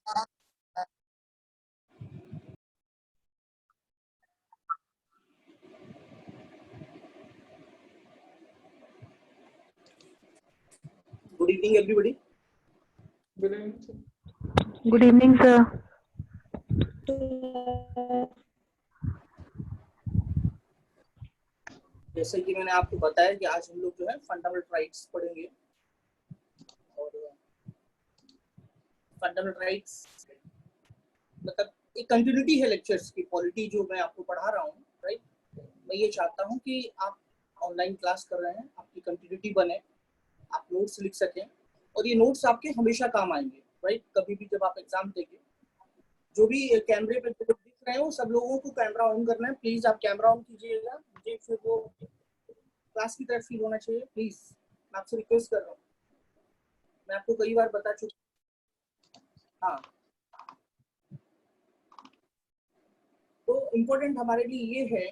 Good evening, everybody. Good evening, sir. Good evening, sir. जैसे कि मैंने आपको बताया कि आज हम लोग जो है फंडामेंटल राइट्स पढ़ेंगे और फंडामेंटल राइट्स मतलब एक कंटिन्यूटी है लेक्चर्स की, क्वालिटी जो मैं आपको पढ़ा रहा हूँ, राइट। मैं ये चाहता हूँ कि आप ऑनलाइन क्लास कर रहे हैं, आपकी कंटिन्यूटी बने, आप नोट्स लिख सकें और ये नोट्स आपके हमेशा काम आएंगे, राइट। कभी भी जब आप एग्जाम देंगे, जो भी कैमरे पे दिख रहे हो सब लोगों को कैमरा ऑन करना है। प्लीज आप कैमरा ऑन कीजिएगा, मुझे फिर वो क्लास की तरफ फील होना चाहिए। प्लीज मैं आपसे रिक्वेस्ट कर रहा हूँ, मैं आपको कई बार बता चुका। हाँ, तो इम्पोर्टेंट हमारे लिए ये है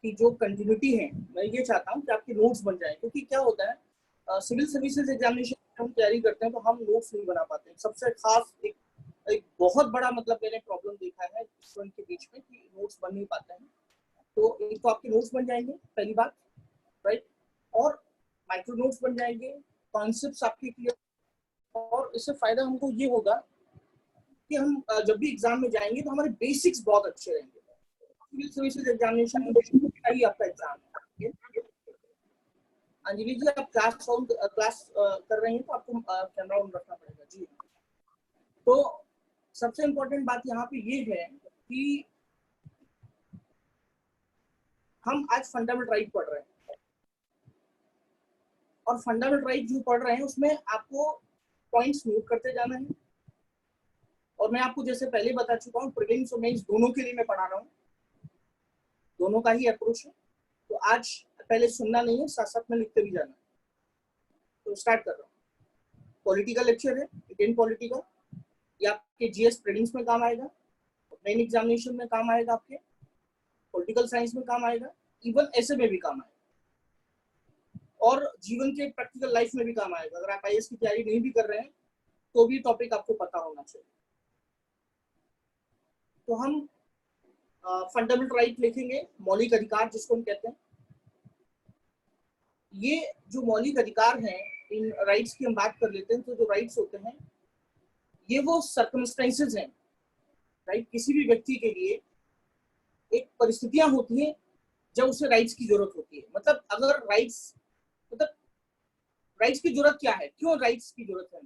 कि जो कंटिन्यूटी है, मैं ये चाहता हूँ कि आपके नोट्स बन जाए, क्योंकि क्या होता है सिविल सर्विसेज एग्जामिनेशन हम तैयारी करते हैं तो हम नोट्स नहीं बना पाते हैं। सबसे खास एक बहुत बड़ा मतलब मैंने प्रॉब्लम देखा है स्टूडेंट के बीच में कि नोट्स बन नहीं पाते हैं। तो एक तो आपके नोट्स बन जाएंगे, पहली बात, राइट, और माइक्रो नोट्स बन जाएंगे, कॉन्सेप्ट्स आपके क्लियर, और इससे फायदा हमको ये होगा कि हम जब भी एग्जाम में जाएंगे तो हमारे बेसिक्स बहुत अच्छे रहेंगे। सिविल सर्विसेज एग्जामिनेशन में आपका एग्जाम है। अंजलि जी, आप क्लास कर रहे हैं तो आपको कैमरा ऑन रखना पड़ेगा जी। तो सबसे इम्पोर्टेंट बात यहाँ पे ये है कि हम आज फंडामेंटल राइट पढ़ रहे हैं और फंडामेंटल राइट जो पढ़ रहे हैं उसमें आपको पॉइंट्स नोट करते जाना है। और मैं आपको जैसे पहले बता चुका हूँ, प्रीलिम्स और मेंस दोनों के लिए मैं पढ़ा रहा हूँ, दोनों का ही अप्रोच है। तो आज पहले सुनना नहीं है, साथ साथ में लिखते भी जाना है। तो स्टार्ट कर रहा हूँ। पॉलिटिकल लेक्चर है, इंडियन पॉलिटिकल, ये आपके जीएस प्रीलिम्स में काम आएगा, मेन एग्जामिनेशन में काम आएगा, आपके पॉलिटिकल साइंस में काम आएगा, इवन ऐसे में भी काम आएगा और जीवन के प्रैक्टिकल लाइफ में भी काम आएगा। अगर आप आईएएस की तैयारी नहीं भी कर रहे हैं तो भी टॉपिक आपको पता होना चाहिए। तो हम फंडामेंटल राइट लिखेंगे, मौलिक अधिकार जिसको हम कहते हैं। ये जो मौलिक अधिकार हैं, इन राइट्स की हम बात कर लेते हैं। तो जो राइट्स होते हैं ये वो सर्कमस्टेंसेस हैं, राइट। किसी भी व्यक्ति के लिए एक परिस्थितियां होती हैं जब उसे राइट्स की जरूरत होती है। मतलब अगर राइट्स की जरूरत क्या है, क्यों राइट्स की जरूरत है?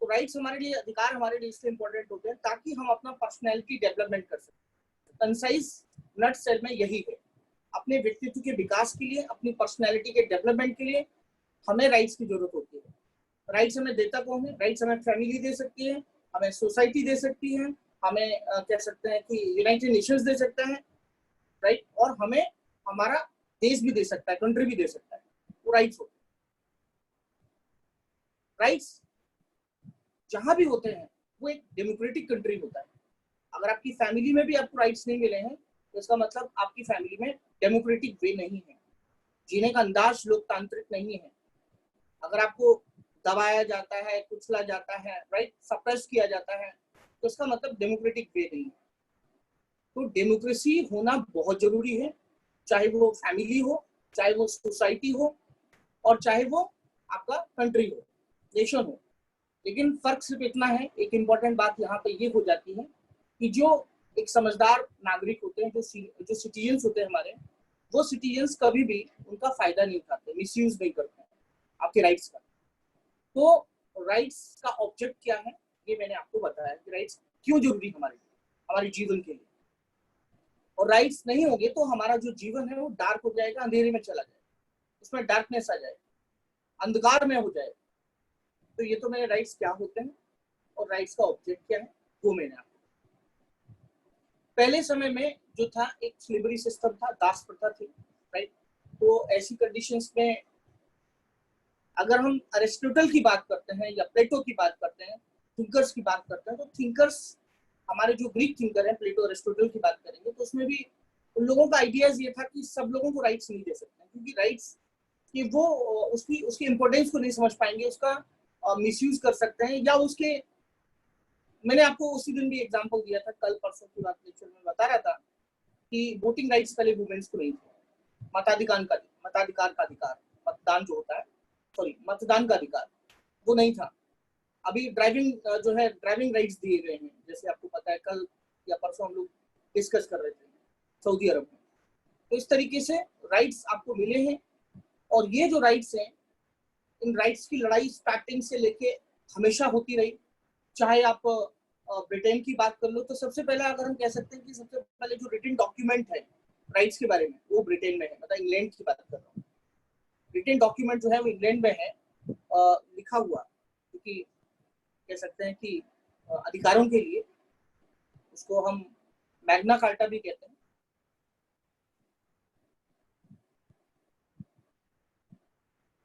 तो राइट्स हमारे लिए, अधिकार हमारे लिए इसलिए इंपॉर्टेंट होते हैं ताकि हम अपना पर्सनैलिटी डेवलपमेंट कर सकें। कंसाइज नट सेल में यही है, अपने व्यक्तित्व के विकास के लिए, अपनी पर्सनैलिटी के डेवलपमेंट के लिए हमें राइट्स की जरूरत होती है। राइट्स हमें देता कौन है? राइट्स हमें फैमिली दे सकती है, हमें सोसाइटी दे सकती है, हमें कह सकते हैं कि यूनाइटेड नेशंस दे सकता है, राइट, और हमें हमारा देश भी दे सकता है, कंट्री भी दे सकता है। वो राइट्स होते हैं। राइट्स जहां भी होते हैं वो एक डेमोक्रेटिक कंट्री होता है। अगर आपकी फैमिली में भी आपको राइट्स नहीं मिले हैं तो इसका मतलब आपकी फैमिली में डेमोक्रेटिक वे नहीं है, जीने का अंदाज लोकतांत्रिक नहीं है। अगर आपको दबाया जाता है, कुचला जाता है, राइट, सप्रेस किया जाता है, तो इसका मतलब डेमोक्रेटिक वे नहीं है। तो डेमोक्रेसी होना बहुत जरूरी है, चाहे वो फैमिली हो, चाहे वो सोसाइटी हो, और चाहे वो आपका कंट्री हो, नेशन हो। लेकिन फर्क सिर्फ इतना है, एक इम्पॉर्टेंट बात यहाँ पे ये हो जाती है कि जो एक समझदार नागरिक होते हैं, जो सिटीजन्स होते हैं हमारे, वो सिटीजन्स कभी भी उनका फायदा नहीं उठाते, मिसयूज नहीं करते हैं आपके राइट्स का। तो राइट्स का ऑब्जेक्ट क्या है ये मैंने आपको बताया कि राइट्स क्यों जरूरी हमारे लिए, हमारे जीवन के लिए। और राइट्स नहीं होंगे तो हमारा जो जीवन है वो डार्क हो जाएगा, अंधेरे में चला जाएगा, उसमें डार्कनेस आ जाएगा, अंधकार में हो जाएगा। तो ये तो मेरे राइट्स क्या होते हैं और राइट्स का ऑब्जेक्ट क्या है वो मैंने आपको। पहले समय में जो था एक स्लेवरी सिस्टम था, दास प्रथा थी, राइट। तो ऐसी कंडीशंस में अगर हम अरिस्टोटल की बात करते हैं या प्लेटो की बात करते हैं, थिंकर्स की बात करते हैं, तो थिंकर्स हमारे जो ग्रीक थिंकर हैं, प्लेटो अरिस्टोटल की बात करेंगे तो उसमें भी उन लोगों का आइडियाज ये था कि सब लोगों को राइट्स नहीं दे सकते, क्योंकि राइट्स कि वो उसकी इम्पोर्टेंस को नहीं समझ पाएंगे, उसका मिसयूज कर सकते हैं, या उसके मैंने आपको उसी दिन भी एग्जांपल दिया था, कल परसों की बात लेक्चर में बता रहा था कि वोटिंग राइट्स पहले वुमेन्स को नहीं थे। मताधिकार का अधिकार, मतदान जो होता है, सॉरी मतदान का अधिकार, वो नहीं था। अभी ड्राइविंग जो है, ड्राइविंग राइट्स दिए गए हैं, जैसे आपको पता है कल या परसों हम लोग डिस्कस कर रहे थे सऊदी अरब में। तो इस तरीके से राइट्स आपको मिले हैं, और ये जो राइट्स हैं, इन राइट्स की लड़ाई स्टार्टिंग से लेके हमेशा होती रही। चाहे आप ब्रिटेन की बात कर लो, तो सबसे पहले अगर हम कह सकते हैं कि सबसे पहले जो रिटन डॉक्यूमेंट है राइट्स के बारे में, वो ब्रिटेन में है। मतलब इंग्लैंड की बात कर रहा हूँ, रिटन डॉक्यूमेंट जो है वो इंग्लैंड में है लिखा हुआ, क्योंकि कह सकते हैं कि अधिकारों के लिए, उसको हम मैग्ना कार्टा भी कहते हैं।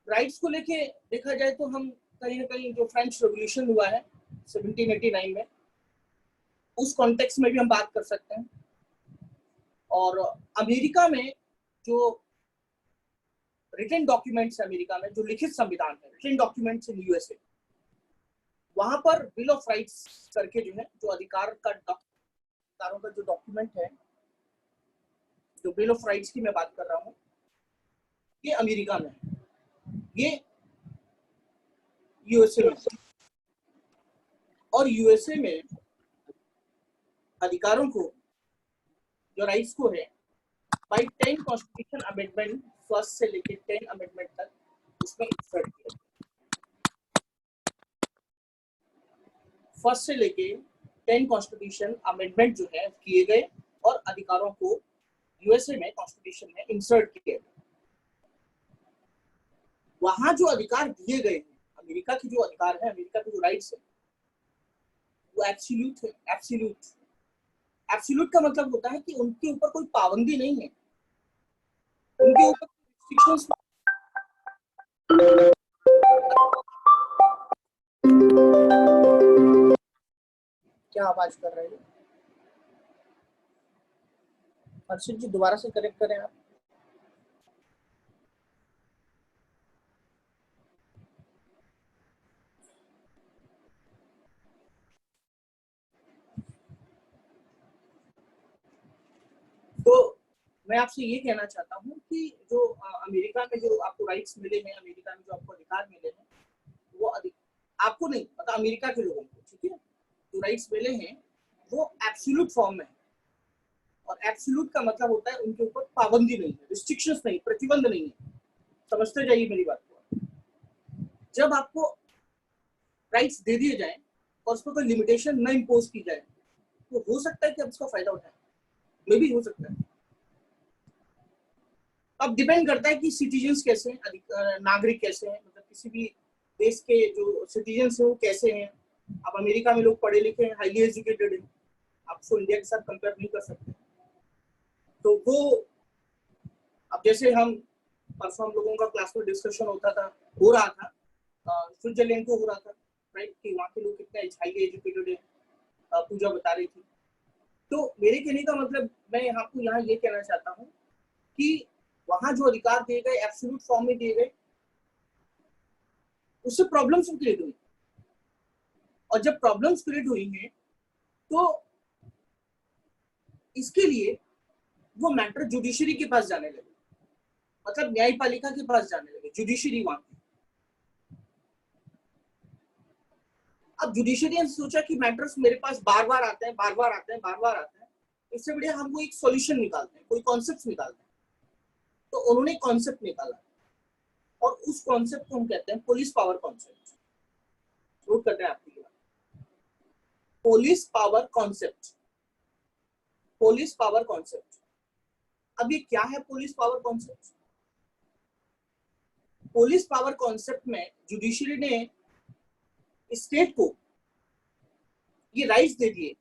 राइट्स को लेके देखा जाए तो हम कहीं ना कहीं जो फ्रेंच रेवोल्यूशन हुआ है 1789 में, उस कॉन्टेक्स्ट में भी हम बात कर सकते हैं। और अमेरिका में जो रिटन डॉक्यूमेंट्स है, अमेरिका में जो लिखित संविधान है, रिटन डॉक्यूमेंट्स इन यूएसए, वहां पर बिल ऑफ राइट्स करके जो है, जो अधिकारों का जो डॉक्यूमेंट है, जो बिल ऑफ राइट्स की मैं बात कर रहा हूँ, ये अमेरिका में है, ये यूएसए में। और यूएसए में अधिकारों को, जो राइट्स को है, बाई 10 कॉन्स्टिट्यूशन अमेंडमेंट, फर्स्ट से लेके 10 अमेंडमेंट तक उसमें इंसर्ट किया। फर्स्ट से लेके 10 कॉन्स्टिट्यूशन अमेंडमेंट जो है किए गए, और अधिकारों को यूएसए में कॉन्स्टिट्यूशन में इंसर्ट किए गए। वहां जो अधिकार दिए गए हैं, अमेरिका के जो अधिकार है, अमेरिका के जो राइट्स है, वो एब्सोल्यूट है। एब्सोल्यूट एब्सोल्यूट का मतलब होता है कि उनके ऊपर कोई पाबंदी नहीं है, उनके ऊपर रिस्ट्रिक्शंस। क्या आवाज कर रहे हैं हर्षित जी? दोबारा से करेक्ट करें आप। तो मैं आपसे ये कहना चाहता हूँ कि जो अमेरिका में जो आपको राइट्स मिले हैं, अमेरिका में जो आपको अधिकार मिले हैं, वो आपको नहीं, मतलब अमेरिका के लोगों को, ठीक है, जो राइट्स मिले हैं वो एब्सोल्यूट फॉर्म में है। और एब्सोल्यूट का मतलब होता है उनके ऊपर पाबंदी नहीं है, रिस्ट्रिक्शंस नहीं, प्रतिबंध नहीं है। समझते जाइए मेरी बात को। जब आपको राइट्स दे दिए जाए और उस पर कोई लिमिटेशन न इम्पोज की जाए, तो हो सकता है कि आप इसका फायदा उठाएं, मे भी हो सकता है। अब डिपेंड करता है कि सिटीजन्स कैसे हैं, नागरिक कैसे हैं, मतलब किसी भी देश के जो सिटीजन्स हैं वो कैसे हैं। अब अमेरिका में लोग पढ़े लिखे हैं, हाईली एजुकेटेड हैं, आप उसको इंडिया के साथ कंपेयर नहीं कर सकते। तो वो, अब जैसे हम परसों हम लोगों का क्लास में डिस्कशन हो रहा था स्विट्जरलैंड को हो रहा था, राइट, कि वहाँ के लोग कितने हाईली एजुकेटेड हैं, पूजा बता रही थी। तो मेरे कहने का मतलब, मैं आपको यहाँ ये कहना चाहता हूँ कि वहां जो अधिकार दिए गए, एब्सोल्यूट फॉर्म में दिए गए, उससे प्रॉब्लम्स क्रिएट हुई। और जब प्रॉब्लम्स क्रिएट हुई हैं, तो इसके लिए वो मैटर जुडिशरी के पास जाने लगे, मतलब न्यायपालिका के पास जाने लगे, जुडिशरी वहां की। अब जुडिशरी ने सोचा कि मैटर्स मेरे पास बार बार आते हैं, इससे बढ़िया हम वो एक सॉल्यूशन निकालते हैं, कोई कॉन्सेप्ट निकालते हैं। तो उन्होंने कॉन्सेप्ट निकाला, और उस कॉन्सेप्ट को हम कहते हैं पुलिस पावर कॉन्सेप्ट। नोट करते हैं आपकी बात, police power concept, police power concept. अब ये क्या है police power concept? Police power concept में जुडिशरी ने स्टेट को ये राइट्स दे दिए,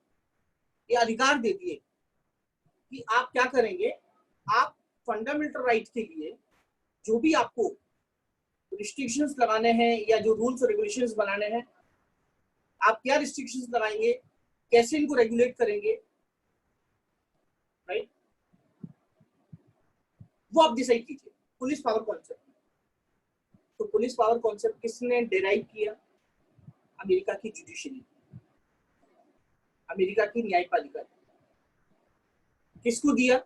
ये अधिकार दे दिए कि आप क्या करेंगे, आप फंडामेंटल राइट के लिए जो भी आपको रिस्ट्रिक्शंस लगाने हैं या जो रूल्स और रेगुलेशंस बनाने हैं, आप क्या रिस्ट्रिक्शंस लगाएंगे, कैसे इनको रेगुलेट करेंगे, राइट, वो आप डिसाइड कीजिए पुलिस पावर कॉन्सेप्ट। तो पुलिस पावर कॉन्सेप्ट किसने डिराइव किया? अमेरिका की जुडिशरी। अमेरिका की न्यायपालिका ने। किसको दिया?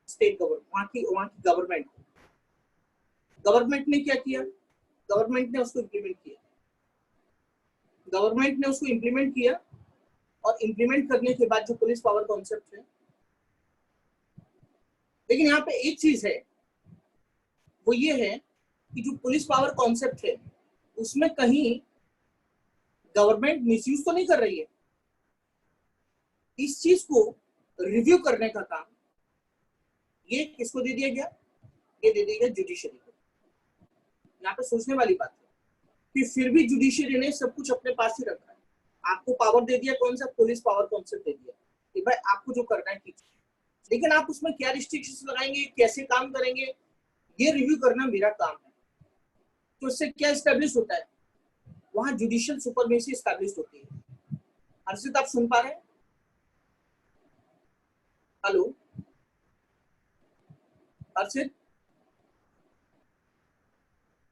स्टेट गवर्नमेंट, वहां की गवर्नमेंट। गवर्नमेंट ने क्या किया? गवर्नमेंट ने उसको इम्प्लीमेंट किया। गवर्नमेंट ने उसको इम्प्लीमेंट किया और इम्प्लीमेंट करने के बाद जो पुलिस पावर कॉन्सेप्ट है, लेकिन यहाँ पे एक चीज है, वो ये है कि जो पुलिस पावर कॉन्सेप्ट है उसमें कहीं गवर्नमेंट मिसयूज तो नहीं कर रही है। इस चीज को रिव्यू करने का काम ये किसको दे दिया गया? ये दे दिया गया जुडिशरी को। यहाँ पे सोचने वाली बात है कि फिर भी जुडिशरी ने सब कुछ अपने पास ही रखा है। आपको पावर दे दिया, कौन सा? पुलिस पावर कॉन्सेप्ट दे दिया कि भाई आपको जो करना है कीजिए, लेकिन आप उसमें क्या रिस्ट्रिक्शंस लगाएंगे, कैसे काम करेंगे, ये रिव्यू करना मेरा काम है। तो इससे क्या स्टैब्लिश होता है? वहां जुडिशियल सुपरमेसी स्टैब्लिश होती है। हर्षित, आप सुन पा रहे हैं? हेलो हर्षित,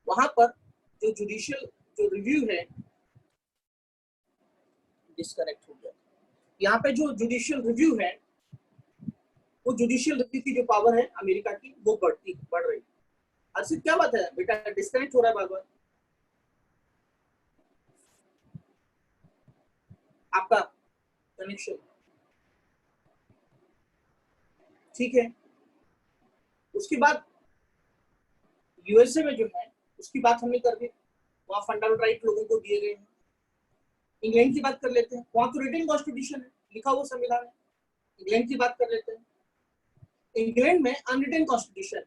वहां पर जो जुडिशियल जो रिव्यू है, डिस्कनेक्ट हो गया। यहाँ पे जो जुडिशियल रिव्यू है, वो जुडिशियल रिव्यू की जो पावर है अमेरिका की, वो बढ़ रही है। हर्षित, क्या बात है बेटा, डिस्कनेक्ट हो रहा है बार बार आपका कनेक्शन? ठीक है। उसके बाद यूएसए में जो है उसकी बात हमने कर दी, वहां फंडामेंटल राइट लोगों को दिए गए हैं। इंग्लैंड की बात कर लेते हैं, वहां तो रिटन कॉन्स्टिट्यूशन है, लिखा हुआ संविधान है। इंग्लैंड की बात कर लेते हैं, इंग्लैंड में अनरिटन कॉन्स्टिट्यूशन है।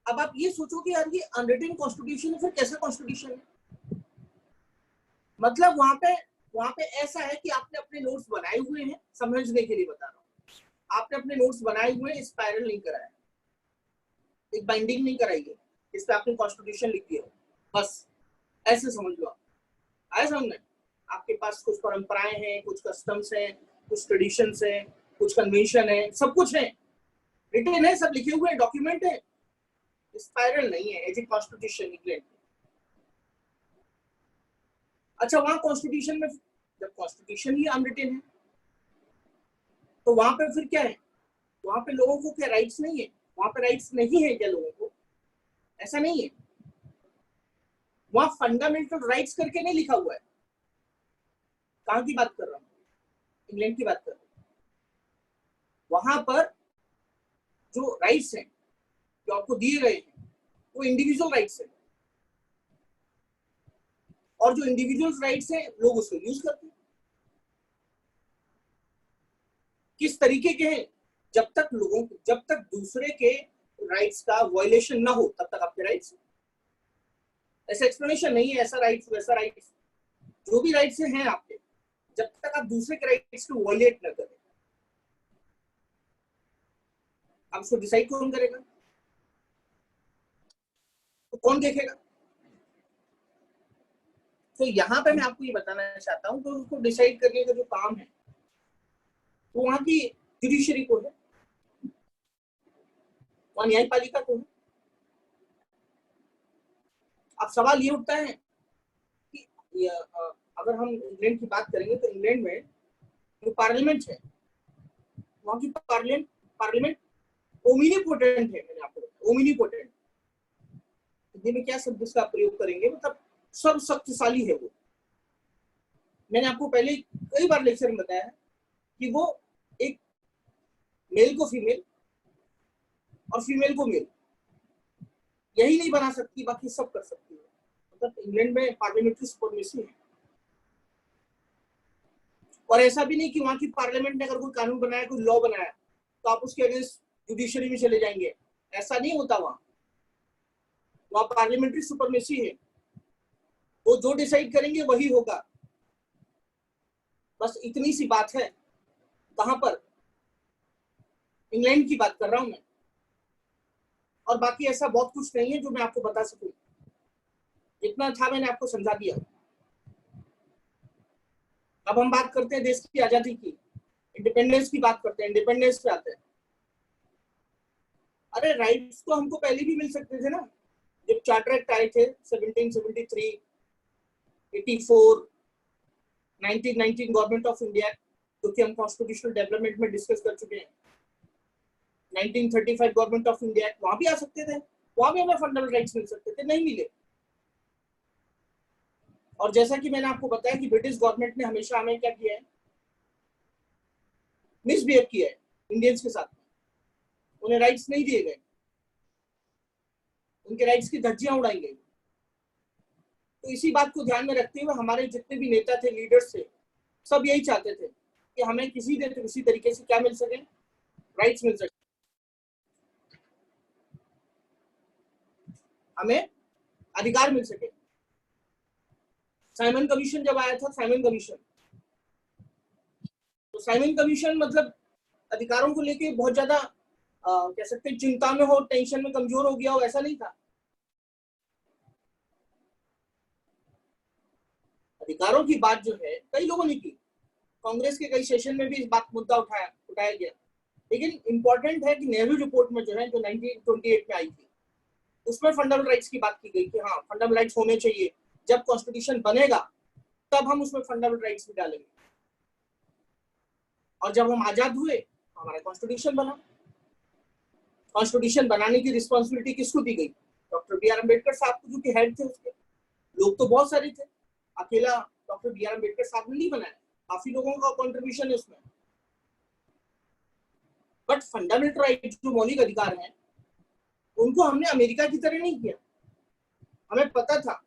अब आप ये सोचो कि यार ये अनरिटन कॉन्स्टिट्यूशन है, फिर कैसा कॉन्स्टिट्यूशन है? मतलब वहां पे ऐसा है कि आपने अपने नोट्स बनाए हुए हैं, समझने के लिए बता रहा हूँ, आपने अपने नोट्स बनाए हुए हैं, स्पाइरल नहीं कराया, एक बाइंडिंग नहीं कराई है, इस पे आपने कॉन्स्टिट्यूशन लिख दिया, बस ऐसे समझ लो आप। आया समझ में? आपके पास कुछ परंपराएं हैं, कुछ कस्टम्स हैं, कुछ ट्रेडिशंस हैं, कुछ कन्वेंशन है, सब कुछ है, रिटन है, सब लिखे हुए डॉक्यूमेंट है, स्पाइरल नहीं है एज ए कॉन्स्टिट्यूशन इंग्लैंड। अच्छा, वहां कॉन्स्टिट्यूशन में जब कॉन्स्टिट्यूशन ही अनरिटन है तो वहां पे फिर क्या है? वहां पे लोगों को क्या राइट्स नहीं है? वहां पे राइट्स नहीं है क्या लोगों को? ऐसा नहीं है। वहां फंडामेंटल राइट्स करके नहीं लिखा हुआ है। कहां की बात कर रहा हूं? इंग्लैंड की बात कर रहा हूं। वहां पर जो राइट्स हैं जो आपको दिए गए हैं वो इंडिविजुअल राइट्स हैं, और जो इंडिविजुअल राइट्स हैं लोग उसको यूज करते हैं। किस तरीके के हैं? जब तक दूसरे के राइट्स का वायलेशन ना हो तब तक आपके राइट्स। ऐसा एक्सप्लेनेशन नहीं है ऐसा राइट्स वैसा राइट्स, जो भी राइट्स हैं आपके, जब तक आप दूसरे के राइट्स को वायलेट न करें। अब उसको डिसाइड कौन करेगा? तो कौन देखेगा? तो यहाँ पे मैं आपको ये बताना चाहता हूँ कि उसको डिसाइड करने का जो काम है वो वहां की जुडिशरी को है, वहां न्यायपालिका को है। अब सवाल ये उठता है कि अगर हम इंग्लैंड की बात करेंगे तो इंग्लैंड में जो पार्लियामेंट है, वहां की पार्लियामेंट ओमिनिपोटेंट है। मैंने आपको बताया ओमिनिपोटेंट, हिंदी में क्या शब्द इसका प्रयोग करेंगे, मतलब सर्वशक्तिशाली है वो। मैंने आपको पहले कई बार लेक्चर में बताया कि वो एक मेल को फीमेल और फीमेल को मेल यही नहीं बना सकती, बाकी सब कर सकती है। मतलब इंग्लैंड में पार्लियामेंट्री सुपरमेसी है। और ऐसा भी नहीं कि वहां की पार्लियामेंट ने अगर कोई कानून बनाया, कोई लॉ बनाया, तो आप उसके अगेंस्ट जुडिशरी में चले जाएंगे, ऐसा नहीं होता। वहां पार्लियामेंट्री सुपरमेसी है, वो जो डिसाइड करेंगे वही होगा। बस इतनी सी बात है। कहां पर? इंग्लैंड की बात कर रहा हूं मैं, और बाकी ऐसा बहुत कुछ नहीं है जो मैं आपको बता सकूं। जितना था मैंने आपको समझा दिया। अब हम बात करते हैं देश की आजादी की, इंडिपेंडेंस की बात करते हैं। इंडिपेंडेंस पे आते हैं। अरे राइट्स तो हमको पहले भी मिल सकते थे ना, जब चार्टर एक्ट आए थे 1773, 84, 1919 गवर्नमेंट ऑफ इंडिया, जो कि हम कॉन्स्टिट्यूशनल डेवलपमेंट में डिस्कस कर चुके हैं। 1935 गवर्नमेंट ऑफ इंडिया, वहां भी आ सकते थे, वहां भी हमें फंडामेंटल राइट्स मिल सकते थे, नहीं मिले। और जैसा कि मैंने आपको बताया कि ब्रिटिश गवर्नमेंट ने हमेशा हमें क्या किया है, मिसबिहेव किया है इंडियंस के साथ। उन्हें राइट्स नहीं दिए गए, उनके राइट्स की धज्जियां उड़ाई गई। तो इसी बात को ध्यान में रखते हुए हमारे जितने भी नेता थे, लीडर्स थे, सब यही चाहते थे कि हमें किसी न किसी तरीके से क्या मिल सके, राइट्स मिल सके, हमें अधिकार मिल सके। साइमन कमीशन जब आया था, साइमन कमीशन, तो साइमन कमीशन मतलब अधिकारों को लेके बहुत ज्यादा कह सकते हैं चिंता में हो, टेंशन में कमजोर हो गया हो, ऐसा नहीं था। अधिकारों की बात जो है कई लोगों ने की, कांग्रेस के कई सेशन में भी इस बात मुद्दा उठाया गया। लेकिन इंपॉर्टेंट है कि नेहरू रिपोर्ट में जो है, जो 1928 में आई थी, उसमें फंडामेंटल राइट्स की बात की गई कि हाँ, फंडामेंटल राइट्स होने चाहिए। जब कॉन्स्टिट्यूशन बनेगा तब हम उसमें फंडामेंटल राइट्स भी डालेंगे। और जब हम आजाद हुए, हमारा कॉन्स्टिट्यूशन बना। कॉन्स्टिट्यूशन बनाने की रिस्पॉन्सिबिलिटी किसको दी गई? डॉक्टर बी आर अम्बेडकर साहब को, जो कि हेड थे उसके। लोग तो बहुत सारे थे, अकेला डॉक्टर बी आर अम्बेडकर साहब ने नहीं बनाया, काफी लोगों का कंट्रीब्यूशन है उसमें। बट फंडामेंटल राइट जो मौलिक अधिकार हैं, उनको हमने अमेरिका की तरह नहीं किया। हमें पता था,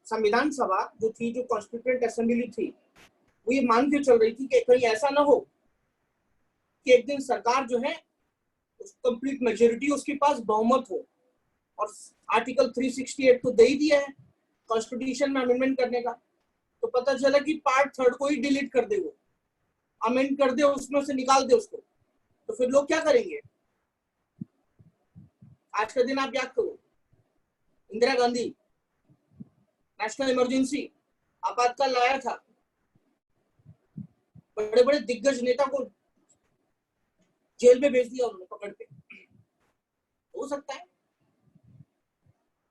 संविधान सभा जो थी, जो कॉन्स्टिट्यूएंट असेंबली थी, वो ये मान के चल रही थी कि कहीं ऐसा ना हो कि एक दिन सरकार जो है कंप्लीट मेजोरिटी उसके पास बहुमत हो। और आर्टिकल 368 तो दे ही दिया है कॉन्स्टिट्यूशन में अमेंडमेंट करने का, तो पता चला कि पार्ट 3 को ही डिलीट कर दे, वो अमेंड कर दे, उसमें से निकाल दे उसको। तो फिर लोग क्या करेंगे? आज का दिन आप याद करो, इंदिरा गांधी नेशनल इमरजेंसी, आपातकाल लाया था, बड़े बड़े दिग्गज नेता को जेल में भेज दिया उन्होंने पकड़ के। हो सकता है।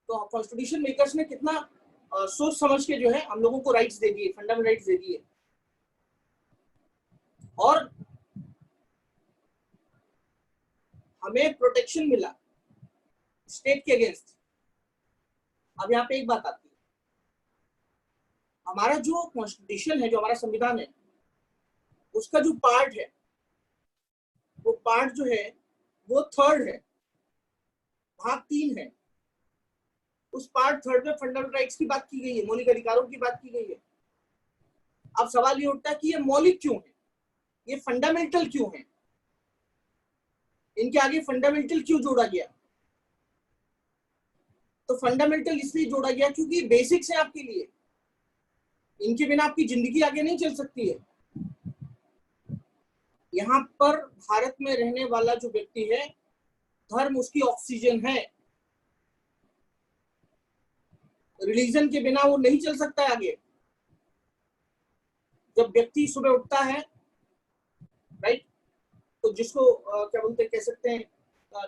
तो कॉन्स्टिट्यूशन मेकर्स ने कितना सोच समझ के जो है हम लोगों को राइट्स दे दिए, फंडामेंटल राइट्स दे दिए। और हमें प्रोटेक्शन मिला स्टेट के अगेंस्ट। अब यहाँ पे एक बात आती है, हमारा जो कॉन्स्टिट्यूशन है, जो हमारा संविधान है, उसका जो पार्ट है, वो पार्ट जो है वो 3rd है, भाग 3 है। उस पार्ट 3rd में फंडामेंटल राइट्स की बात की गई है, मौलिक अधिकारों की बात की गई है। अब सवाल ये उठता है कि ये मौलिक क्यों है, ये फंडामेंटल क्यों है, इनके आगे फंडामेंटल क्यों जोड़ा गया? तो फंडामेंटल इसलिए जोड़ा गया क्योंकि बेसिक्स है आपके लिए, इनके बिना आपकी जिंदगी आगे नहीं चल सकती है। यहाँ पर भारत में रहने वाला जो व्यक्ति है, धर्म उसकी ऑक्सीजन है। रिलीजन के बिना वो नहीं चल सकता है आगे। जब व्यक्ति सुबह उठता है, राइट, तो जिसको क्या बोलते हैं, कह सकते हैं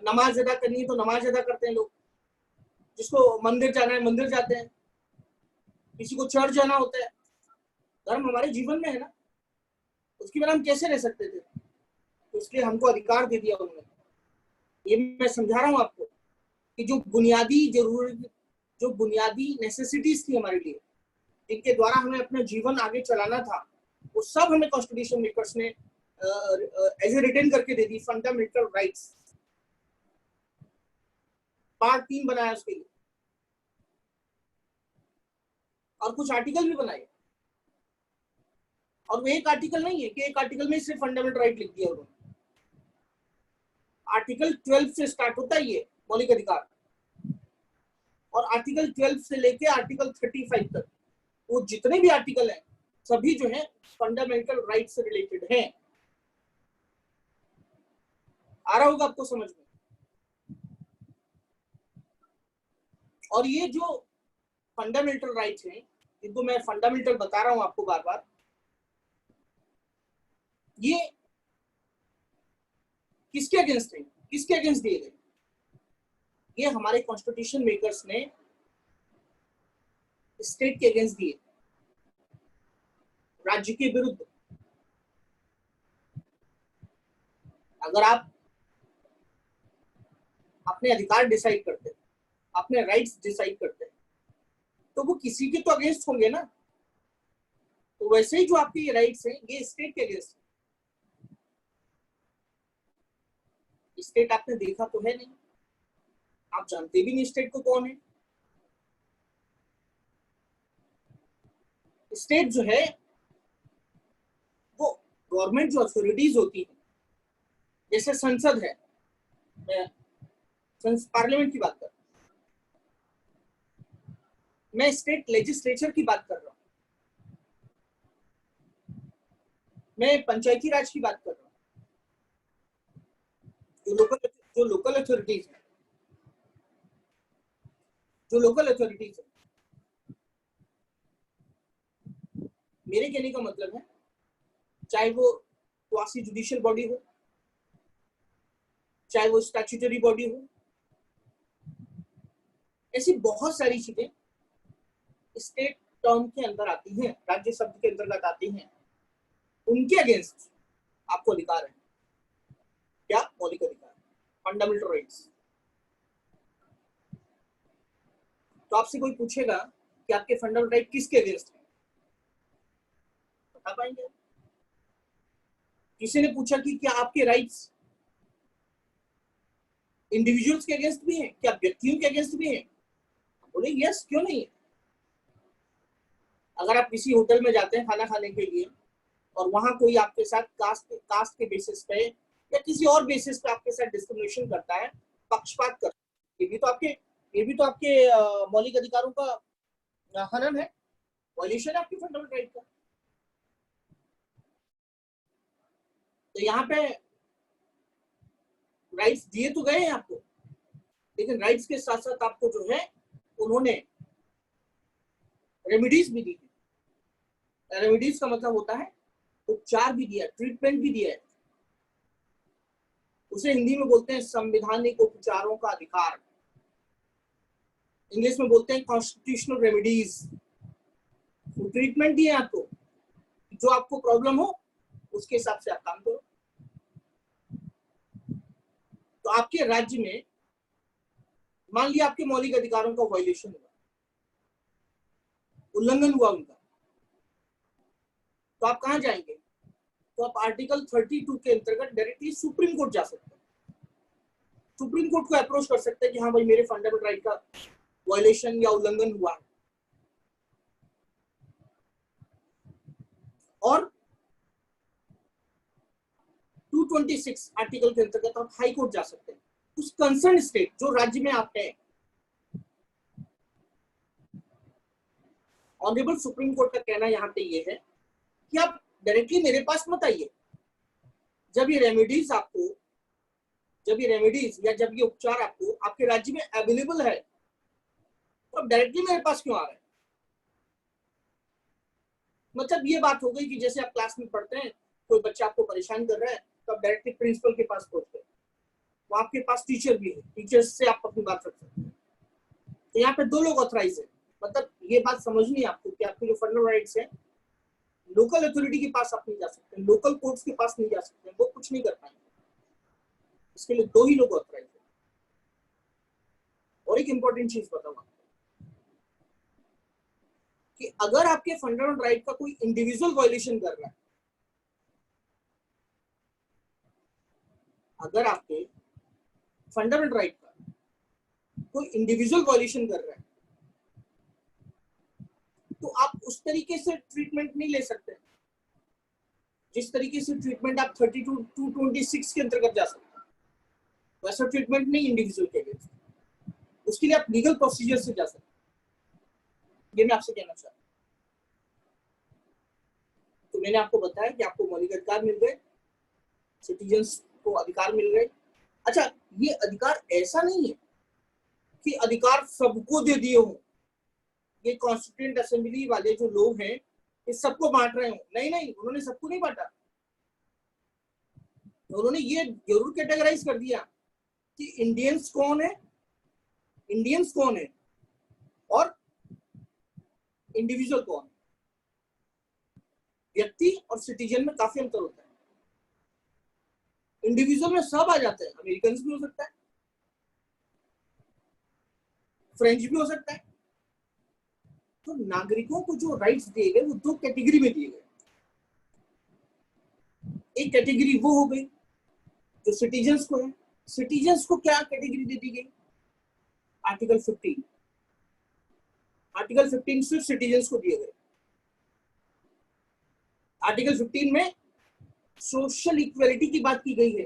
नमाज अदा करनी है तो नमाज अदा करते हैं लोग, जिसको मंदिर जाना है मंदिर जाते हैं, किसी को चर्च जाना होता है। धर्म हमारे जीवन में है ना, उसके बिना हम कैसे रह सकते थे? तो इसलिए हमको अधिकार दे दिया उन्होंने। ये मैं समझा रहा हूँ आपको कि जो बुनियादी जरूरत, जो बुनियादी नेसेसिटीज थी हमारे लिए, जिनके द्वारा हमें अपना जीवन आगे चलाना था, वो सब हमें कॉन्स्टिट्यूशन मेकर्स ने एज ए रिटन करके दे दी। फंडामेंटल राइट्स पार्ट 3 बनाया उसके लिए, और कुछ आर्टिकल भी बनाए। और वो एक आर्टिकल नहीं है कि एक आर्टिकल में सिर्फ फंडामेंटल राइट लिख दिया उन्होंने। आर्टिकल 12 से स्टार्ट होता है ये मौलिक अधिकार, और आर्टिकल 12 से लेके आर्टिकल 35 तक वो जितने भी आर्टिकल हैं, सभी जो है फंडामेंटल राइट से रिलेटेड हैं। आ रहा होगा आपको समझ में? और ये जो फंडामेंटल राइट्स हैं, जिनको मैं फंडामेंटल बता रहा हूं आपको बार बार, ये किसके अगेंस्ट है, किसके अगेंस्ट दिए गए? ये हमारे कॉन्स्टिट्यूशन मेकर्स ने स्टेट के अगेंस्ट दिए। राज्य के विरुद्ध। अगर आप अपने अधिकार डिसाइड करते हैं, अपने राइट्स डिसाइड करते हैं, तो वो किसी के तो अगेंस्ट होंगे ना। तो वैसे ही जो आपके ये राइट्स हैं ये स्टेट के अगेंस्ट है। स्टेट आपने देखा तो है नहीं, आप जानते भी नहीं स्टेट को कौन है। स्टेट जो है वो गवर्नमेंट जो अथॉरिटीज होती है, जैसे संसद है, मैं पार्लियामेंट की बात कर रहा हूं, मैं स्टेट लेजिस्लेचर की बात कर रहा हूं, मैं पंचायती राज की बात कर रहा हूं। जो लोकल अथॉरिटीज है, मेरे कहने का मतलब है चाहे वो क्वासी जुडिशियल बॉडी हो, चाहे वो स्टैट्यूटरी बॉडी हो, ऐसी बहुत सारी चीजें स्टेट टर्म के अंदर आती हैं, राज्य शब्द के अंतर्गत आती हैं। उनके अगेंस्ट आपको अधिकार है। क्या? मौलिक अधिकार, फंडामेंटल राइट्स। तो आपसे कोई पूछेगा कि आपके फंडामेंटल राइट किसके अगेंस्ट है, बता पाएंगे? किसी ने पूछा कि क्या आपके राइट्स इंडिविजुअल्स के अगेंस्ट भी हैं, क्या व्यक्तियों के अगेंस्ट भी हैं? बोले यस, क्यों नहीं है। अगर आप किसी होटल में जाते हैं खाना खाने के लिए और वहां कोई आपके साथ कास्ट के बेसिस पे या किसी और बेसिस पे आपके साथ डिस्क्रिमिनेशन करता है, पक्षपात करता है, ये भी तो आपके मौलिक अधिकारों का हनन है, वायलेशन है आपके फंडामेंटल राइट का। तो यहाँ पे राइट्स दिए तो गए हैं आपको, लेकिन राइट्स के साथ साथ आपको जो है उन्होंने रेमेडीज भी दी है। रेमेडीज का मतलब होता है उपचार भी दिया, ट्रीटमेंट भी दिया है। उसे हिंदी में बोलते हैं संवैधानिक उपचारों का अधिकार, इंग्लिश में बोलते हैं कॉन्स्टिट्यूशनल रेमेडीज। ट्रीटमेंट दिए आपको, जो आपको प्रॉब्लम हो उसके हिसाब से आप काम करो। तो आपके राज्य में मान लिया आपके मौलिक अधिकारों का वायलेशन हुआ, उल्लंघन हुआ उनका, तो आप कहां जाएंगे? तो आप आर्टिकल 32 के अंतर्गत डायरेक्टली सुप्रीम कोर्ट जा सकते हैं। सुप्रीम कोर्ट को अप्रोच कर सकते हैं कि हाँ भाई मेरे फंडामेंटल राइट का वायलेशन या उल्लंघन हुआ है। और 226 आर्टिकल के अंतर्गत आप हाई कोर्ट जा सकते हैं, उस कंसर्न स्टेट जो राज्य में आप हैं। ऑनरेबल सुप्रीम कोर्ट का कहना यहाँ पे ये है कि आप डायरेक्टली मेरे पास मत आइए। जब ये रेमेडीज या जब ये उपचार आपको आपके राज्य में अवेलेबल है, तो आप डायरेक्टली मेरे पास क्यों आ रहे हैं? मतलब ये बात हो गई कि जैसे आप क्लास में पढ़ते हैं, कोई बच्चा आपको परेशान कर रहा है, तो आप डायरेक्टली प्रिंसिपल के पास पहुंचते हैं। वो आपके पास टीचर भी है, टीचर्स से आप अपनी बात रख सकते हैं। तो यहाँ पे दो लोग ऑथराइज है। मतलब ये बात समझनी है आपको कि आपके जो फंडामेंटल राइट्स हैं, लोकल अथॉरिटी के पास आप नहीं जा सकते, लोकल कोर्ट्स के पास नहीं जा सकते, वो कुछ नहीं कर पाएंगे। इसके लिए दो ही लोग ऑथराइज है। और एक इंपॉर्टेंट चीज बताऊं आपको कि अगर आपके फंडामेंटल राइट का कोई इंडिविजुअल वायलेशन कर रहा है, अगर आपके फंडामेंटल राइट का कोई इंडिविजुअल वायलेशन कर रहा है, तो आप उस तरीके से ट्रीटमेंट नहीं ले सकते जिस तरीके से ट्रीटमेंट आप 32 226 के अंतर्गत जा सकते हैं। वैसा ट्रीटमेंट नहीं इंडिविजुअल के लिए, उसके लिए आप लीगल प्रोसीजर से जा सकते हैं। ये मैं आपसे कहना चाहता हूं। तो मैंने आपको बताया कि आपको मौलिक अधिकार मिल गए, सिटीजन्स को अधिकार मिल गए। अच्छा, ये अधिकार ऐसा नहीं है कि अधिकार सबको दे दिए हो, ये कॉन्स्टिट्यूएंट असेंबली वाले जो लोग हैं ये सबको बांट रहे हो। नहीं नहीं, उन्होंने सबको नहीं बांटा। उन्होंने ये जरूर कैटेगराइज कर दिया कि इंडियंस कौन है और इंडिविजुअल कौन है। व्यक्ति और सिटीजन में काफी अंतर होता है। इंडिविजुअल में सब आ जाते हैं, अमेरिकन भी हो सकता है, फ्रेंच भी हो सकता है। तो नागरिकों को जो राइट्स दिए गए वो दो कैटेगरी में दिए गए। एक कैटेगरी वो हो गई जो सिटीजन्स को है। सिटीजन्स को क्या कैटेगरी दे दी गई? आर्टिकल 15। आर्टिकल 15 सिर्फ सिटीजन्स को दिए गए। आर्टिकल 15 में सोशल इक्वलिटी की बात की गई है,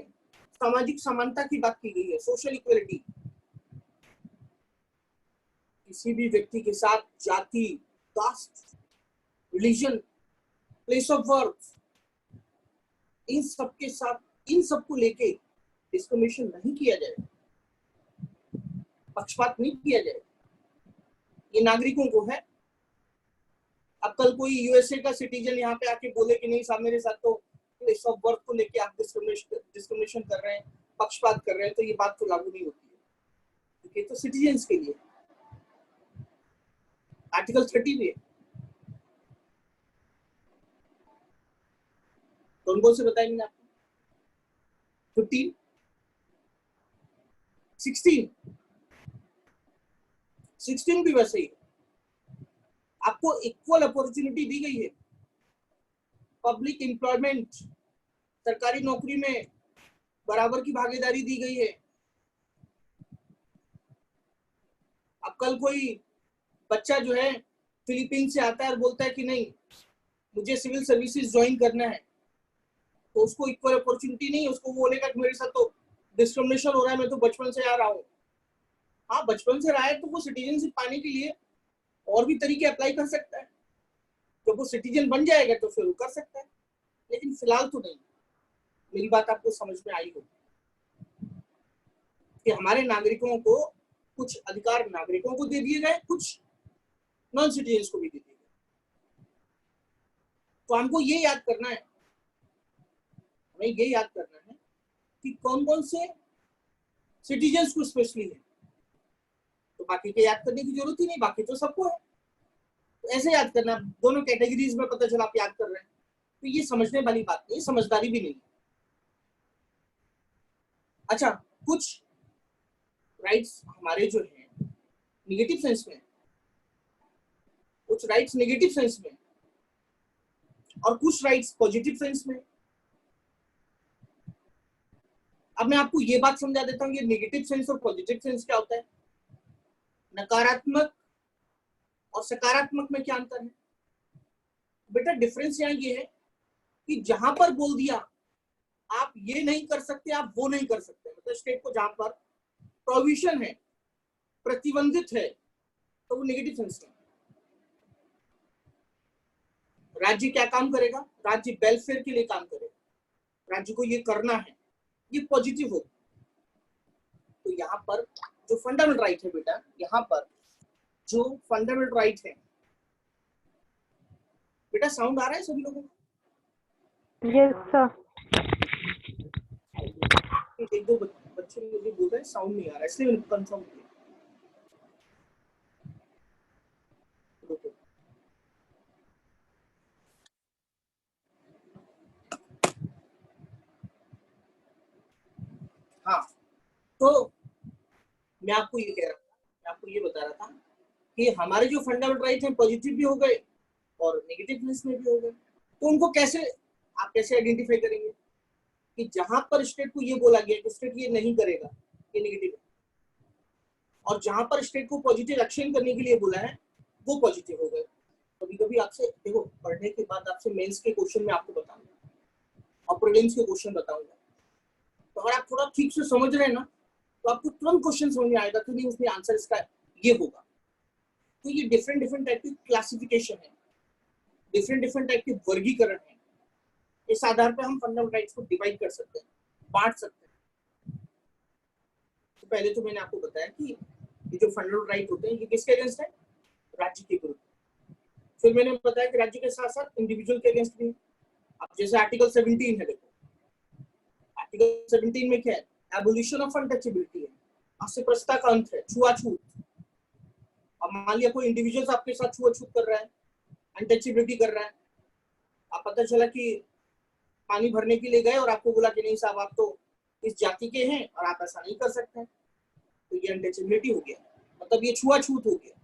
सामाजिक समानता की बात की गई है। सोशल इक्वलिटी, किसी भी व्यक्ति के साथ जाति, caste, religion, place of work, इन सब के साथ, इन सब को लेके डिस्क्रिमिनेशन नहीं किया जाए, पक्षपात नहीं किया जाए। ये नागरिकों को है। अब कल कोई यूएसए का सिटीजन यहाँ पे आके बोले कि नहीं साहब मेरे साथ तो प्लेस ऑफ वर्क को लेके आप डिस्क्रिमिनेशन कर रहे हैं, पक्षपात कर रहे हैं, तो ये बात तो लागू नहीं होती है, क्योंकि तो सिटीजन्स के लिए आर्टिकल 30 भी है। कौन कौन से बताएंगे आपको? 15, 16 भी वैसे ही है। आपको इक्वल अपॉर्चुनिटी दी गई है। पब्लिक एम्प्लॉयमेंट, सरकारी नौकरी में बराबर की भागीदारी दी गई है। अब कल कोई बच्चा जो है फिलीपींस से आता है और बोलता है कि नहीं मुझे सिविल सर्विसेज ज्वाइन करना है, तो उसको इक्वल अपॉर्चुनिटी नहीं है। उसको बोलेगा कि मेरे साथ तो डिस्क्रिमिनेशन हो रहा है, मैं तो बचपन से आ रहा हूँ। हाँ, बचपन से रहा है तो वो सिटीजनशिप पाने के लिए और भी तरीके अप्लाई कर सकता है। जब वो सिटीजन बन जाएगा तो फिर वो कर सकता है, लेकिन फिलहाल तो नहीं। मेरी बात आपको समझ में आई होगी कि हमारे नागरिकों को कुछ अधिकार नागरिकों को दे दिए गए, कुछ नॉन सिटीजन्स को भी दे दिए गए। तो हमको ये याद करना है, हमें ये याद करना है कि कौन कौन से सिटीजन्स को स्पेशली है। तो बाकी के याद करने की जरूरत ही नहीं, बाकी तो सबको है। तो ऐसे याद करना, दोनों कैटेगरीज में पता चला आप याद कर रहे हैं, तो ये समझने वाली बात नहीं, समझदारी भी नहीं। अच्छा, कुछ राइट्स हमारे जो हैं निगेटिव सेंस में, कुछ राइट्स नेगेटिव सेंस में और कुछ राइट्स पॉजिटिव सेंस में। अब मैं आपको ये बात समझा देता हूँ, ये नेगेटिव सेंस और पॉजिटिव सेंस क्या होता है, नकारात्मक और सकारात्मक में क्या अंतर है। बेटा डिफरेंस यहाँ ये है कि जहां पर बोल दिया आप ये नहीं कर सकते, आप वो नहीं कर सकते, मतलब स्टेट को जहां पर प्रोविजन है, प्रतिबंधित है, तो वो नेगेटिव सेंस है। राज्य क्या काम करेगा? राज्य वेलफेयर के लिए काम करेगा, राज्य को ये करना है, ये पॉजिटिव हो। तो यहाँ पर जो फंडामेंटल राइट है बेटा, यहाँ पर जो फंडामेंटल राइट है बेटा, साउंड आ रहा है सभी लोगों को? Yes, sir. एक दो बच्चे मुझे बोल रहे हैं साउंड नहीं आ रहा है, इसलिए मैंने कंफर्म किया। हाँ, तो मैं आपको ये कह रहा था, मैं आपको ये बता रहा था कि हमारे जो फंडामेंटल राइट हैं पॉजिटिव भी हो गए और नेगेटिव सेंस में भी हो गए। तो उनको कैसे आप कैसे आइडेंटिफाई करेंगे कि जहां पर स्टेट को ये बोला गया कि स्टेट ये नहीं करेगा, ये नेगेटिव है, और जहां पर स्टेट को पॉजिटिव एक्शन करने के लिए बोला है वो पॉजिटिव हो गए। कभी कभी आपसे देखो, पढ़ने के बाद आपसे मेंस के क्वेश्चन में आपको बताऊंगा और प्रीलिम्स के क्वेश्चन बताऊंगा, तो अगर आप थोड़ा ठीक से समझ रहे हैं ना तो आपको तुरंत क्वेश्चन समझ में आएगा कि नहीं उसमें आंसर इसका ये होगा। तो ये डिफरेंट डिफरेंट टाइप की क्लासिफिकेशन है, डिफरेंट डिफरेंट टाइप के वर्गीकरण है। इस आधार पर हम फंडामेंटल राइट्स को डिवाइड कर सकते हैं, बांट सकते हैं। तो पहले तो मैंने आपको बताया कि ये जो फंडामेंटल राइट होते हैं ये किसके अगेंस्ट है? राज्य के विरुद्ध। फिर मैंने बताया कि राज्य के साथ साथ इंडिविजुअल के अगेंस्ट भी है। अब जैसे आर्टिकल 17 है, देखो आर्टिकल 17 में क्या है? एबोलिशन ऑफ अनटचेबिलिटी है, अस्पृश्यता का अंत है, छुआछूत। अब मान लिया कोई इंडिविजुअल आपके साथ छुआछूत कर रहा है, अनटचेबिलिटी कर रहा है, आप पता चला कि पानी भरने के लिए गए और आपको बोला कि नहीं साहब आप तो इस जाति के हैं और आप ऐसा नहीं कर सकते हैं, तो ये अनटचेबिलिटी हो गया, मतलब ये छुआछूत हो गया।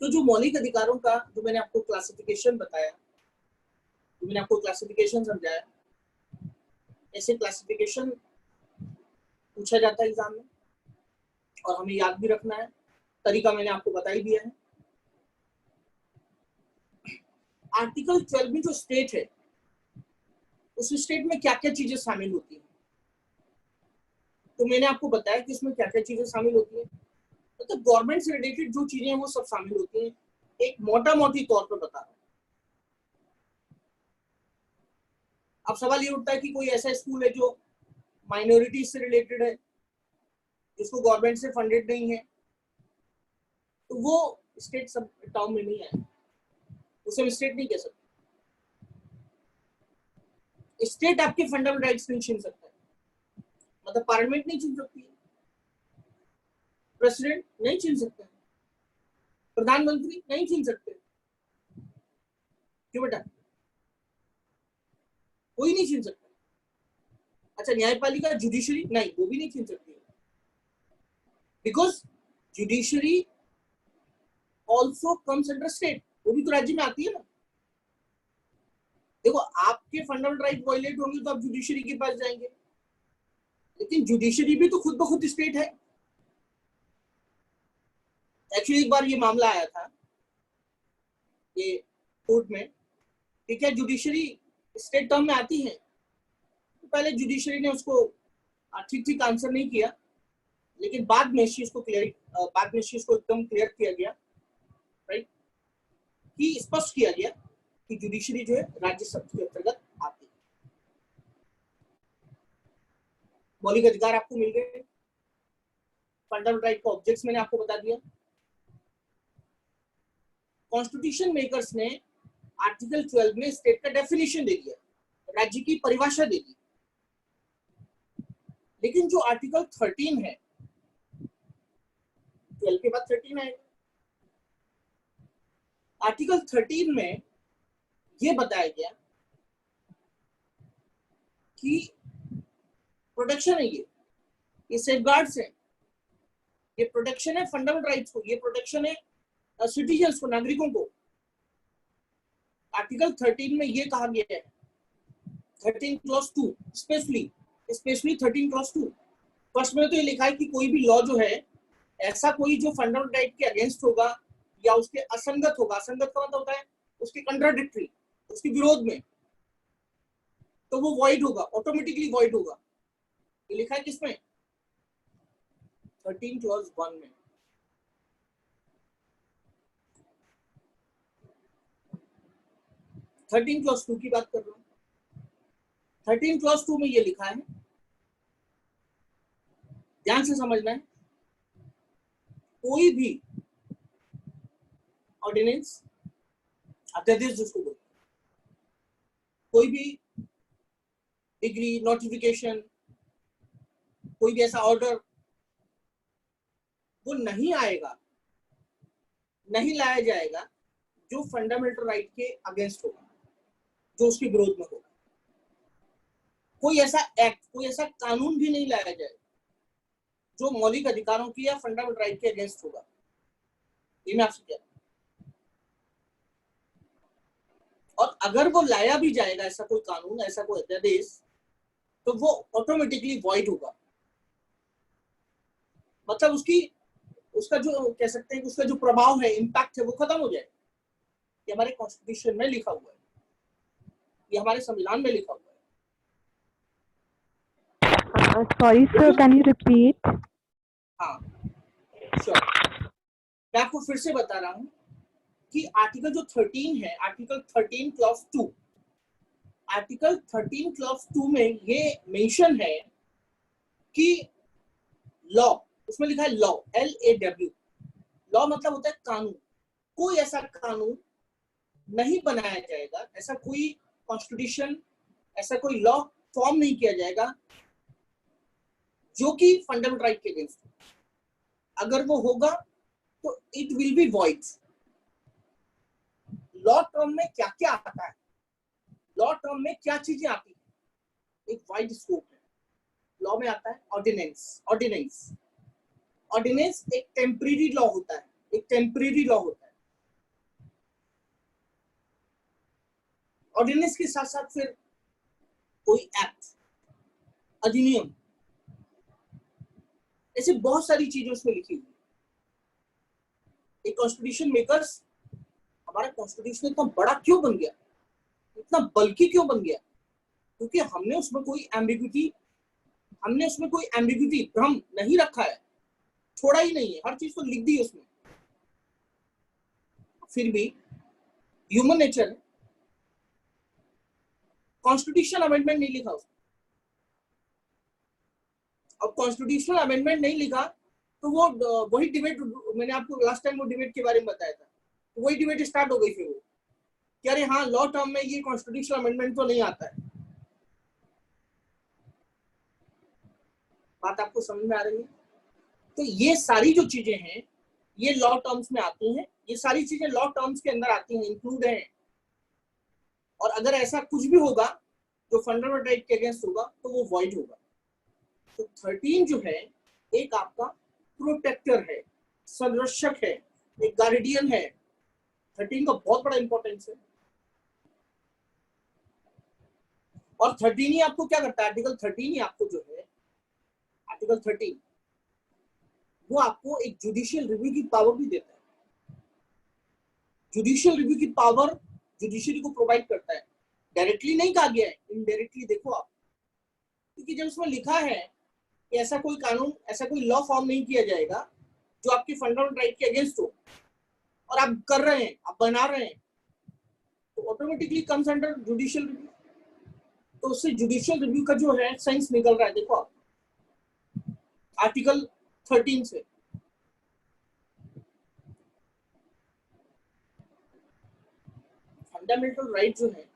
तो जो मौलिक अधिकारों का जो मैंने आपको क्लासिफिकेशन बताया, जो मैंने आपको क्लासिफिकेशन समझाया, ऐसे क्लासिफिकेशन पूछा जाता है एग्जाम में और हमें याद भी रखना है। तरीका मैंने आपको बता ही दिया है। आर्टिकल 12 में जो स्टेट है, उस स्टेट में क्या क्या चीजें शामिल होती हैं, तो मैंने आपको बताया कि इसमें क्या क्या चीजें शामिल होती हैं। मतलब गवर्नमेंट से रिलेटेड जो चीजें हैं वो सब शामिल होती हैं। एक मोटा मोटी तौर पर बता रहा हूं। अब सवाल ये उठता है कि कोई ऐसा स्कूल है जो माइनॉरिटी से रिलेटेड है, जिसको गवर्नमेंट से फंडेड नहीं है, तो वो स्टेट सब टर्म में नहीं आए, उसे हम स्टेट नहीं कह सकते। स्टेट आपके फंडामेंटल राइट्स नहीं छीन सकता है, मतलब पार्लियामेंट नहीं छीन सकती है, प्रेसिडेंट नहीं छीन सकता है, प्रधानमंत्री नहीं छीन सकते। क्यों बेटा? कोई नहीं छीन सकता। अच्छा, न्यायपालिका जुडिशरी नहीं, वो भी नहीं छीन सकती है, because judiciary also comes under state, वो भी तो राज्य में आती है ना। देखो, आपके फंडामेंटल राइट वायलेट होंगे तो आप जुडिशरी के पास जाएंगे, लेकिन जुडिशरी भी तो खुद ब खुद स्टेट है। एक्चुअली एक बार ये मामला आया था ये कोर्ट में कि क्या जुडिशरी स्टेट टर्म में आती है, तो पहले जुडिशरी ने उसको ठीक ठीक आंसर नहीं किया, लेकिन बाद में इस चीज को एकदम क्लियर किया गया, राइट, कि स्पष्ट किया गया कि जुडिशरी जो है राज्य शब्द के अंतर्गत आती है। मौलिक अधिकार आपको मिल गए, फंडामेंटल राइट का ऑब्जेक्ट्स मैंने आपको बता दिया। कॉन्स्टिट्यूशन मेकर्स ने आर्टिकल 12 में स्टेट का डेफिनेशन दे दिया, राज्य की परिभाषा दे दी, लेकिन जो आर्टिकल 13 है, 12 के बाद 13 आएगा। आर्टिकल 13 में यह बताया गया कि प्रोटेक्शन है, ये सेफगार्ड्स है, ये प्रोटेक्शन है फंडामेंटल राइट्स को, ये प्रोटेक्शन है सिटीजन्स को, नागरिकों को। आर्टिकल 13 में ये कहा गया है, 13 क्लॉज 2 स्पेशली 13 क्लॉज 2 फर्स्ट में तो ये लिखा है कि कोई भी लॉ जो है ऐसा कोई जो फंडामेंटल राइट के अगेंस्ट होगा या उसके असंगत होगा, असंगत का मतलब होता है उसके कंट्राडिक्टरी, उसके विरोध में, तो वो वॉइड होगा, ऑटोमेटिकली वॉइड होगा। ये लिखा है किसमें? 13 क्लॉज 1 में। थर्टीन क्लॉज 2 की बात कर रहा हूं। 13 क्लॉज 2 में ये लिखा है, ध्यान से समझना है, कोई भी ऑर्डिनेंस, अध्यादेश जिसको बोलते हैं, कोई भी डिग्री, नोटिफिकेशन, कोई भी ऐसा ऑर्डर, वो नहीं आएगा, नहीं लाया जाएगा जो फंडामेंटल राइट के अगेंस्ट होगा, जो उसके विरोध में होगा। कोई ऐसा एक्ट, कोई ऐसा कानून भी नहीं लाया जाएगा जो मौलिक अधिकारों की या फंडामेंटल राइट के अगेंस्ट होगा। ये मैं आपसे कह रहा हूं। और अगर वो लाया भी जाएगा ऐसा कोई कानून, ऐसा कोई अध्यादेश, तो वो ऑटोमेटिकली वॉइड होगा, मतलब उसका जो कह सकते हैं कि उसका जो प्रभाव है, इम्पैक्ट है, वो खत्म हो जाएगा। ये हमारे कॉन्स्टिट्यूशन में लिखा हुआ है, ये हमारे संविधान में लिखा हुआ है। Sorry sir, can you repeat? हाँ श्योर, मैं आपको फिर से बता रहा हूं कि आर्टिकल जो 13 है, आर्टिकल 13 क्लॉज 2, आर्टिकल 13 क्लॉज 2 में ये मेंशन है कि लॉ, उसमें लिखा है लॉ, LAW, लॉ मतलब होता है कानून। कोई ऐसा कानून नहीं बनाया जाएगा, ऐसा कोई कॉन्स्टिट्यूशन, ऐसा कोई लॉ फॉर्म नहीं किया जाएगा जो कि फंडामेंटल राइट के अगेंस्ट हो। अगर वो होगा तो it will be void. Law term में क्या क्या आता है, लॉ टर्म में क्या चीजें आती है, एक वाइड स्कोप है। लॉ में आता है ऑर्डिनेंस। ऑर्डिनेंस एक टेम्परेरी लॉ होता है, एक टेम्परेरी लॉ होता है। ऑर्डिनेंस के साथ साथ फिर कोई एक्ट, अधिनियम, ऐसे बहुत सारी चीजें उसमें लिखी हुई। एक कॉन्स्टिट्यूशन मेकर्स, हमारा कॉन्स्टिट्यूशन इतना बड़ा क्यों बन गया, इतना बल्कि क्यों बन गया? क्योंकि हमने उसमें कोई एम्बिग्यूटी, भ्रम नहीं रखा है, छोड़ा ही नहीं है, हर चीज को लिख दी उसमें। फिर भी ह्यूमन नेचर है, कॉन्स्टिट्यूशन अमेंडमेंट नहीं लिखा उसमें। अब कॉन्स्टिट्यूशनल अमेंडमेंट नहीं लिखा तो वो वही डिबेट, मैंने आपको लास्ट टाइम वो डिबेट के बारे में बताया था, तो वही डिबेट स्टार्ट हो गई फिर वो कि अरे हाँ, लॉ टर्म में ये कॉन्स्टिट्यूशनल अमेंडमेंट तो नहीं आता है। बात आपको समझ में आ रही है? तो ये सारी जो चीजें हैं ये लॉ टर्म्स में आती हैं, ये सारी चीजें लॉ टर्म्स के अंदर आती हैं, इंक्लूड हैं। और अगर ऐसा कुछ भी होगा जो फंडामेंटल राइट के अगेंस्ट होगा तो वो वॉइड होगा। तो 13 जो है एक आपका प्रोटेक्टर है, संरक्षक है, एक गार्डियन है। 13 का बहुत बड़ा इंपॉर्टेंस है। और 13 ही आपको क्या करता है, आर्टिकल 13 ही आपको जो है, आर्टिकल 13 वो आपको एक जुडिशियल रिव्यू की पावर भी देता है। जुडिशियल रिव्यू की पावर जुडिशरी को प्रोवाइड करता है। डायरेक्टली नहीं कहा गया है, इनडायरेक्टली देखो आप, क्योंकि जब उसमें लिखा है कि ऐसा कोई कानून, ऐसा कोई लॉ फॉर्म नहीं किया जाएगा जो आपके फंडामेंटल राइट के अगेंस्ट हो, और आप कर रहे हैं, आप बना रहे हैं, तो automatically comes under judicial review. तो उससे जुडिशियल रिव्यू का जो है सेंस निकल रहा है, देखो आप आर्टिकल 13 से। फंडामेंटल राइट जो है,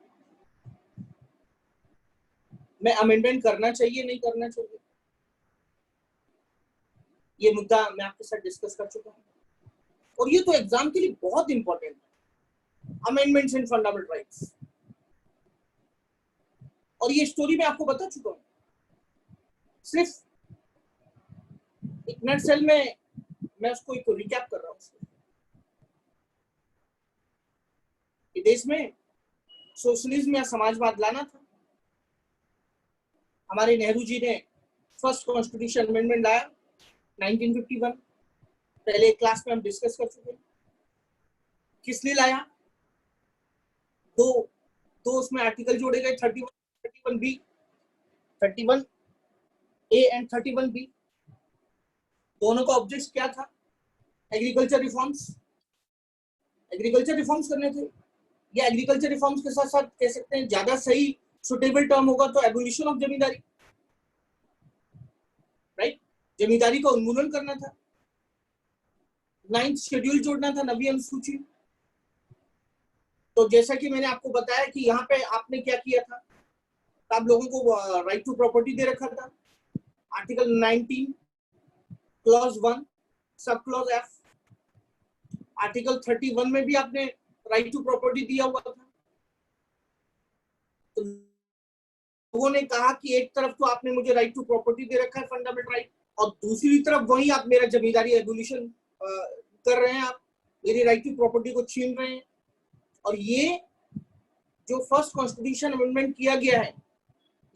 मैं अमेंडमेंट करना चाहिए नहीं करना चाहिए, ये मुद्दा मैं आपके साथ डिस्कस कर चुका हूं। और ये तो एग्जाम के लिए बहुत इंपॉर्टेंट है, अमेंडमेंट्स इन फंडामेंटल राइट्स। और ये स्टोरी मैं आपको बता चुका हूं, सिर्फ एक नटसेल में मैं उसको एक रिकैप कर रहा हूं। देश में सोशलिज्म या समाजवाद लाना था, हमारे नेहरू जी ने फर्स्ट कॉन्स्टिट्यूशन अमेंडमेंट लाया 1951। पहले एक क्लास में हम डिस्कस कर चुके हैं। किसने लाया? दो उसमें आर्टिकल जोड़े गए, 31B, 31A एंड 31B। दोनों का ऑब्जेक्ट क्या था? एग्रीकल्चर रिफॉर्म्स करने थे। या एग्रीकल्चर रिफॉर्म्स के साथ साथ कह सकते हैं, ज्यादा सही सुटेबल टर्म होगा तो एबोलिशन ऑफ जमींदारी, राइट? जमींदारी का उन्मूलन करना था। 9th शेड्यूल जोड़ना था, 9वीं अनुसूची। तो जैसा कि मैंने आपको बताया कि यहाँ पे आपने क्या किया था, तो आप लोगों को राइट टू प्रॉपर्टी दे रखा था, article 19 clause 1 sub clause F। Article 31 में भी आपने राइट टू प्रॉपर्टी दिया हुआ था। तो लोगों ने कहा कि एक तरफ तो आपने मुझे राइट टू प्रॉपर्टी दे रखा है, फंडामेंटल राइट, और दूसरी तरफ वही आप मेरा जमींदारी एबोलिशन कर रहे हैं, आप मेरी राइट टू प्रॉपर्टी को छीन रहे हैं। और ये जो फर्स्ट कॉन्स्टिट्यूशन अमेंडमेंट किया गया है,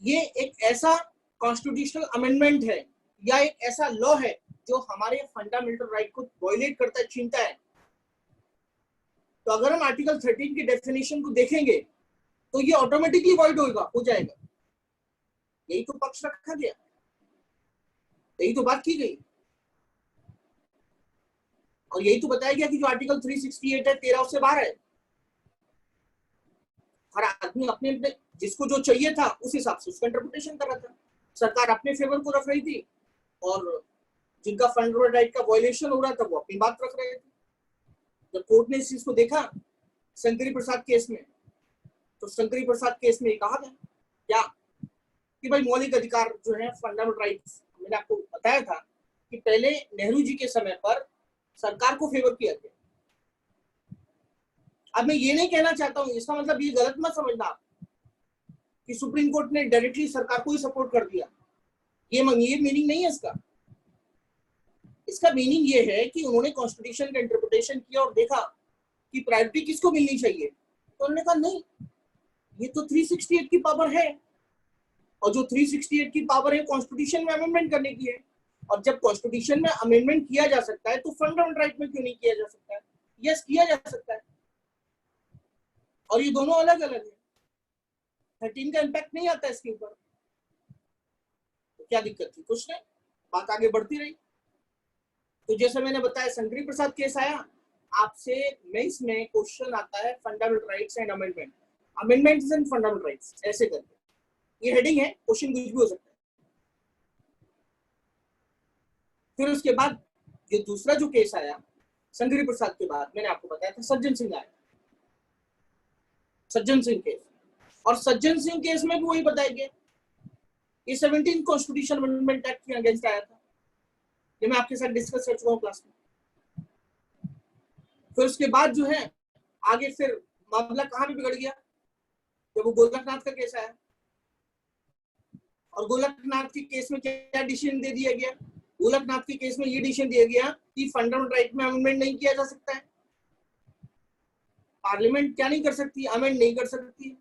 ये एक ऐसा कॉन्स्टिट्यूशनल अमेंडमेंट है या एक ऐसा लॉ है जो हमारे फंडामेंटल राइट को वायलेट करता है, छीनता है। तो अगर हम आर्टिकल 13 की डेफिनेशन को देखेंगे तो ये ऑटोमेटिकली वॉइड हो जाएगा। यही तो पक्ष रखा गया, यही तो बात की गई, और यही तो बताया गया कि जो आर्टिकल 368 है 13 उससे बाहर है। हर आदमी अपने अपने जिसको जो चाहिए था उस हिसाब से उसका इंटरप्रिटेशन कर रहा था। सरकार अपने फेवर को रख रही थी और जिनका फंडामेंटल राइट का वायलेशन हो रहा था वो अपनी बात रख रहे थे। जब कोर्ट ने इस चीज को देखा शंकरी प्रसाद केस में, तो शंकरी प्रसाद केस में कहा गया क्या कि भाई मौलिक अधिकार जो है, फंडामेंटल राइट्स, मैंने आपको बताया था कि पहले नेहरू जी के समय पर सरकार को फेवर किया गया, अब मैं ये नहीं कहना चाहता हूँ, इसका मतलब ये गलत मत समझना आप कि सुप्रीम कोर्ट ने डायरेक्टली सरकार को ही सपोर्ट कर दिया, ये मीनिंग नहीं है इसका। इसका मीनिंग ये है कि उन्होंने कॉन्स्टिट्यूशन का इंटरप्रिटेशन किया और देखा कि प्रायोरिटी किसको मिलनी चाहिए, तो उन्होंने कहा नहीं, ये तो 368 की पावर है, और जो 368 की पावर है कॉन्स्टिट्यूशन में अमेंडमेंट करने की है, और जब कॉन्स्टिट्यूशन में अमेंडमेंट किया जा सकता है तो फंडामेंटल राइट में क्यों नहीं किया जा सकता है? यस, किया जा सकता है, और ये दोनों अलग अलग है। 13 का इम्पैक्ट नहीं आता इसके ऊपर, तो क्या दिक्कत थी? कुछ नहीं, बात आगे बढ़ती रही। तो जैसे मैंने बताया, शंकरी प्रसाद केस आया, आपसे मेंस में क्वेश्चन आता है fundamental rights and amendment, amendments and fundamental rights, ऐसे करके ये हेडिंग है, क्वेश्चन कुछ भी हो सकता है। फिर उसके बाद ये दूसरा जो केस आया शंकरी प्रसाद के बाद, मैंने आपको बताया था सज्जन सिंह आया, सज्जन सिंह केस, और सज्जन सिंह केस में भी वही बताया गया, ये 17 कॉन्स्टिट्यूशन अमेंडमेंट एक्ट के अगेंस्ट आया था, ये मैं आपके साथ डिस्कस कर चुका हूँ क्लास में। फिर उसके बाद जो है आगे फिर मामला कहाँ पे बिगड़ गया, जब वो गोलकनाथ का केस आया, और गोलकनाथ के केस में क्या डिसीजन दे दिया गया? गोलकनाथ के केस में ये डिसीजन दिया गया कि फंडामेंटल राइट में अमेंडमेंट नहीं किया जा सकता है, पार्लियामेंट क्या नहीं कर सकती, अमेंड नहीं कर सकती,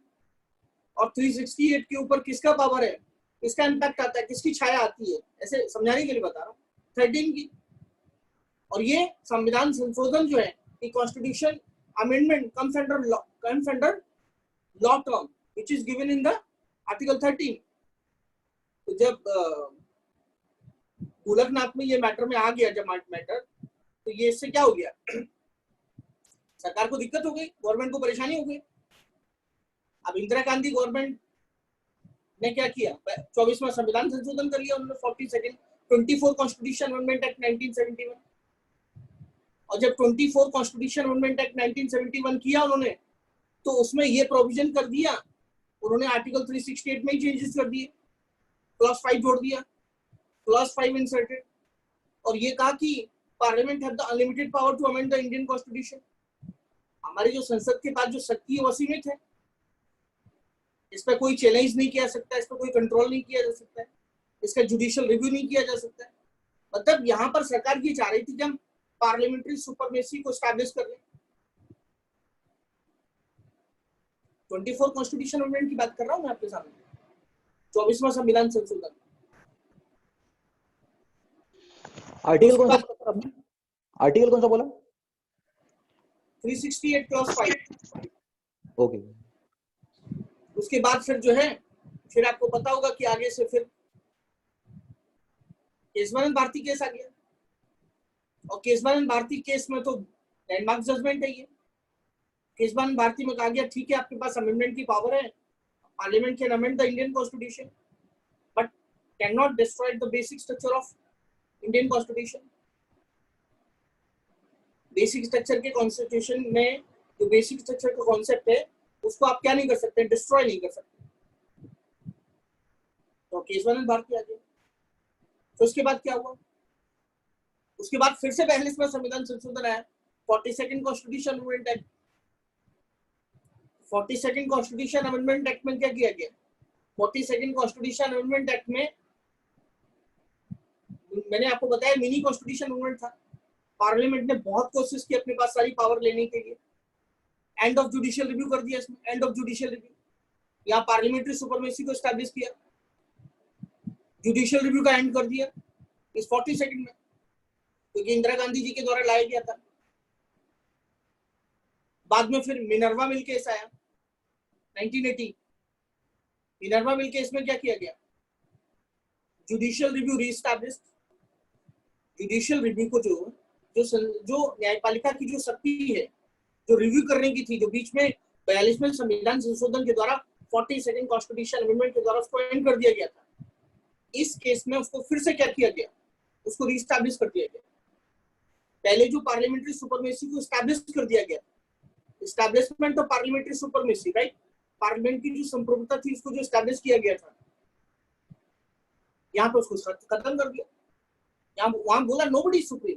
और 368 के ऊपर किसका पावर है, किसका इम्पैक्ट आता है, किसकी छाया आती है, ऐसे समझाने के लिए बता रहा हूँ, 13 की। और ये संविधान संशोधन जो है कि constitution amendment comes under law term which is given in the article 13। तो जब गोलकनाथ में ये मैटर में आ गया, जब मैटर, तो ये इससे क्या हो गया, सरकार को दिक्कत हो गई, गवर्नमेंट को परेशानी हो गई। अब इंदिरा गांधी गवर्नमेंट ने क्या किया, 24वां संविधान संशोधन कर लिया उन्होंने, 24 कॉन्स्टिट्यूशन अमेंडमेंट एक्ट 1971। और जब 24 कॉन्स्टिट्यूशन अमेंडमेंट एक्ट 1971 किया उन्होंने, तो उसमें ये प्रोविजन कर दिया उन्होंने, आर्टिकल 368 में ही चेंजेस कर दिए, क्लॉज 5 जोड़ दिया, क्लॉज 5 इंसर्टेड, और ये कहा कि parliament have the unlimited power to amend the Indian constitution. हमारी जो संसद के पास जो शक्ति है वो असीमित है, इस पर कोई चैलेंज नहीं किया सकता, इस पर कोई कंट्रोल नहीं किया जा सकता है, इसका जुडिशियल रिव्यू नहीं किया जा सकता है। मतलब यहाँ पर सरकार ये चाह रही थी कि हम पार्लियामेंट्री सुपरमेसी को एस्टैब्लिश कर लें। 24 कॉन्स्टिट्यूशन अमेंडमेंट की बात कर रहा हूँ मैं आपके सामने, 24वां संविधान संशोधन। आर्टिकल कौन सा बोला आपने? आर्टिकल कौन सा बोला? 368 क्लॉज 5। ओके। उसके बाद फिर जो है, फिर आपको पता होगा कि आगे से फिर केशवानंद भारती केस आ गया, और केशवानंद भारती केस में तो लैंडमार्क जजमेंट है ये। केशवानंद भारती में कहा गया ठीक है, आपके पास अमेंडमेंट की पावर है, parliament can amend the Indian constitution but can not destroy the basic structure of Indian constitution. Basic structure के कॉन्स्टिट्यूशन में जो बेसिक स्ट्रक्चर का कॉन्सेप्ट है उसको आप क्या नहीं कर सकते, डिस्ट्रॉय नहीं कर सकते। तो केशवानंद भारती आ गया। तो उसके बाद क्या हुआ, उसके बाद फिर से 42वां संविधान संशोधन आया, 42nd constitution amendment act. 42nd constitution amendment act में क्या किया गया, 42nd कॉन्स्टिट्यूशन अमेंडमेंट एक्ट में मैंने आपको बताया मिनी कॉन्स्टिट्यूशन अमेंडमेंट था। पार्लियामेंट ने बहुत कोशिश की अपने पास सारी पावर लेने के लिए, एंड ऑफ जुडिशियल रिव्यू कर दिया इसमें, एंड ऑफ जुडिशियल रिव्यू, यहाँ पार्लियामेंट्री सुपरमेसी को एस्टैब्लिश किया, जुडिशियल रिव्यू का एंड कर दिया इस 42nd में, क्योंकि इंदिरा गांधी जी के द्वारा लाया गया था। बाद में फिर मिनर्वा मिल केस आया 1980। मिनर्वा मिल केस में क्या किया गया, judicial review re-establish. Judicial review को जो न्यायपालिका की जो शक्ति है जो रिव्यू करने की थी, जो बीच में 42वें संविधान संशोधन के द्वारा 42nd कॉन्स्टिट्यूशन अमेंडमेंट के द्वारा उसको एंड कर दिया गया था, इस केस में उसको फिर से क्या किया गया, उसको रीएस्टैब्लिश कर दिया गया। पहले जो पार्लियामेंट्री सुपरमेसी को एस्टैब्लिश कर दिया गया, establishment of parliamentary supremacy, right, parliament की जो संप्रभुता थी उसको जो एस्टैब्लिश किया गया था, यहाँ पे उसको खत्म कर दिया। यहाँ वहां बोला nobody is supreme,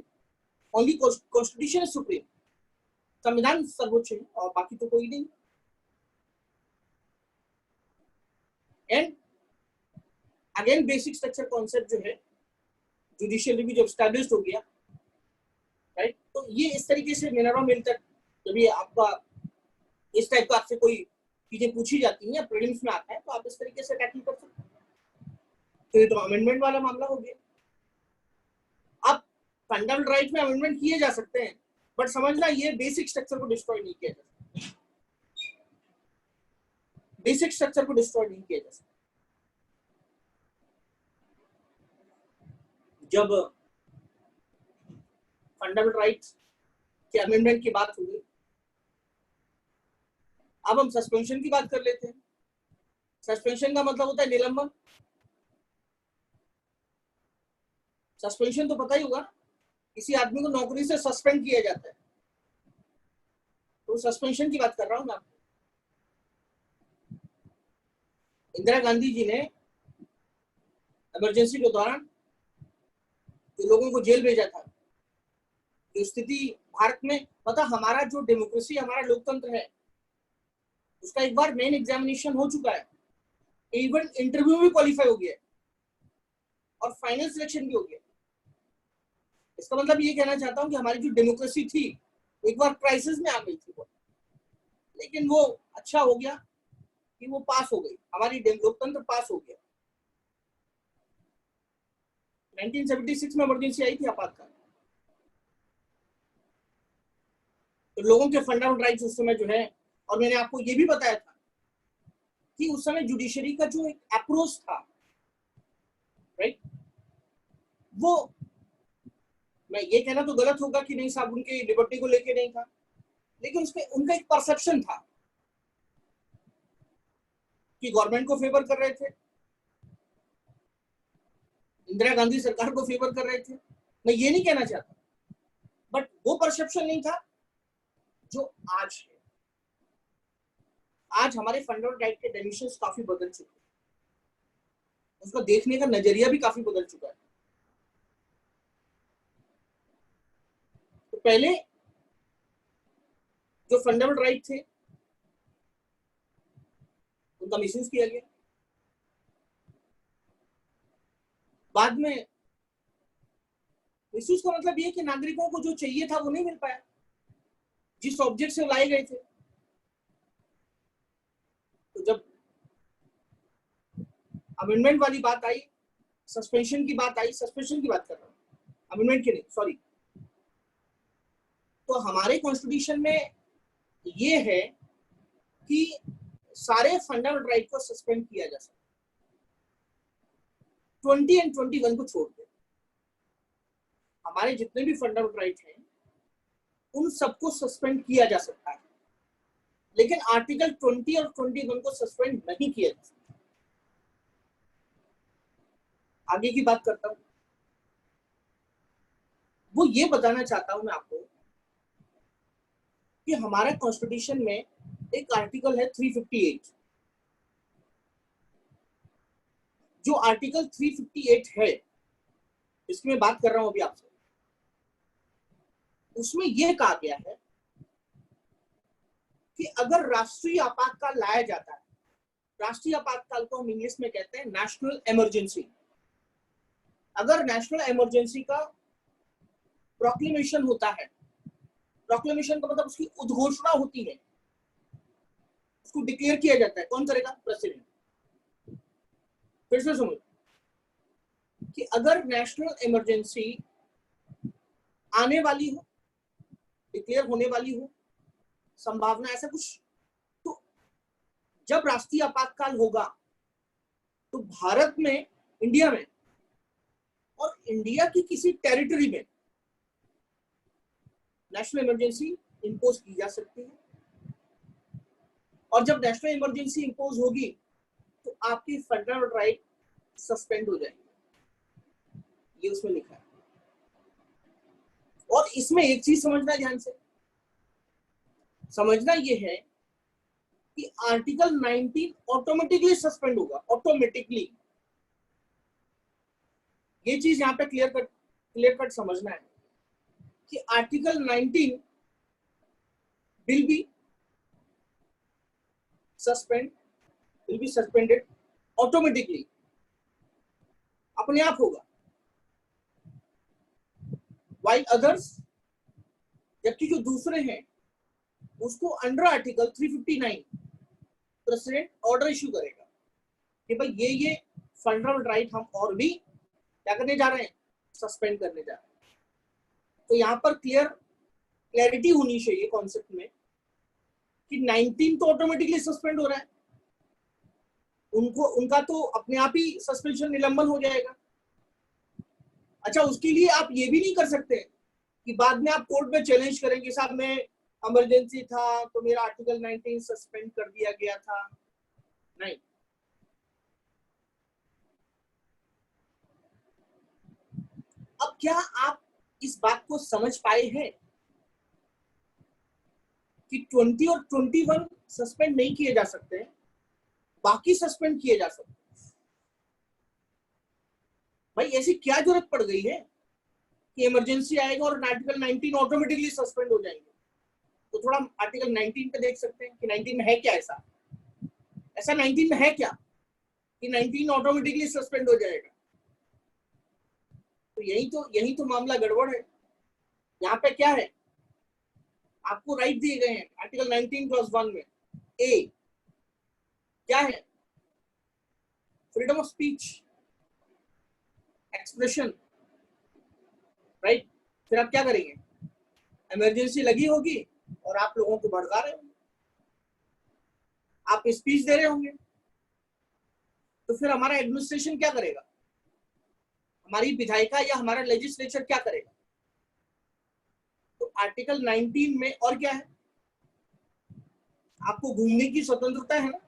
only constitution is supreme. संविधान सर्वोच्च है और बाकी तो कोई नहीं। And again basic structure concept जो है, जुडिशियल रिव्यू जब स्टैब्लिश्ड हो गया, राइट, तो ये इस तरीके से मिनरवा मिल तक जब ये आपका इस टाइप का आपसे कोई चीजें पूछी जाती हैं, प्रीलिम्स में आता है, तो आप इस तरीके से टैकल कर सकते हैं। तो ये तो अमेंडमेंट वाला मामला हो गया। अब फंडामेंटल राइट में अमेंडमेंट किए जा सकते हैं, बट समझना ये बेसिक स्ट्रक्चर को डिस्ट्रॉय नहीं किया जा सकता। बेसिक स्ट्रक्चर को डिस्ट्रॉय नहीं किया जा सकता। जब फंडामेंटल राइट्स के अमेंडमेंट की बात होगी, अब हम सस्पेंशन की बात कर लेते हैं। सस्पेंशन का मतलब होता है निलंबन। सस्पेंशन तो पता ही होगा, किसी आदमी को नौकरी से सस्पेंड किया जाता है, तो सस्पेंशन की बात कर रहा हूं मैं आपको। इंदिरा गांधी जी ने इमरजेंसी के दौरान जो लोगों को जेल भेजा था, जो स्थिति भारत में, पता हमारा जो डेमोक्रेसी, हमारा लोकतंत्र है, उसका एक बार मेन एग्जामिनेशन हो चुका है, इवन इंटरव्यू भी क्वालिफाई हो गया है और फाइनल सिलेक्शन भी हो गया। इसका मतलब ये कहना चाहता हूं कि हमारी जो डेमोक्रेसी थी एक बार क्राइसिस में आ गई थी, लेकिन वो अच्छा हो गया कि वो पास हो गई, हमारी लोकतंत्र पास हो गया। 1976 में इमरजेंसी आई थी आपातकाल, तो लोगों के फंडामेंटल राइट्स उस समय जो है, और मैंने आपको ये भी बताया था कि उस समय जुडिशरी का जो एक अप्रोच था, राइट, वो, मैं ये कहना तो गलत होगा कि नहीं साहब उनकी लिबर्टी को लेके नहीं था, लेकिन उसके उनका एक परसेप्शन था कि गवर्नमेंट को फेवर कर रहे थे, इंदिरा गांधी सरकार को फेवर कर रहे थे। मैं ये नहीं कहना चाहता, बट वो परसेप्शन नहीं था जो आज है। आज हमारे फंडामेंटल राइट के डेफिनेशंस काफी बदल चुके हैं, उसका देखने का नजरिया भी काफी बदल चुका है। तो पहले जो फंडामेंटल राइट थे उनका मिसयूज किया गया, बाद में मिसयूज का मतलब ये कि नागरिकों को जो चाहिए था वो नहीं मिल पाया, जिस ऑब्जेक्ट से लाए गए थे। तो जब अमेंडमेंट वाली बात आई, सस्पेंशन की बात आई, सस्पेंशन की बात कर रहा हूं, अमेंडमेंट की नहीं, सॉरी, तो हमारे कॉन्स्टिट्यूशन में ये है कि सारे फंडामेंटल राइट को सस्पेंड किया जा सकता है, 20 और 21 को छोड़ के हमारे जितने भी फंडामेंटल राइट हैं उन सबको सस्पेंड किया जा सकता है, लेकिन आर्टिकल 20 और 21 को सस्पेंड नहीं किया जा सकता। आगे की बात करता हूं, वो ये बताना चाहता हूं मैं आपको कि हमारे कॉन्स्टिट्यूशन में एक आर्टिकल है 358। जो आर्टिकल 358 है, इसकी मैं बात कर रहा हूं अभी आपसे, उसमें यह कहा गया है कि अगर राष्ट्रीय आपातकाल लाया जाता है, राष्ट्रीय आपातकाल को हम इंग्लिश में कहते हैं नेशनल इमरजेंसी, अगर नेशनल इमरजेंसी का प्रोक्लेमेशन होता है, प्रोक्लेमेशन का मतलब उसकी उद्घोषणा होती है, उसको डिक्लेयर किया जाता है, कौन करेगा? प्रेसिडेंट। फिर से समझ कि अगर नेशनल इमरजेंसी आने वाली हो, डिक्लेयर होने वाली हो, संभावना ऐसा कुछ, तो जब राष्ट्रीय आपातकाल होगा तो भारत में, इंडिया में और इंडिया की किसी टेरिटरी में नेशनल इमरजेंसी इंपोज की जा सकती है, और जब नेशनल इमरजेंसी इंपोज होगी तो आपकी फंडामेंटल राइट सस्पेंड हो जाएगी, ये उसमें लिखा है। और इसमें एक चीज समझना, ध्यान से समझना, ये है कि आर्टिकल 19 ऑटोमेटिकली सस्पेंड होगा, ऑटोमेटिकली। ये चीज यहां पे क्लियर कट समझना है कि article 19 will be suspended automatically, अपने आप होगा। while others, जबकि जो दूसरे हैं उसको under article 359 president order issue करेगा कि भाई ये फंडामेंटल राइट हम और भी क्या करने जा रहे हैं, सस्पेंड करने जा रहे हैं। तो यहाँ पर क्लैरिटी होनी चाहिए कॉन्सेप्ट में कि 19 तो ऑटोमेटिकली सस्पेंड हो रहा है, उनका तो अपने आप ही सस्पेंशन निलंबन हो जाएगा। अच्छा, उसके लिए आप ये भी नहीं कर सकते कि बाद में आप कोर्ट में चैलेंज करेंगे, साहब मैं इमरजेंसी था तो मेरा आर्टिकल 19 सस्पेंड कर दिया गया था। नहीं, अब क्या आप इस बात को समझ पाए हैं कि 20 और 21 सस्पेंड नहीं किए जा सकते, बाकी सस्पेंड किए जा सकते। भाई ऐसी क्या जरूरत पड़ गई है कि इमरजेंसी आएगा और आर्टिकल 19 ऑटोमेटिकली सस्पेंड हो जाएंगे? तो थोड़ा आर्टिकल 19 पे देख सकते हैं कि 19 में है क्या, ऐसा 19 में है क्या कि 19 ऑटोमेटिकली सस्पेंड हो जाएगा? तो यही तो मामला गड़बड़ है। यहाँ पे क्या है, आपको राइट दिए गए हैं आर्टिकल 19+1 में। ए क्या है? Freedom of speech, expression, right. फिर आप क्या करेंगे, इमरजेंसी लगी होगी और आप लोगों को भड़का रहे होंगे, आप स्पीच दे रहे होंगे, तो फिर हमारा एडमिनिस्ट्रेशन क्या करेगा, हमारी विधायिका या हमारा लेजिस्लेचर क्या करेगा? तो आर्टिकल 19 में और क्या है, आपको घूमने की स्वतंत्रता है ना,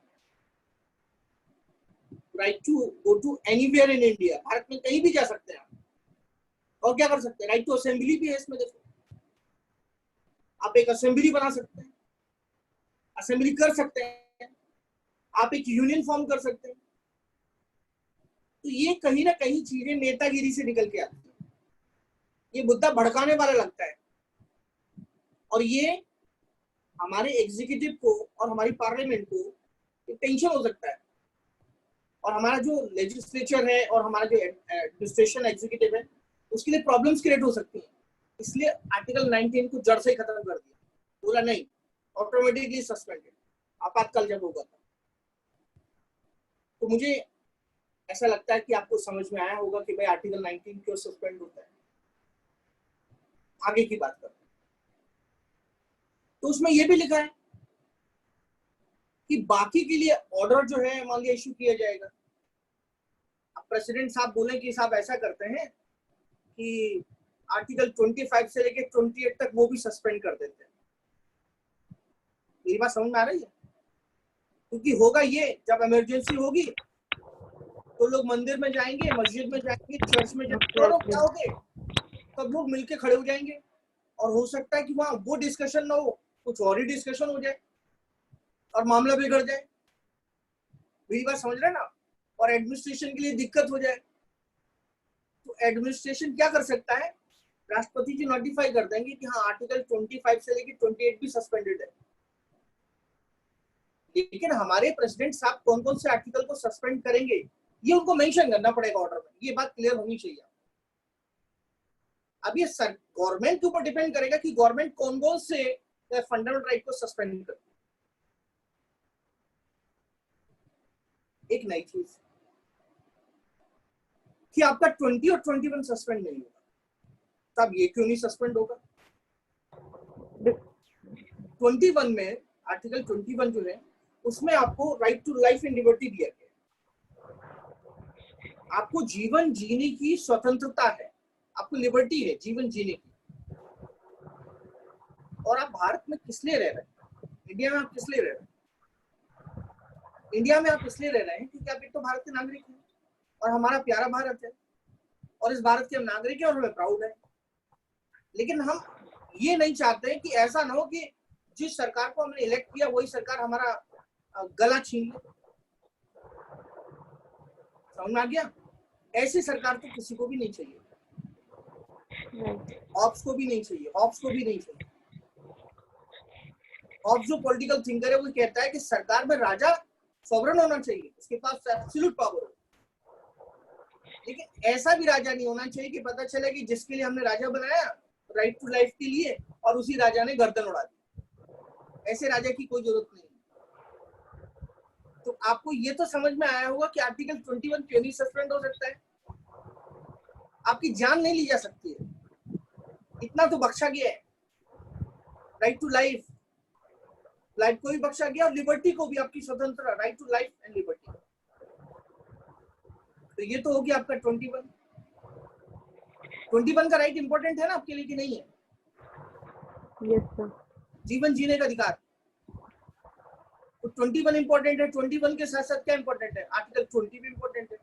right to go to anywhere in India, Bharat में कहीं भी जा सकते हैं आप। और क्या कर सकते हैं, राइट टू असेंबली भी है इसमें। देखो, आप एक असेंबली बना सकते हैं, असेंबली कर सकते हैं, आप एक यूनियन फॉर्म कर सकते हैं। तो ये कहीं ना कहीं चीजें नेतागिरी से निकल के आती है, ये मुद्दा भड़काने वाला लगता है, और ये हमारे एग्जीक्यूटिव को और हमारी पार्लियामेंट को टेंशन हो सकता है, और हमारा जो लेजिस्लेचर है और हमारा जो एडमिनिस्ट्रेशन एग्जीक्यूटिव है उसके लिए प्रॉब्लम्स क्रिएट हो सकती हैं। इसलिए आर्टिकल 19 को जड़ से ही खत्म कर दिया, बोला नहीं ऑटोमेटिकली सस्पेंडेड, आपातकाल जब होगा। तो मुझे ऐसा लगता है कि आपको समझ में आया होगा कि भाई आर्टिकल 19 क्यों सस्पेंड होता है। आगे की बात करते हैं, तो उसमें यह भी लिखा है कि बाकी के लिए ऑर्डर जो है मान लिया इशू किया जाएगा। अब प्रेसिडेंट साहब बोले कि साहब ऐसा करते हैं कि आर्टिकल 25 से लेके 28 तक वो भी सस्पेंड कर देते हैं। मेरी बात समझ में आ रही है? क्योंकि होगा ये, जब इमरजेंसी होगी तो लोग मंदिर में जाएंगे, मस्जिद में जाएंगे, चर्च में जाएंगे, और क्या होगे, सब लोग मिलके खड़े हो जाएंगे, और हो सकता है कि वहां वो डिस्कशन ना हो, कुछ और ही डिस्कशन हो जाए और मामला बिगड़ जाए। मेरी बात समझ रहे ना? और एडमिनिस्ट्रेशन के लिए दिक्कत हो जाए। तो एडमिनिस्ट्रेशन क्या कर सकता है, राष्ट्रपति जी नोटिफाई कर देंगे कि हाँ आर्टिकल 25 से लेकर 28 भी सस्पेंडेड है। लेकिन हमारे प्रेसिडेंट साहब कौन कौन से आर्टिकल को सस्पेंड करेंगे ये उनको मेंशन करना पड़ेगा ऑर्डर में। ये बात क्लियर होनी चाहिए। अब ये गवर्नमेंट के ऊपर डिपेंड करेगा कि गवर्नमेंट कौन कौन से फंडामेंटल राइट को सस्पेंड करे। एक नई चीज कि आपका 20 और 21 सस्पेंड नहीं होगा, तब ये क्यों नहीं सस्पेंड होगा? 21 में आर्टिकल 21 जो है उसमें आपको right to life and liberty दिया गया, आपको जीवन जीने की स्वतंत्रता है, आपको लिबर्टी है जीवन जीने की। और आप भारत में किस लिए रह रहे हैं, इंडिया में आप किस लिए रह रहे हैं? इंडिया में आप इसलिए रह रहे हैं क्योंकि आप एक तो भारत के नागरिक हैं और हमारा प्यारा भारत है और इस भारत के हम नागरिक हैं और हमें प्राउड है। लेकिन हम ये नहीं चाहते कि ऐसा ना हो कि जिस सरकार को हमने इलेक्ट किया वही सरकार हमारा गला छीन ले। समझ में आ गया? ऐसी सरकार तो किसी को भी नहीं चाहिए, ऑप्स को भी नहीं चाहिए, ऑप्स को भी नहीं चाहिए। हॉब्स जो पॉलिटिकल थिंकर है वो कहता है कि सरकार में राजा सॉवरन होना चाहिए, उसके पास एब्सोल्यूट पावर हो, लेकिन ऐसा भी राजा नहीं होना चाहिए कि पता चले कि जिसके लिए हमने राजा बनाया राइट टू लाइफ के लिए और उसी राजा ने गर्दन उड़ा दी। ऐसे राजा की कोई जरूरत नहीं। तो आपको ये तो समझ में आया होगा कि आर्टिकल 21 क्यों नहीं सस्पेंड हो सकता है। आपकी जान नहीं ली जा सकती है, इतना तो बख्शा गया है। राइट टू लाइफ, लाइफ को भी बख्शा गया और लिबर्टी को भी, आपकी स्वतंत्रता, right to life and liberty. तो ये तो हो गया आपका 21। 21 का राइट इंपॉर्टेंट है ना आपके लिए कि नहीं है? Yes, sir. जीवन जीने का अधिकार, तो 21 इंपॉर्टेंट है। 21 के साथ साथ क्या इंपॉर्टेंट है? आर्टिकल 20 भी इंपॉर्टेंट है।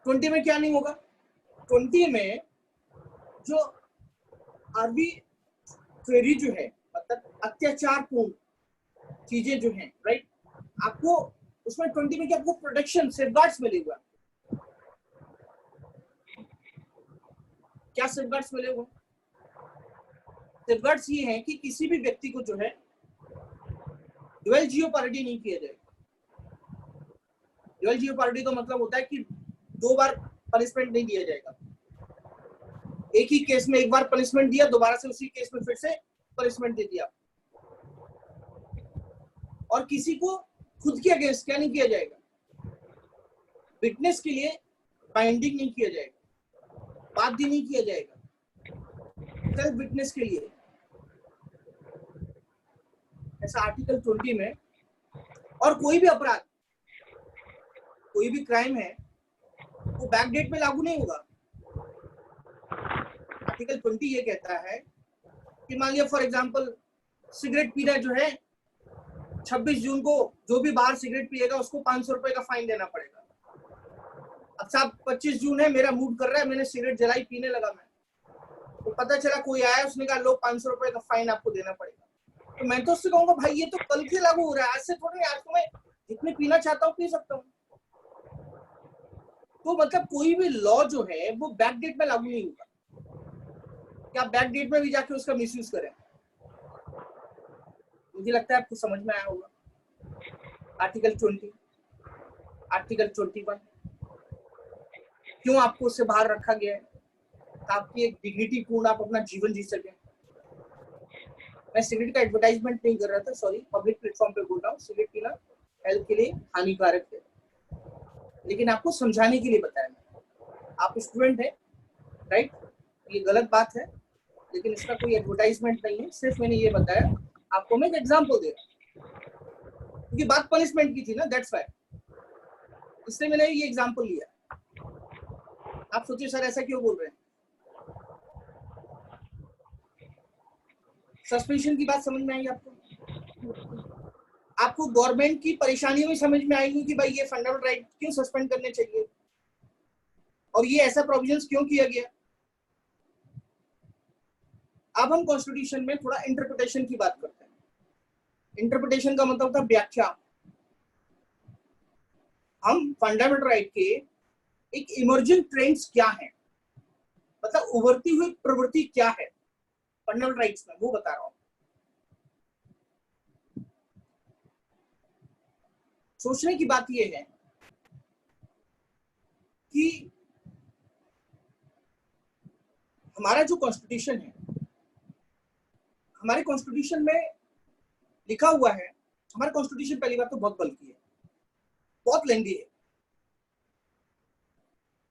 20 में क्या नहीं होगा? 20 में जो आरबी क्वेरी जो है, मतलब अत्याचारपूर्ण चीजें जो हैं, राइट, आपको उसमें 20 में क्या आपको प्रोटेक्शन, सेफगार्ड्स मिलेगा। क्या सेफगार्ड्स मिलेगा? सेफगार्ड्स ये हैं कि किसी भी व्यक्ति को जो है ड्यूअल जियोपैरिटी नहीं किया जाएगा। ड्यूअल जियोपैरिटी का मतलब होता है कि 2 बार पनिशमेंट नहीं दिया जाएगा। एक ही केस में एक बार पनिशमेंट दिया, दोबारा से उसी केस में फिर से पनिशमेंट दे दिया। और किसी को खुद के अगेंस्ट क्या नहीं किया जाएगा, विटनेस के लिए बाइंडिंग नहीं किया जाएगा, बाध्य नहीं किया जाएगा, सेल्फ विटनेस के लिए। ऐसा आर्टिकल 20 में। और कोई भी अपराध, कोई भी क्राइम है, वो बैक डेट में लागू नहीं होगा। आर्टिकल 20 ये कहता है कि मान लिया फॉर एग्जांपल सिगरेट पीना जो है, 26 जून को जो भी बाहर सिगरेट पिएगा उसको 500 रुपए का फाइन देना पड़ेगा। अब साहब 25 जून है, मेरा मूड कर रहा है, मैंने सिगरेट जलाई, पीने लगा मैं, तो पता चला कोई आया, उसने कहा लो 500 रुपए का फाइन आपको देना पड़ेगा। तो मैं तो उससे कहूंगा भाई ये तो कल से लागू हो रहा है, आज से थोड़ी, आज तो मैं जितने पीना चाहता हूँ पी सकता हूँ। तो मतलब कोई भी लॉ जो है वो बैक डेट में लागू नहीं होगा। क्या बैक डेट में भी जाके उसका मिसयूज करें? मुझे लगता है आपको समझ में आया होगा। आर्टिकल 20, आर्टिकल 21 क्यों आपको उससे बाहर रखा गया है? ताकि एक डिग्निटी पूर्ण आप अपना जीवन जी सकें। मैं सिगरेट का एडवर्टाइजमेंट नहीं कर रहा था, सॉरी, पब्लिक प्लेटफॉर्म पे बोल रहा हूँ। सिगरेट पीना हेल्थ के लिए हानिकारक है, लेकिन आपको समझाने के लिए बताया। आप स्टूडेंट हैं, राइट, ये गलत बात है, लेकिन इसका कोई एडवर्टाइजमेंट नहीं है, सिर्फ मैंने ये बताया आपको। मैं एक एग्जांपल दे रहा हूँ क्योंकि बात पनिशमेंट की थी ना, दैट्स व्हाई, इसलिए मैंने ये एग्जांपल लिया। आप सोचिए सर ऐसा क्यों बोल रहे हैं? सस्पेंशन की बात समझ में आई आपको? आपको गवर्नमेंट की परेशानियां भी समझ में आएंगी कि भाई ये फंडामेंटल राइट क्यों सस्पेंड करने चाहिए और ये ऐसा प्रोविजंस क्यों किया गया। अब हम कॉन्स्टिट्यूशन में थोड़ा इंटरप्रिटेशन की बात करते हैं। इंटरप्रिटेशन का मतलब होता है व्याख्या। हम फंडामेंटल राइट के एक इमर्जिंग ट्रेंड्स क्या है, मतलब उभरती हुई प्रवृत्ति क्या है फंडामेंटल राइट्स में, वो बता रहा हूं। सोचने की बात यह है कि हमारा जो कॉन्स्टिट्यूशन है, हमारे कॉन्स्टिट्यूशन में लिखा हुआ है, हमारा कॉन्स्टिट्यूशन पहली बात तो बहुत बल्कि है, बहुत लेंदी है।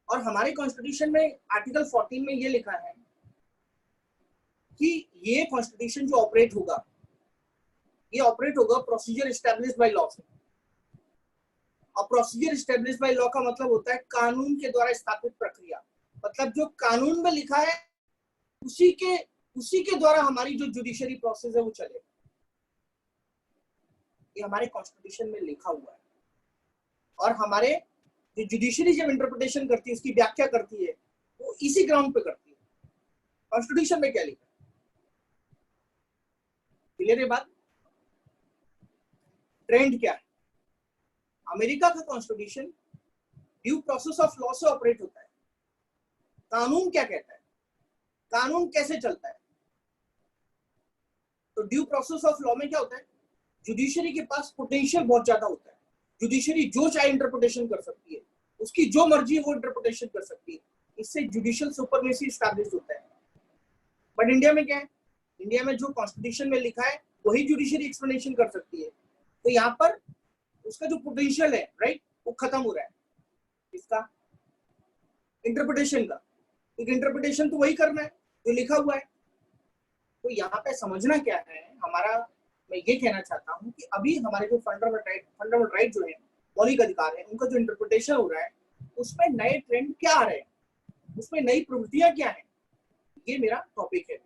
और हमारे कॉन्स्टिट्यूशन में आर्टिकल 14 में ये लिखा है कि ये कॉन्स्टिट्यूशन जो ऑपरेट होगा, ये ऑपरेट होगा प्रोसीजर एस्टैब्लिश्ड बाय लॉ से। और प्रोसीजर एस्टैब्लिश्ड बाय लॉ का मतलब होता है कानून के द्वारा स्थापित प्रक्रिया, मतलब जो कानून में लिखा है उसी के द्वारा हमारी जो जुडिशरी प्रोसेस है वो चलेगा। ये हमारे कॉन्स्टिट्यूशन में लिखा हुआ है। और हमारे जो जुडिशरी जब इंटरप्रिटेशन करती है, उसकी व्याख्या करती है, वो इसी ग्राउंड पे करती है, कॉन्स्टिट्यूशन में क्या लिखा है। क्लियर है बात? ट्रेंड क्या है? अमेरिका का constitution due process of law से ऑपरेट होता है। कानून क्या कहता है, कानून कैसे चलता है, तो ड्यू प्रोसेस ऑफ लॉ में क्या होता है, जुडिशरी के पास पोटेंशियल बहुत ज्यादा होता है, जुडिशरी जो चाहे इंटरप्रिटेशन कर सकती है, उसकी जो मर्जी वो इंटरप्रिटेशन कर सकती है, इससे जुडिशियल सुपरमेसी एस्टैब्लिश होता है। बट इंडिया में क्या है, इंडिया में जो कॉन्स्टिट्यूशन में लिखा है वही जुडिशरी एक्सप्लेनेशन कर सकती है, तो यहाँ पर उसका जो पोटेंशियल है राइट वो खत्म हो रहा है, इसका इंटरप्रिटेशन का, एक इंटरप्रिटेशन तो वही करना है जो लिखा हुआ है। तो यहाँ पे समझना क्या है हमारा, मैं ये कहना चाहता हूँ कि अभी हमारे जो फंडामेंटल राइट जो है, मौलिक अधिकार है, उनका जो इंटरप्रिटेशन हो रहा है उसमें नए ट्रेंड क्या आ रहे हैं, उसमें नई प्रवृत्तियां क्या है, ये मेरा टॉपिक है।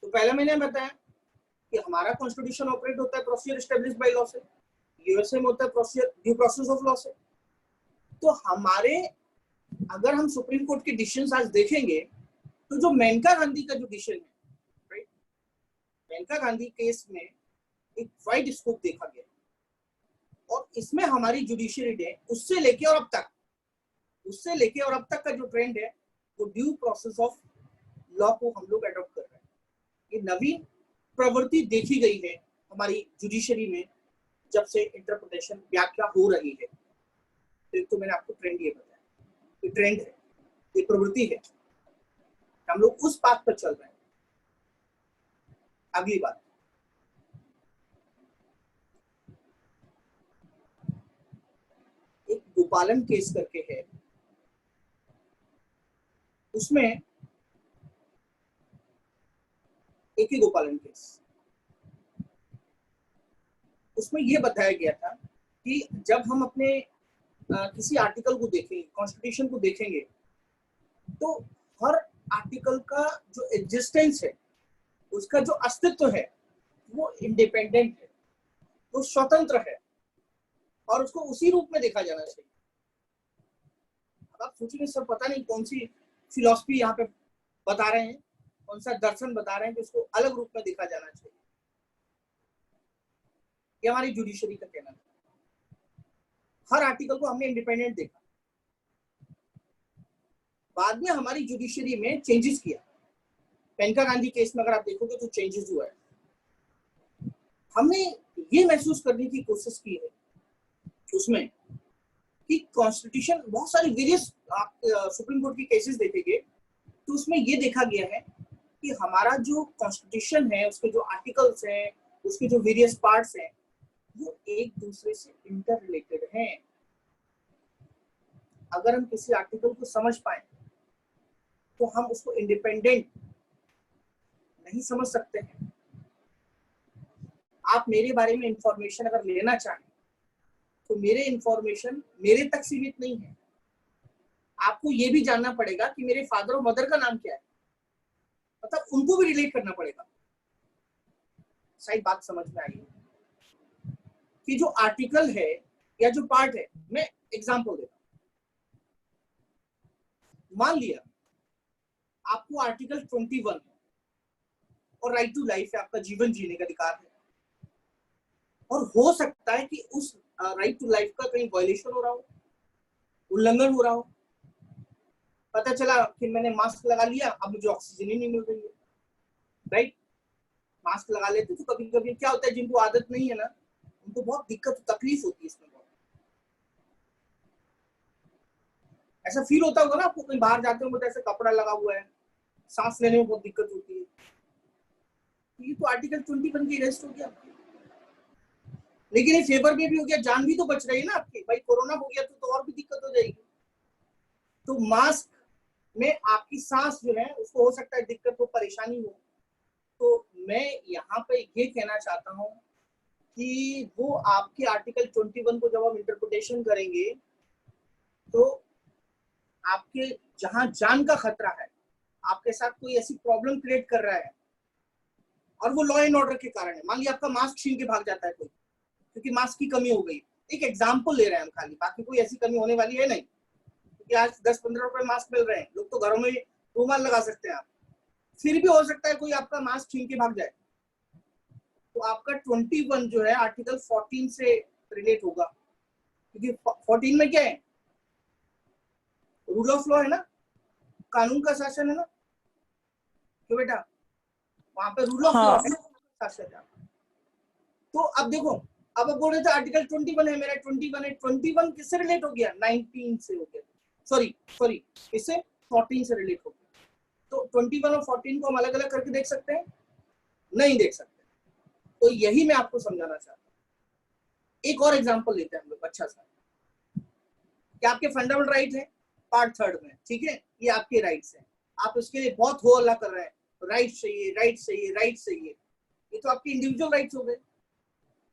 तो पहले मैंने बताया कि हमारा कॉन्स्टिट्यूशन ऑपरेट होता है प्रोसीजर एस्टेब्लिश्ड बाय लॉ से, यूएसए में होता है procedure due process of law से। तो हमारे अगर हम सुप्रीम कोर्ट के डिसीजन आज देखेंगे तो जो मेनका गांधी का जो डिसीजन है राइट, मेनका गांधी केस में एक वाइड स्कोप देखा गया और इसमें हमारी जुडिशरी ने उससे लेके और अब तक का जो ट्रेंड है वो ड्यू प्रोसेस ऑफ लॉ को हम लोग अडॉप्ट कर रहे हैं। ये नवीन प्रवृत्ति देखी गई है हमारी जुडिशरी में जब से इंटरप्रिटेशन व्याख्या हो रही है। तो मैंने आपको ट्रेंड ये बताया, ये ट्रेंड है, ये प्रवृत्ति है, हम लोग उस पाथ पर चल रहे हैं। अगली बात, एक गोपालन केस करके है, उसमें एक ही गोपालन केस, उसमें यह बताया गया था कि जब हम अपने किसी आर्टिकल को देखेंगे, कॉन्स्टिट्यूशन को देखेंगे, तो हर आर्टिकल का जो एग्जिस्टेंस है, उसका जो अस्तित्व है वो इंडिपेंडेंट है, वो स्वतंत्र है और उसको उसी रूप में देखा जाना चाहिए। अब आप सोचिए सर पता नहीं कौन सी फिलॉसफी यहाँ पे बता रहे हैं, कौन सा दर्शन बता रहे हैं कि उसको अलग रूप में देखा जाना चाहिए। ये हमारी जुडिशरी का कहना है। हर आर्टिकल को हमने इंडिपेंडेंट देखा, बाद में हमारी जुडिशरी में चेंजेस किया। मेनका गांधी केस में अगर आप देखोगे तो चेंजेस हुआ है। हमने ये महसूस करने की कोशिश की है उसमें कि कॉन्स्टिट्यूशन, बहुत सारी वेरियस आप सुप्रीम कोर्ट की केसेस देखेंगे तो उसमें ये देखा गया है कि हमारा जो कॉन्स्टिट्यूशन है, उसके जो आर्टिकल्स हैं, उसके जो वेरियस पार्ट्स हैं, वो एक दूसरे से इंटर रिलेटेड हैं। अगर हम किसी आर्टिकल को समझ पाए तो हम उसको इंडिपेंडेंट नहीं समझ सकते हैं। आप मेरे बारे में इंफॉर्मेशन अगर लेना चाहें तो मेरे इंफॉर्मेशन मेरे तक सीमित नहीं है, आपको ये भी जानना पड़ेगा कि मेरे फादर और मदर का नाम क्या है, मतलब उनको भी रिलेट करना पड़ेगा। सही बात समझ में आई कि जो आर्टिकल है या जो पार्ट है, मैं एग्जांपल देता हूं। मान लिया आपको आर्टिकल 21 और राइट टू लाइफ है, आपका जीवन जीने का अधिकार है, और हो सकता है कि उस राइट टू लाइफ का कहीं वायलेशन हो रहा हो, उल्लंघन हो रहा हो। पता चला कि मैंने मास्क लगा लिया, अब मुझे ऑक्सीजन ही नहीं मिल रही है, राइट। मास्क लगा लेते तो कभी कभी क्या होता है, जिनको आदत नहीं है ना, उनको बहुत दिक्कत तकलीफ होती है इसमें। बहुत ऐसा फील होता होगा ना आपको, कहीं बाहर जाते हो तो ऐसे कपड़ा लगा हुआ है, सांस लेने में बहुत दिक्कत होती है। ये तो आर्टिकल 21 की अरेस्ट हो गया, लेकिन ये फेवर में भी हो गया, जान भी तो बच रही है ना आपकी। भाई कोरोना हो गया तो और भी दिक्कत हो जाएगी। तो मास्क में आपकी सांस जो है उसको हो सकता है दिक्कत हो, परेशानी हो। तो मैं यहाँ पे ये कहना चाहता हूँ कि वो आपके आर्टिकल 21 को जब हम इंटरप्रिटेशन करेंगे तो आपके जहां जान का खतरा है, आपके साथ कोई ऐसी प्रॉब्लम क्रिएट कर रहा है और वो लॉ एंड ऑर्डर के कारण है, मान लिया आपका मास्क छीन के भाग जाता है कोई, क्योंकि मास्क की कमी हो गई, एक एग्जाम्पल ले रहे हैं हम खाली, बाकी कोई ऐसी कमी होने वाली है नहीं, क्योंकि आज 10-15 रुपए मास्क मिल रहे हैं, लोग तो घरों में रूमाल लगा सकते हैं आप। फिर भी हो सकता है कोई आपका मास्क छीन के भाग जाए, तो आपका 21 जो है आर्टिकल 14 से रिलेट होगा, क्योंकि 14 में क्या है, रूल ऑफ लॉ है ना, कानून का शासन है ना, क्यों बेटा, वहां पे रूल ऑफ लॉ है, आश्चर्य आपको? तो अब देखो, अब आप बोल रहे थे आर्टिकल 21 है मेरा, 21 है, 21 किससे रिलेट हो गया? 19 से हो गया, सॉरी इससे 14 से रिलेट हो गया। तो 21 और 14 को हम अलग अलग करके देख सकते हैं? नहीं देख सकते। तो यही मैं आपको समझाना चाहता हूँ। एक और एग्जांपल लेते हैं हम लोग अच्छा सा। क्या आपके फंडामेंटल राइट है पार्ट 3 में, ठीक है, ये आपके राइट्स हैं, आप उसके लिए बहुत हो हल्ला कर रहे हैं, राइट चाहिए, राइट चाहिए, राइट चाहिए, ये तो आपके इंडिविजुअल राइट्स हो गए।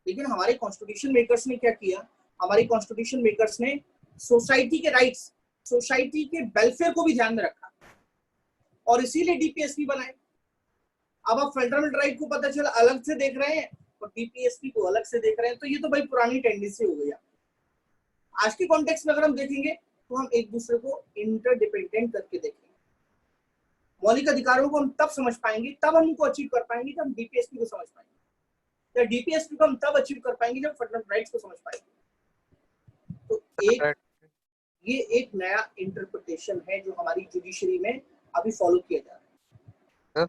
लेकिन हमारे कॉन्स्टिट्यूशन मेकर्स ने क्या किया? हमारे कॉन्स्टिट्यूशन मेकर्स ने सोसाइटी के राइट्स, सोसाइटी के वेलफेयर को भी ध्यान में रखा और इसीलिए डीपीएसपी बनाए। अब आप फंडामेंटल राइट को पता चला अलग से देख रहे हैं और डीपीएसपी को अलग से देख रहे हैं, तो ये तो भाई पुरानी टेंडेंसी हो गई। आज के कॉन्टेक्स्ट में अगर हम देखेंगे तो हम एक दूसरे को इंटरडिपेंडेंट करके देखेंगे। मौलिक अधिकारों को हम तब समझ पाएंगे, तब हम उनको अचीव कर पाएंगे जब हम डीपीएसपी को समझ पाएंगे, या डीपीएसपी को हम तब अचीव कर पाएंगे जब फंडामेंटल राइट्स को समझ पाएंगे। तो ये एक नया इंटरप्रिटेशन है जो हमारी जुडिशरी में अभी फॉलो किया जा रहा है।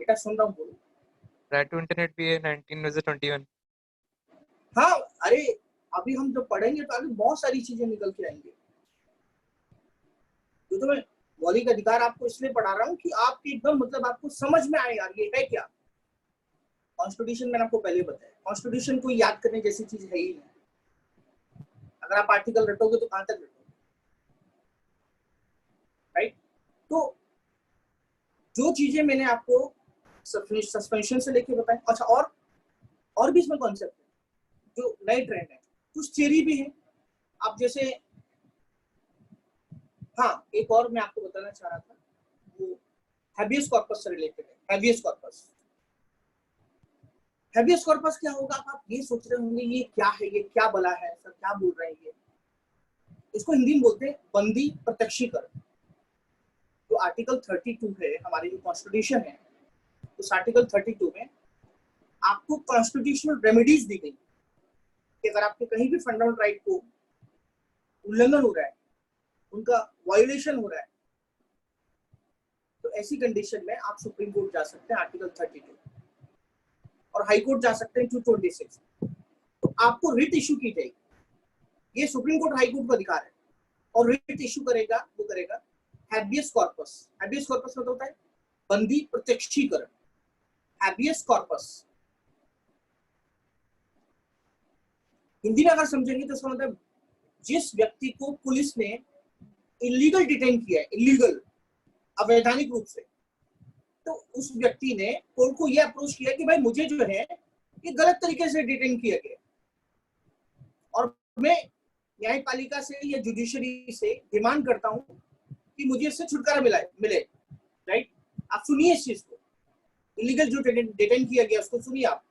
बेटा सुन रहा हूँ, बोलो। राइट टू इंटरनेट भी है 19 में से 21। हाँ, अरे अभी हम जब पढ़ेंगे तो आगे बहुत सारी चीजें निकल के आएंगे। तो मैं मौलिक अधिकार आपको इसलिए पढ़ा रहा हूँ कि आपके एकदम मतलब आपको समझ में आए यार ये है क्या। कॉन्स्टिट्यूशन मैंने आपको पहले बताया, कॉन्स्टिट्यूशन कोई याद करने जैसी चीज है ही नहीं। अगर आप आर्टिकल रटोगे तो कहां तक रटोगे, राइट? तो जो चीजें मैंने आपको सस्पेंशन से लेके बताई, अच्छा और भी इसमें कॉन्सेप्ट है जो नए ट्रेंड है, कुछ थियरी भी है। आप जैसे, हाँ एक और मैं आपको बताना चाह रहा था, वो हैबियस कॉर्पस से रिलेटेड है। हैबियस कॉर्पस, हैबियस कॉर्पस क्या होगा? आप ये सोच रहे होंगे ये क्या है, ये क्या बला है, सर क्या बोल रहे हैं ये? इसको हिंदी में बोलते हैं बंदी प्रत्यक्षीकरण। जो आर्टिकल 32 है हमारी जो कॉन्स्टिट्यूशन है, उस आर्टिकल 32 में आपको कॉन्स्टिट्यूशनल रेमेडीज दी गई कि अगर आपके कहीं भी फंडामेंटल राइट को उल्लंघन हो रहा है, उनका वायोलेशन हो रहा है, तो ऐसी कंडीशन में आप सुप्रीम कोर्ट जा सकते हैं आर्टिकल 32, और हाई कोर्ट जा सकते हैं 226। तो आपको रिट इशू की जाएगी। ये सुप्रीम कोर्ट हाई कोर्ट का अधिकार है, और रिट इशू करेगा वो करेगा हैबियस कॉर्पस। हैबियस कॉर्पस मतलब होता है बंदी प्रत्यक्षीकरण। हैबियस कॉर्पस हिंदी में अगर समझेंगे तो इसका मतलब जिस व्यक्ति को पुलिस ने इलीगल डिटेन किया है, इलीगल अवैधानिक रूप से, तो उस व्यक्ति ने कोर्ट को यह अप्रोच किया कि भाई मुझे जो है ये गलत तरीके से डिटेन किया गया और मैं न्यायपालिका से या जुडिशरी से डिमांड करता हूं कि मुझे इससे छुटकारा मिले, राइट? आप सुनिए इस चीज को, इलीगल जो डिटेन किया गया उसको सुनिए आप।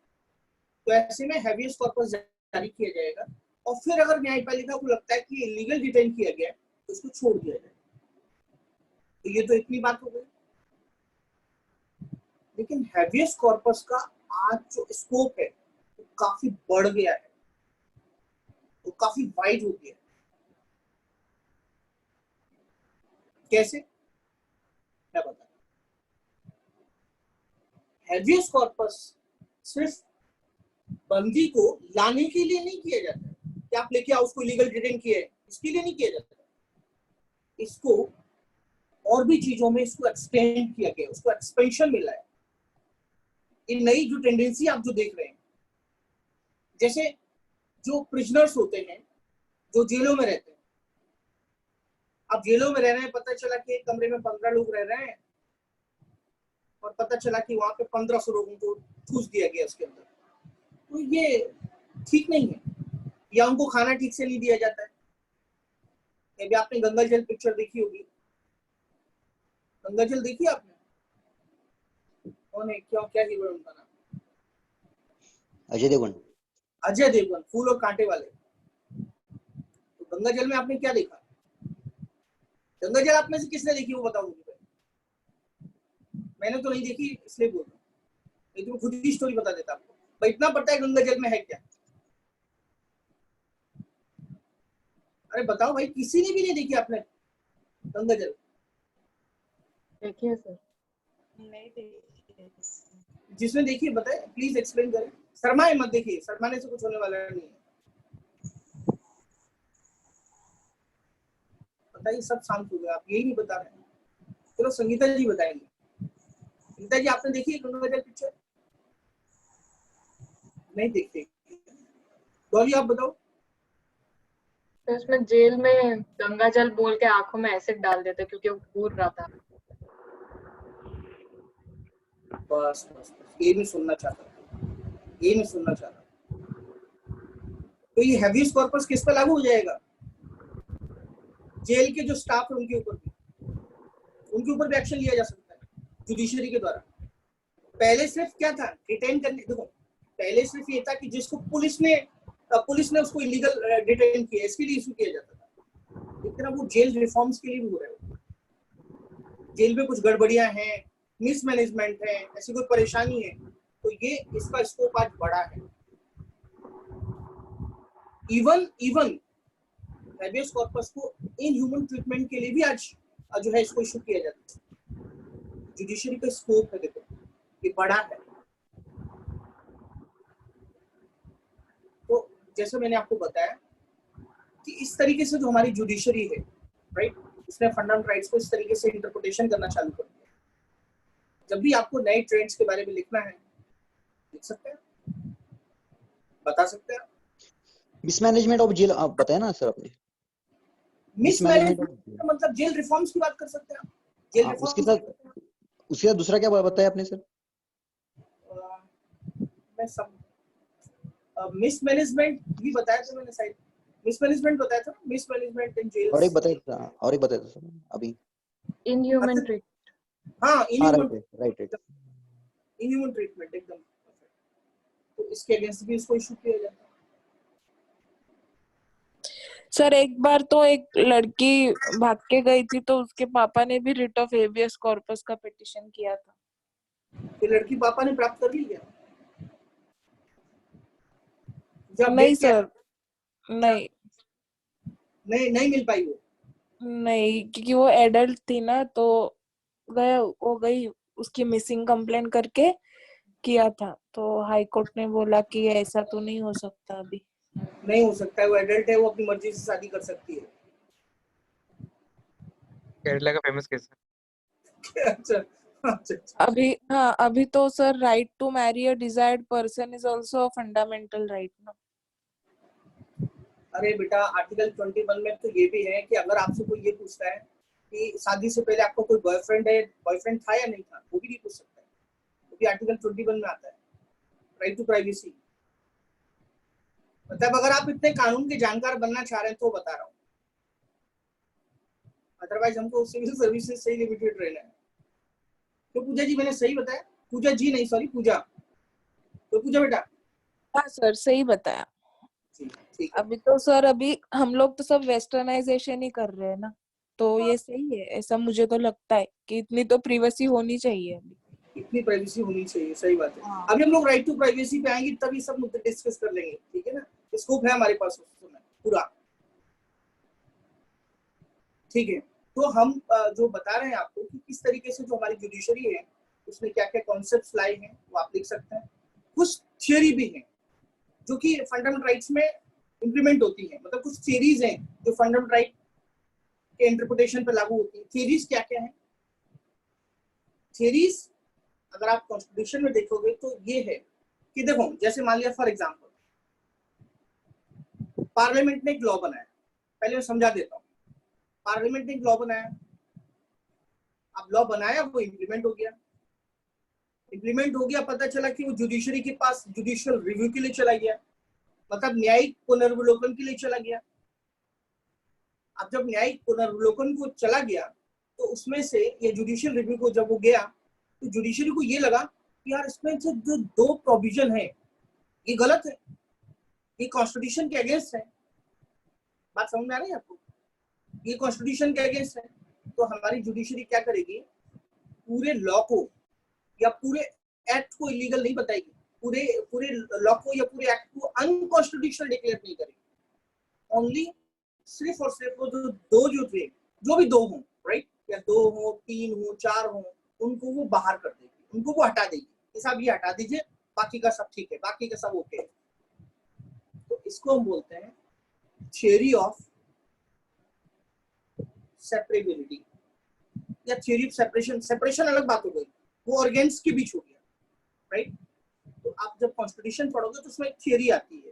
तो ऐसे में हैबियस कॉर्पस जारी किया जाएगा, और फिर अगर न्यायपालिका को लगता है कि इलीगल डिटेन किया गया तो उसको छोड़ दिया जाएगा। तो ये तो इतनी बात हो गई। लेकिन हैबियस कॉर्पस का आज जो स्कोप है वो काफी बढ़ गया है, वो काफी वाइड हो गया है। कैसे, मैं बता, हैबियस कॉर्पस सिर्फ बंदी को लाने के लिए नहीं किया जाता है कि आप लेके आओ उसको इलीगल डिटेन किया है, इसके लिए नहीं किया जाता। इसको और भी चीजों में इसको एक्सटेंड किया गया, उसको एक्सपेंशन मिला है। ये नई जो टेंडेंसी आप जो देख रहे हैं, जैसे जो प्रिजनर्स होते हैं जो जेलों में रहते हैं, अब जेलों में रह रहे हैं, पता चला कि एक कमरे में 15 लोग रह रहे हैं और पता चला कि वहां पे 1500 लोगों को ठूस दिया गया उसके अंदर, तो ये ठीक नहीं है। या उनको खाना ठीक से नहीं दिया जाता है। अभी आपने गंगा जल पिक्चर देखी होगी, गंगा जल देखी आपने? कौन है, क्यों, क्या हीरो है उनका नाम? अजय देवगन। अजय देवगन, फूल और कांटे वाले। तो गंगा जल में आपने क्या देखा? गंगा जल आप में से किसने देखी वो बताओ मुझे। मैंने तो नहीं देखी इसलिए बोल रहा हूँ, नहीं तो खुद ही स्टोरी बता देता आपको। भाई इतना पता है गंगा जल में है क्या? अरे बताओ भाई, किसी ने भी नहीं देखी आपने गंगा जल? देखिए सर। नहीं देखी। जिसने देखिए बताए, प्लीज एक्सप्लेन करें। शर्माए मत, देखिए शर्माने से कुछ होने वाला नहीं है। बताइए, सब शांत हो गए, आप यही नहीं बता रहे हैं। चलो संगीता जी बताएंगे। संगीता जी आपने देखी है गंगा जल पिक्चर? नहीं देखते। डॉली आप बताओ। तो उसमें जेल में गंगा जल बोल के आंखों में एसिड डाल देते क्योंकि वो घूर रहा था। बस बस बस, ये मैं सुनना चाहता था, ये मैं सुनना चाहता था। तो ये हैबियस कॉर्पस किस पर लागू हो जाएगा? जेल के जो स्टाफ है उनके ऊपर भी एक्शन लिया जा सकता है जुडिशरी के द्वारा। पहले सिर्फ क्या था, डिटेन करने, देखो पहले सिर्फ ये था कि जिसको पुलिस ने उसको इलीगल डिटेन किया, इसके लिए इशू किया जाता था। लेकिन अब वो जेल रिफॉर्म्स के लिए भी हो रहा है। जेल में कुछ गड़बड़ियां हैं, मिसमैनेजमेंट है, ऐसी कोई परेशानी है, तो ये इसका स्कोप आज बड़ा है। इवन हैबियस कॉर्पस को इन ह्यूमन ट्रीटमेंट के लिए भी आज जो है इसको इशू किया जाता है। जुडिशरी का स्कोप है, देखो ये बड़ा है। तो जैसे मैंने आपको बताया कि इस तरीके से जो हमारी जुडिशरी है, राइट, इसने फंडामेंटल राइट्स को इस तरीके से इंटरप्रिटेशन करना चालू कर दिया। जब भी आपको नए ट्रेंड्स के बारे में लिखना है, लिख सकते हैं, बता सकते हैं। मिसमैनेजमेंट ऑफ जेल आप बताया ना सर आपने। मिसमैनेजमेंट मतलब जेल रिफॉर्म्स की बात कर सकते हैं आप। जेल रिफॉर्म्स उसके साथ दूसरा क्या बताया आपने सर? मैं सब मिसमैनेजमेंट भी बताया था मैंने, शायद मिसमैनेजमेंट बताया था, मिसमैनेजमेंट इन जेल्स। और एक बताया था सर अभी। Inhuman treatment. हाँ, राइट। इनह्यूमन ट्रीटमेंट एकदम। तो इसके अगेंस्ट भी इसको इशू किया जाता है। सर एक बार तो एक लड़की भाग के गई थी तो उसके पापा ने भी रिट ऑफ हेबियस कॉर्पस का पिटीशन किया था। तो लड़की पापा ने प्राप्त कर लिया? जब नहीं सर, नहीं मिल पाई वो। नहीं, क्योंकि वो एडल्ट थी ना, तो वो गई उसकी मिसिंग कंप्लेंट करके किया था। तो हाई कोर्ट ने बोला कि ऐसा तो नहीं हो सकता, अभी नहीं हो सकता है, वो एडल्ट है, वो अपनी मर्जी से शादी कर सकती है। केरला का फेमस केस है। अच्छा। अभी तो sir right to marry a desired person is also a fundamental right ना। अरे बेटा, आर्टिकल 21 में तो ये भी है कि अगर आपसे कोई ये पूछता है कि शादी से पहले आपको कोई बॉयफ्रेंड था या नहीं था, वो भी नहीं पूछ सकता है, क्योंकि आर्टिकल 21 में आता है राइट टू प्राइवेसी। मतलब अगर आप इतने कानून के जानकार बनना चाह रहे हैं तो बता रहा हूँ, अदरवाइज हमको सिविल सर्विसेज से ही लिमिटेड रहना है। तो पूजा जी मैंने सही बताया? पूजा जी नहीं, सॉरी, पूजा। तो पूजा बेटा। हाँ सर, सही बताया। ठीक है। अभी तो सर अभी हम लोग तो सब वेस्टर्नाइजेशन ही कर रहे हैं ना, तो ये सही है, ऐसा मुझे तो लगता है कि इतनी तो प्राइवेसी होनी चाहिए। अभी इतनी प्राइवेसी होनी चाहिए, सही बात है। हाँ। अभी हम लोग राइट टू प्राइवेसी पे आएंगे तभी सब मुद्दे डिस्कस कर लेंगे, ठीक है ना? स्कोप है हमारे पास उस समय पूरा, ठीक है। तो हम जो बता रहे हैं आपको कि किस तरीके से जो हमारी जुडिशरी है उसने क्या क्या कॉन्सेप्ट्स लाए हैं, वो आप लिख सकते हैं। कुछ थियोरी भी है जो कि फंडामेंटल राइट्स में इंप्लीमेंट होती है, मतलब कुछ थियरीज हैं जो फंडामेंटल राइट के इंटरप्रिटेशन पर लागू होती है। थियरीज क्या क्या है? थियरीज अगर आप कॉन्स्टिट्यूशन में देखोगे तो ये है कि देखो, जैसे मान लिया फॉर एग्जांपल पार्लियामेंट ने एक लॉ बनाया, पहले मैं समझा देता हूँ। पार्लियामेंट ने एक लॉ बनाया, अब लॉ बनाया, वो इम्प्लीमेंट हो गया, पता चला कि वो जुडिशरी के पास जुडिशियल रिव्यू के लिए चला गया, मतलब न्यायिक पुनर्विलोकन के लिए चला गया। अब जब न्यायिक पुनर्विलोकन को चला गया तो उसमें से ये जुडिशियल रिव्यू को जब वो गया तो जुडिशरी को ये लगा कि यार इसमें से जो 2 प्रोविजन है ये गलत है, ये कॉन्स्टिट्यूशन के अगेंस्ट है। बात समझ में आ रही है आपको? ये कॉन्स्टिट्यूशन के अगेंस्ट है। तो हमारी जुडिशरी क्या करेगी, पूरे लॉ को या पूरे एक्ट को इलीगल नहीं बताएगी, पूरे लॉ को या पूरे एक्ट को अनकॉन्स्टिट्यूशनल डिक्लेयर नहीं करेगी। ओनली सिर्फ और सिर्फ वो जो भी 2 हो, राइट, या 2 हो, 3 हो, 4 हो, उनको वो बाहर कर देगी, उनको वो हटा देगी कि साहब ये हटा दीजिए, बाकी का सब ठीक है, बाकी का सब ओके है। तो इसको हम बोलते हैं थियरी ऑफ सेपरेबिलिटी या थियरी ऑफ सेपरेशन। सेपरेशन अलग बात हो गई, वो ऑर्गेन्स के बीच हो गया, राइट। तो आप जब कॉन्स्टिट्यूशन पढ़ोगे तो उसमें एक थियरी आती है,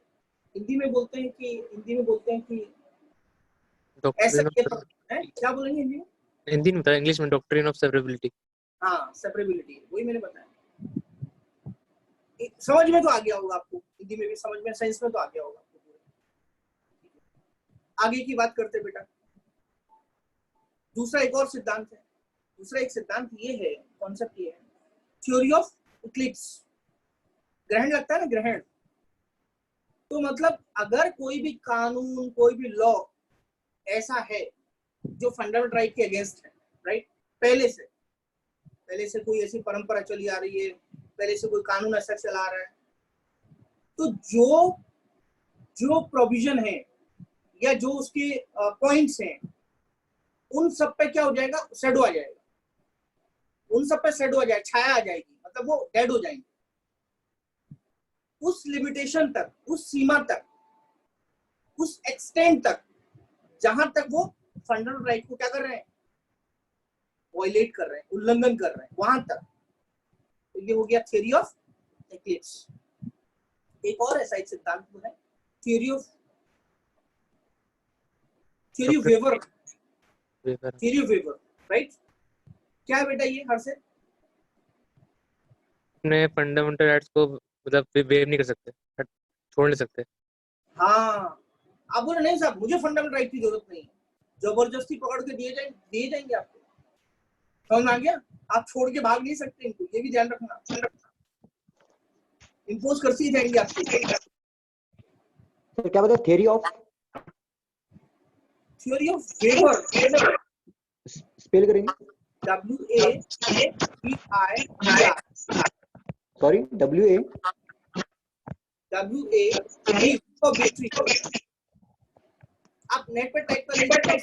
हिंदी में बोलते हैं कि ऐसा क्या बोलेंगे हिंदी में? हिंदी में इंग्लिश में डॉक्ट्रिन ऑफ सेपरेबिलिटी। हाँ, सेपरेबिलिटी, वही मैंने बताया। समझ में तो आ गया होगा आपको, हिंदी में भी समझ में, साइंस में तो आ गया होगा आपको। आगे की बात करते बेटा। दूसरा एक और सिद्धांत है, दूसरा एक सिद्धांत ये है, कॉन्सेप्ट ये है, थ्योरी ऑफ इक्लिप्स। ग्रहण लगता है ना, ग्रहण। तो मतलब अगर कोई भी कानून, कोई भी लॉ ऐसा है जो फंडामेंटल राइट के अगेंस्ट है, राइट, पहले से कोई ऐसी परंपरा चली आ रही है, पहले से कोई कानून ऐसा चला रहा है, तो जो प्रोविजन है या जो उसके पॉइंट्स हैं, उन सब पे क्या हो जाएगा, शेडो आ जाएगा, उन सब पे शेडो आ जाएगा, छाया आ जाएगी, मतलब वो डेड हो जाएंगे। उस लिमिटेशन तक, उस सीमा तक, उस एक्सटेंट तक जहां तक वो फंडामेंटल राइट को क्या कर रहे हैं, वायलेट कर रहे हैं, उल्लंघन कर रहे हैं, वहां तक। तो ये हो गया थ्योरी ऑफ इक्लिप्स। एक और ऐसा एक सिद्धांत है, थ्योरी ऑफ वेवर, राइट। क्या है बेटा ये? हर से अपने फंडामेंटल राइट्स को मतलब वेव नहीं कर सकते, छोड़ नहीं सकते। हाँ, आप बोले नहीं साहब मुझे फंडामेंटल राइट की जरूरत नहीं है, जबरदस्ती पकड़ के दिए जाएंगे आपको। समझ में आ गया? आप छोड़ के भाग नहीं सकते इनको, ये भी ध्यान रखना। इम्पोज करती ही जाएंगे आपको। सर क्या बताया? थ्योरी ऑफ वेवर, स्पेल करेंगे? WAVIER, sorry, WA for victory. आप नेट पे टाइप कर लीजिए।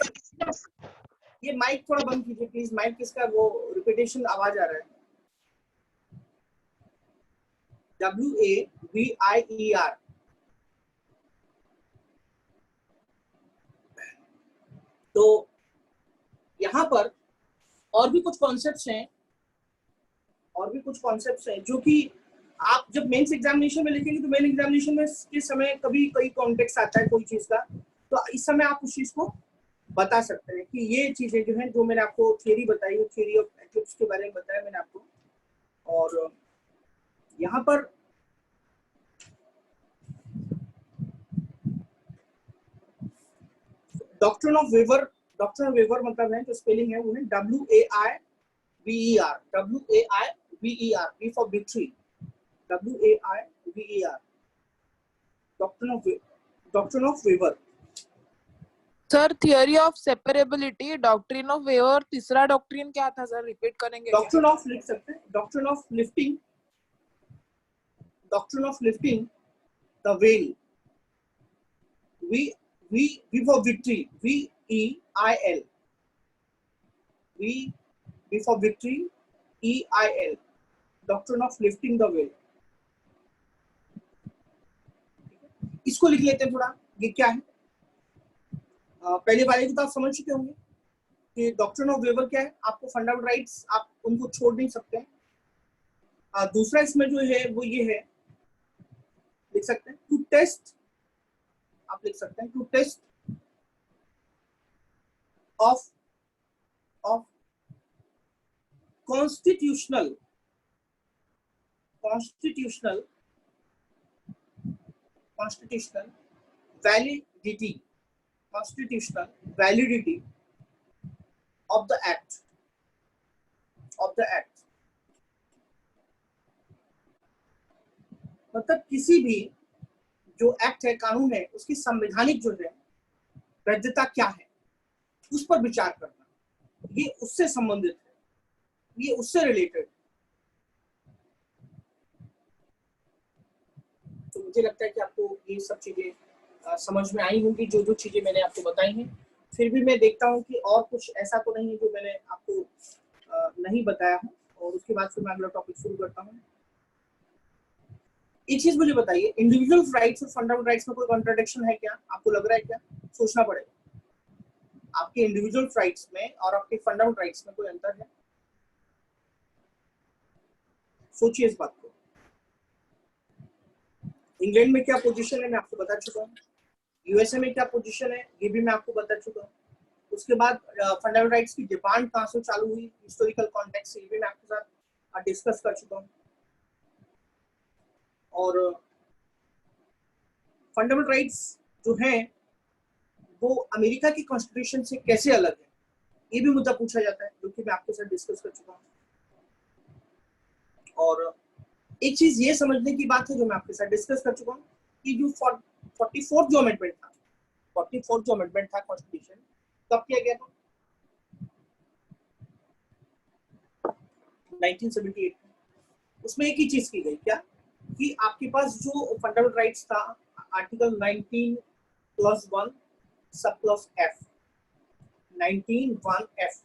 ये माइक थोड़ा बंद कीजिए प्लीज, माइक किसका वो रिपीटेशन आवाज आ रहा है। WAVIER। तो यहाँ पर और भी कुछ कॉन्सेप्ट्स हैं, जो कि आप जब मेंस एग्जामिनेशन में लिखेंगे तो मेन एग्जामिनेशन में के समय कभी कई कॉन्टेक्स्ट आता है कोई चीज का, तो इस समय आप उस चीज को बता सकते हैं कि ये चीजें जो हैं, जो मैंने आपको थियरी बताई, वो थियरी ऑफ इक्लिप्स के बारे में बताया मैंने आपको। और यहाँ पर डॉक्ट्रिन ऑफ वेवर मतलब है, जो स्पेलिंग है वो है WAIVER, V for victory, WAIVER, doctrine of waiver. Sir theory of separability, doctrine of waiver, तीसरा डॉक्ट्रिन क्या था सर, रिपीट करेंगे? डॉक्ट्रिन ऑफ लिख सकते हैं, doctrine of lifting the veil, V for victory, VEIL, V for victory, EIL, doctrine of lifting the veil। इसको लिख लेते हैं थोड़ा, ये क्या है। पहले वाले की तो आप समझ चुके होंगे कि डॉक्ट्रिन ऑफ वेवर क्या है। आपको फंडामेंटल राइट्स आप उनको छोड़ नहीं सकते हैं। दूसरा इसमें जो है वो ये है, लिख सकते हैं टू टेस्ट, आप लिख सकते हैं to test of constitutional validity of the act, मतलब किसी भी जो एक्ट है, कानून है, उसकी संवैधानिक जो है वैधता क्या है, उस पर विचार करना। ये उससे संबंधित है, ये उससे रिलेटेड। तो मुझे लगता है कि आपको ये सब चीजें समझ में आई होंगी, जो चीजें मैंने आपको बताई हैं। फिर भी मैं देखता हूं कि और कुछ ऐसा तो नहीं है जो मैंने आपको नहीं बताया हो। और उसके बाद फिर मैं अगला टॉपिक शुरू करता हूँ। एक चीज मुझे बताइए, इंडिविजुअल राइट्स और फंडामेंटल राइट्स में कोई कॉन्ट्रडिक्शन है क्या? आपको लग रहा है क्या? सोचना पड़ेगा। आपके इंडिविजुअल राइट्स में और आपके फंडामेंटल राइट्स में कोई अंतर है? सोचिए इस बात को। इंग्लैंड में क्या पोजीशन है मैं आपको बता चुका हूँ, यूएसए में क्या पोजीशन है ये भी मैं आपको बता चुका हूँ। उसके बाद फंडामेंटल राइट्स की डिमांड कहाँ से चालू हुई, हिस्टोरिकल कॉन्टेक्स्ट से, ये भी मैं आपके साथ डिस्कस कर चुका हूँ। और फंडामेंटल राइट्स जो हैं वो अमेरिका की कॉन्स्टिट्यूशन से कैसे अलग है, ये भी मुद्दा पूछा जाता है, जो कि मैं आपके साथ डिस्कस कर चुका हूँ। और एक चीज ये समझने की बात है जो मैं आपके साथ डिस्कस कर चुका हूँ कि जो 44th जो अमेंडमेंट था, 44th जो अमेंडमेंट था कॉन्स्टिट्यूशन, कब किया गया था? 1978 में। उसमें एक ही चीज की गई क्या कि आपके पास जो फंडामेंटल राइट्स था, article 19+1 sub clause F, 19(1)(f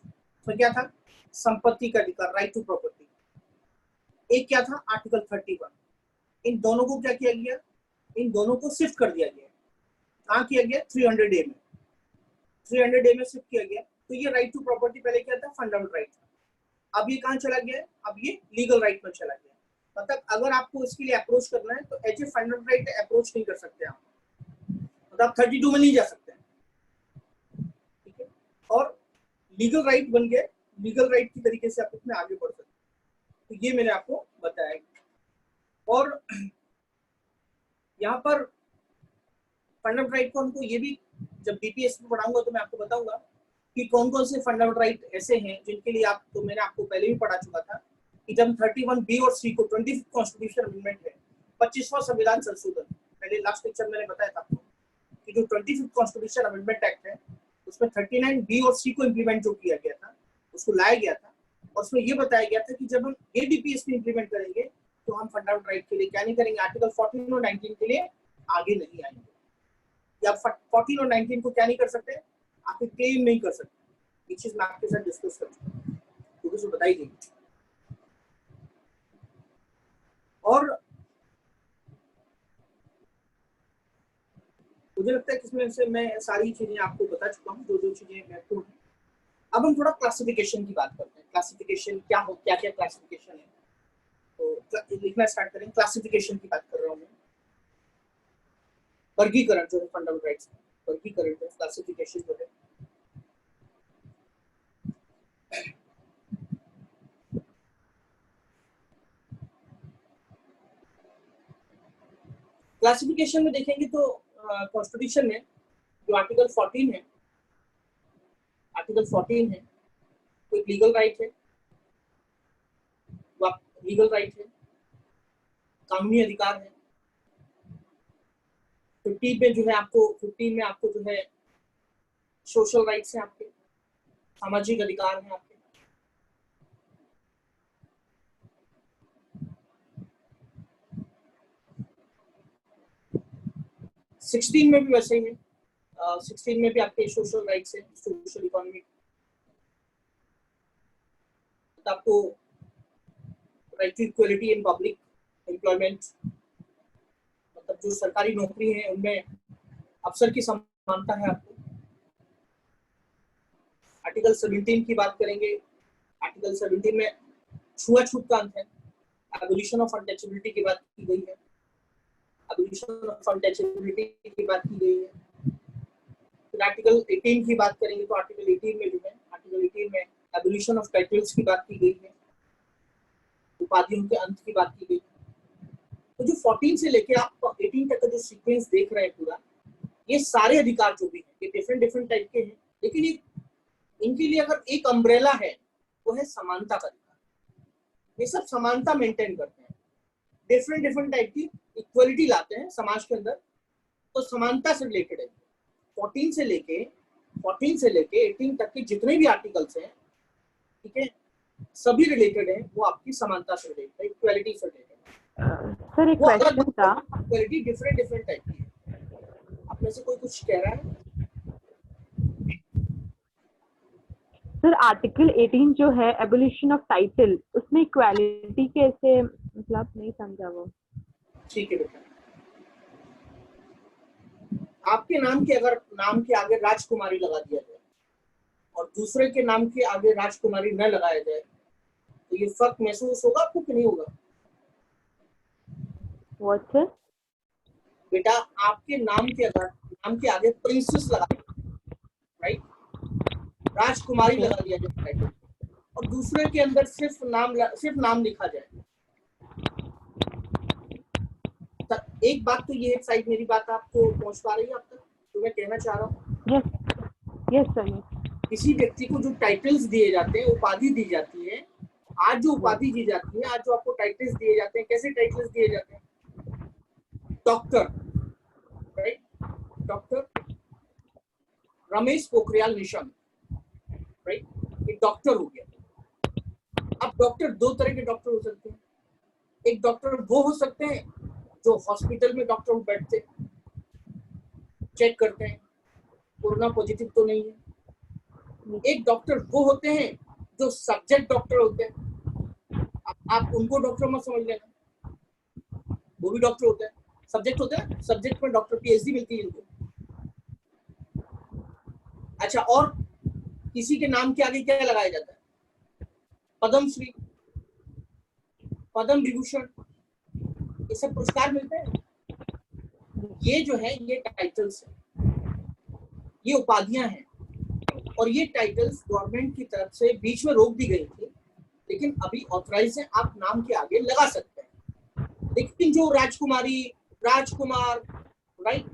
तो क्या था? संपत्ति का अधिकार, राइट टू प्रॉपर्टी। एक क्या था? आर्टिकल 31। इन दोनों को क्या किया गया? इन दोनों को शिफ्ट कर दिया गया। कहाँ किया गया? 300A में, 300A में शिफ्ट किया गया। तो ये राइट टू प्रॉपर्टी पहले क्या था? फंडामेंटल राइट था। अब ये कहाँ चला गया? अब ये लीगल राइट में चला गया। मतलब अगर आपको इसके लिए अप्रोच करना है तो as a fundamental right approach नहीं कर सकते आप, मतलब आप 32 में नहीं जा सकते, ठीक है? और लीगल राइट बन गए, लीगल राइट की तरीके से आप इसमें आगे बढ़ सकते हैं। तो ये मैंने आपको बताया। और यहाँ पर फंडामेंटल राइट को हमको ये भी, जब बीपीएस में पढ़ाऊंगा तो मैं आपको बताऊंगा कि कौन कौन से फंडामेंटल राइट ऐसे हैं जिनके लिए आप, तो मैंने आपको पहले भी पढ़ा चुका था कि जब 31B और C को 25th कॉन्स्टिट्यूशन अमेंडमेंट है, 25वां संविधान संशोधन, पहले लास्ट लेक्चर मैंने बताया था आपको कि जो 25th कॉन्स्टिट्यूशन अमेंडमेंट एक्ट है उसमें 39B और C को इम्प्लीमेंट जो किया गया था, उसको लाया गया था। और उसमें ये बताया गया था कि जब हम ये बीपीएस में इम्प्लीमेंट करेंगे तो हम फंडामेंटल राइट के लिए क्या नहीं करेंगे, आर्टिकल 14 और 19 के लिए आगे नहीं आएंगे। या 14 और 19 को क्या नहीं कर सकते, आप क्लेम नहीं कर सकते। ये चीज मैं आपके साथ डिस्कस कर चुका हूं, तो कुछ बताई गई। और मुझे लगता है कि इसमें से मैं सारी चीजें आपको बता चुका हूँ, जो जो चीजें महत्वपूर्ण हैं। अब हम थोड़ा क्लासिफिकेशन की बात करते हैं। क्लासिफिकेशन क्या हो, क्या क्या क्लासिफिकेशन है, तो लिखना स्टार्ट करें। क्लासिफिकेशन की बात कर रहा हूँ मैं। वर्गीकरण जो है फंडामेंटल राइट्स, वर्गीकरण जो क्लासिफिकेशन जो है, क्लासिफिकेशन में देखेंगे तो कॉन्स्टिट्यूशन में जो आर्टिकल 14 है, आर्टिकल 14 है तो एक लीगल राइट है, वो लीगल राइट है, कानूनी अधिकार है। 15 में जो है आपको, 15 में आपको जो है सोशल राइट्स हैं, आपके सामाजिक अधिकार हैं आपके। सिक्सटीन में भी वैसे ही है, 16 में भी आपके सोशल राइट्स हैं, सोशल इकोनॉमिक, आपको right to equality in public employment, मतलब जो सरकारी नौकरी है उनमें अफसर की समानता है आपको। आर्टिकल 17 की बात करेंगे, आर्टिकल 17 में छुआछूत का अंत है, एबोलिशन ऑफ अनटचेबिलिटी की बात की गई है, एबोलिशन ऑफ अनटचेबिलिटी की बात की गई है। फिर आर्टिकल 18 की बात करेंगे तो आर्टिकल 18 में जो है, आर्टिकल 18 में एबोलिशन ऑफ टाइटल्स की बात की गई है, उपाधियों के अंत की बात की गई है। तो जो 14 से लेके आप 18 तक का जो सीक्वेंस देख रहे हैं पूरा, ये सारे अधिकार जो भी हैं ये डिफरेंट टाइप के हैं, लेकिन ये इनके लिए अगर एक अम्ब्रेला है वो है समानता का अधिकार। ये सब समानता मेंटेन करते हैं, डिफरेंट टाइप की इक्वलिटी लाते हैं समाज के अंदर, तो समानता से रिलेटेड है। 14 से लेके 18 तक के जितने भी आर्टिकल्स हैं, ठीक है, सभी रिलेटेड है, वो आपकी समानता से रिलेटेड है, इक्वालिटी से रिलेटेड है। सर एक वो अलग क्वेश्चन था। इक्वालिटी डिफरेंट टाइप की है। आप में से कोई कुछ कह रहा है? सर आर्टिकल 18 जो है एबोलिशन ऑफ टाइटल, उसमें इक्वालिटी कैसे, मतलब नहीं समझा वो। ठीक है बेटा, आपके नाम के अगर नाम के आगे राजकुमारी लगा दिया जाए और दूसरे के नाम के आगे राजकुमारी न लगाया जाए तो ये फर्क महसूस होगा आपको कि नहीं होगा? What sir? बेटा आपके नाम के आगे प्रिंसेस लगा दिया, राइट, राजकुमारी लगा दिया जाए टाइटल, और दूसरे के अंदर सिर्फ नाम लिखा जाए। एक बात तो ये साइड मेरी बात आपको पहुंच पा रही है आप तक, तो मैं कहना चाह रहा हूँ यस सर, यस। किसी व्यक्ति को जो टाइटल्स दिए जाते हैं, उपाधि दी जाती है, आज जो उपाधि दी जाती है, आज जो आपको टाइटल्स दिए जाते हैं, कैसे टाइटल्स दिए जाते हैं? Doctor, right, doctor Ramesh Pokhriyal Nishank, right, ये डॉक्टर हो गया। अब डॉक्टर दो तरह के डॉक्टर हो सकते हैं। एक डॉक्टर वो हो सकते हैं जो हॉस्पिटल में डॉक्टर बैठते चेक करते हैं कोरोना पॉजिटिव तो नहीं है। एक डॉक्टर वो होते हैं जो सब्जेक्ट डॉक्टर होते हैं। आप उनको डॉक्टर मत समझ लेना, वो भी डॉक्टर होते हैं, सब्जेक्ट होते हैं, सब्जेक्ट में डॉक्टर पीएचडी मिलती है इनको। अच्छा, और किसी के नाम के आगे क्या लगाया जाता है? पद्मश्री, पद्म विभूषण, ये सब पुरस्कार मिलते हैं। ये जो है ये टाइटल्स है, ये उपाधियां हैं, और ये टाइटल्स गवर्नमेंट की तरफ से बीच में रोक दी गई थी, लेकिन अभी ऑथराइज है, आप नाम के आगे लगा सकते हैं। लेकिन जो राजकुमारी, राजकुमार, राइट,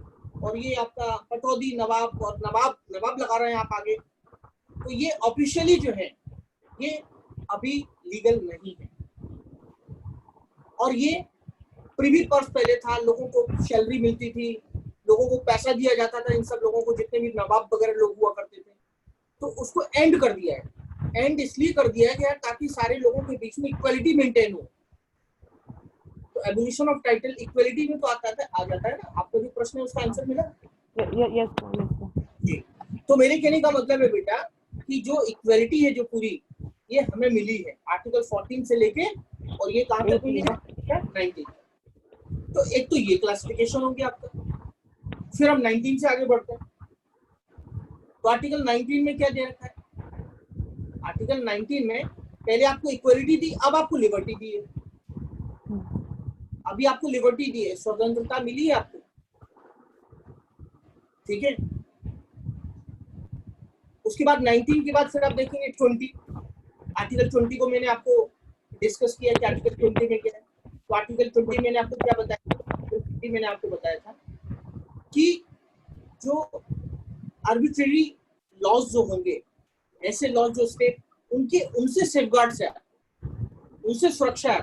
और ये आपका पटौदी, नवाब और नवाब लगा रहे हैं आप आगे, तो ये ऑफिशियली जो है ये अभी लीगल नहीं है। और ये प्रिवी पर्स पहले था, लोगों को सैलरी मिलती थी, लोगों को पैसा दिया जाता था, इन सब लोगों को जितने भी नवाब वगैरह लोग हुआ करते थे, तो उसको एंड कर दिया है। एंड इसलिए कर दिया गया ताकि सारे लोगों के बीच में इक्वलिटी मेंटेन हो। तो एबोलिशन ऑफ टाइटल इक्वलिटी में तो आ जाता है ना। आपको जो प्रश्न है उसका आंसर मिला? Yes sir. जी, तो मेरे कहने का मतलब है बेटा कि जो इक्वलिटी है जो पूरी, ये हमें मिली है आर्टिकल 14 से लेके, और ये कहाँ तक मिली है? 19। तो एक तो ये क्लासिफिकेशन हो गया आपका। फिर हम 19 से आगे बढ़ते हैं। तो आर्टिकल 19 में क्या दे रखा है? आर्टिकल 19 में पहले आपको इक्वलिटी दी, अब आपको लिबर्टी दी है। अभी आपको लिबर्टी दी है, स्वतंत्रता मिली है आपको, ठीक है। उसके बाद 19 के बाद फिर आप देखेंगे 20। आर्टिकल 20 को मैंने आपको डिस्कस किया कि आर्टिकल 20 में क्या है। तो आर्टिकल 20 मैंने आपको क्या बताया? मैंने आपको बताया था कि जो आर्बिट्रेरी लॉज जो होंगे, ऐसे लॉज जो स्टेट उनसे सेफगार्ड है, उनसे सुरक्षा है,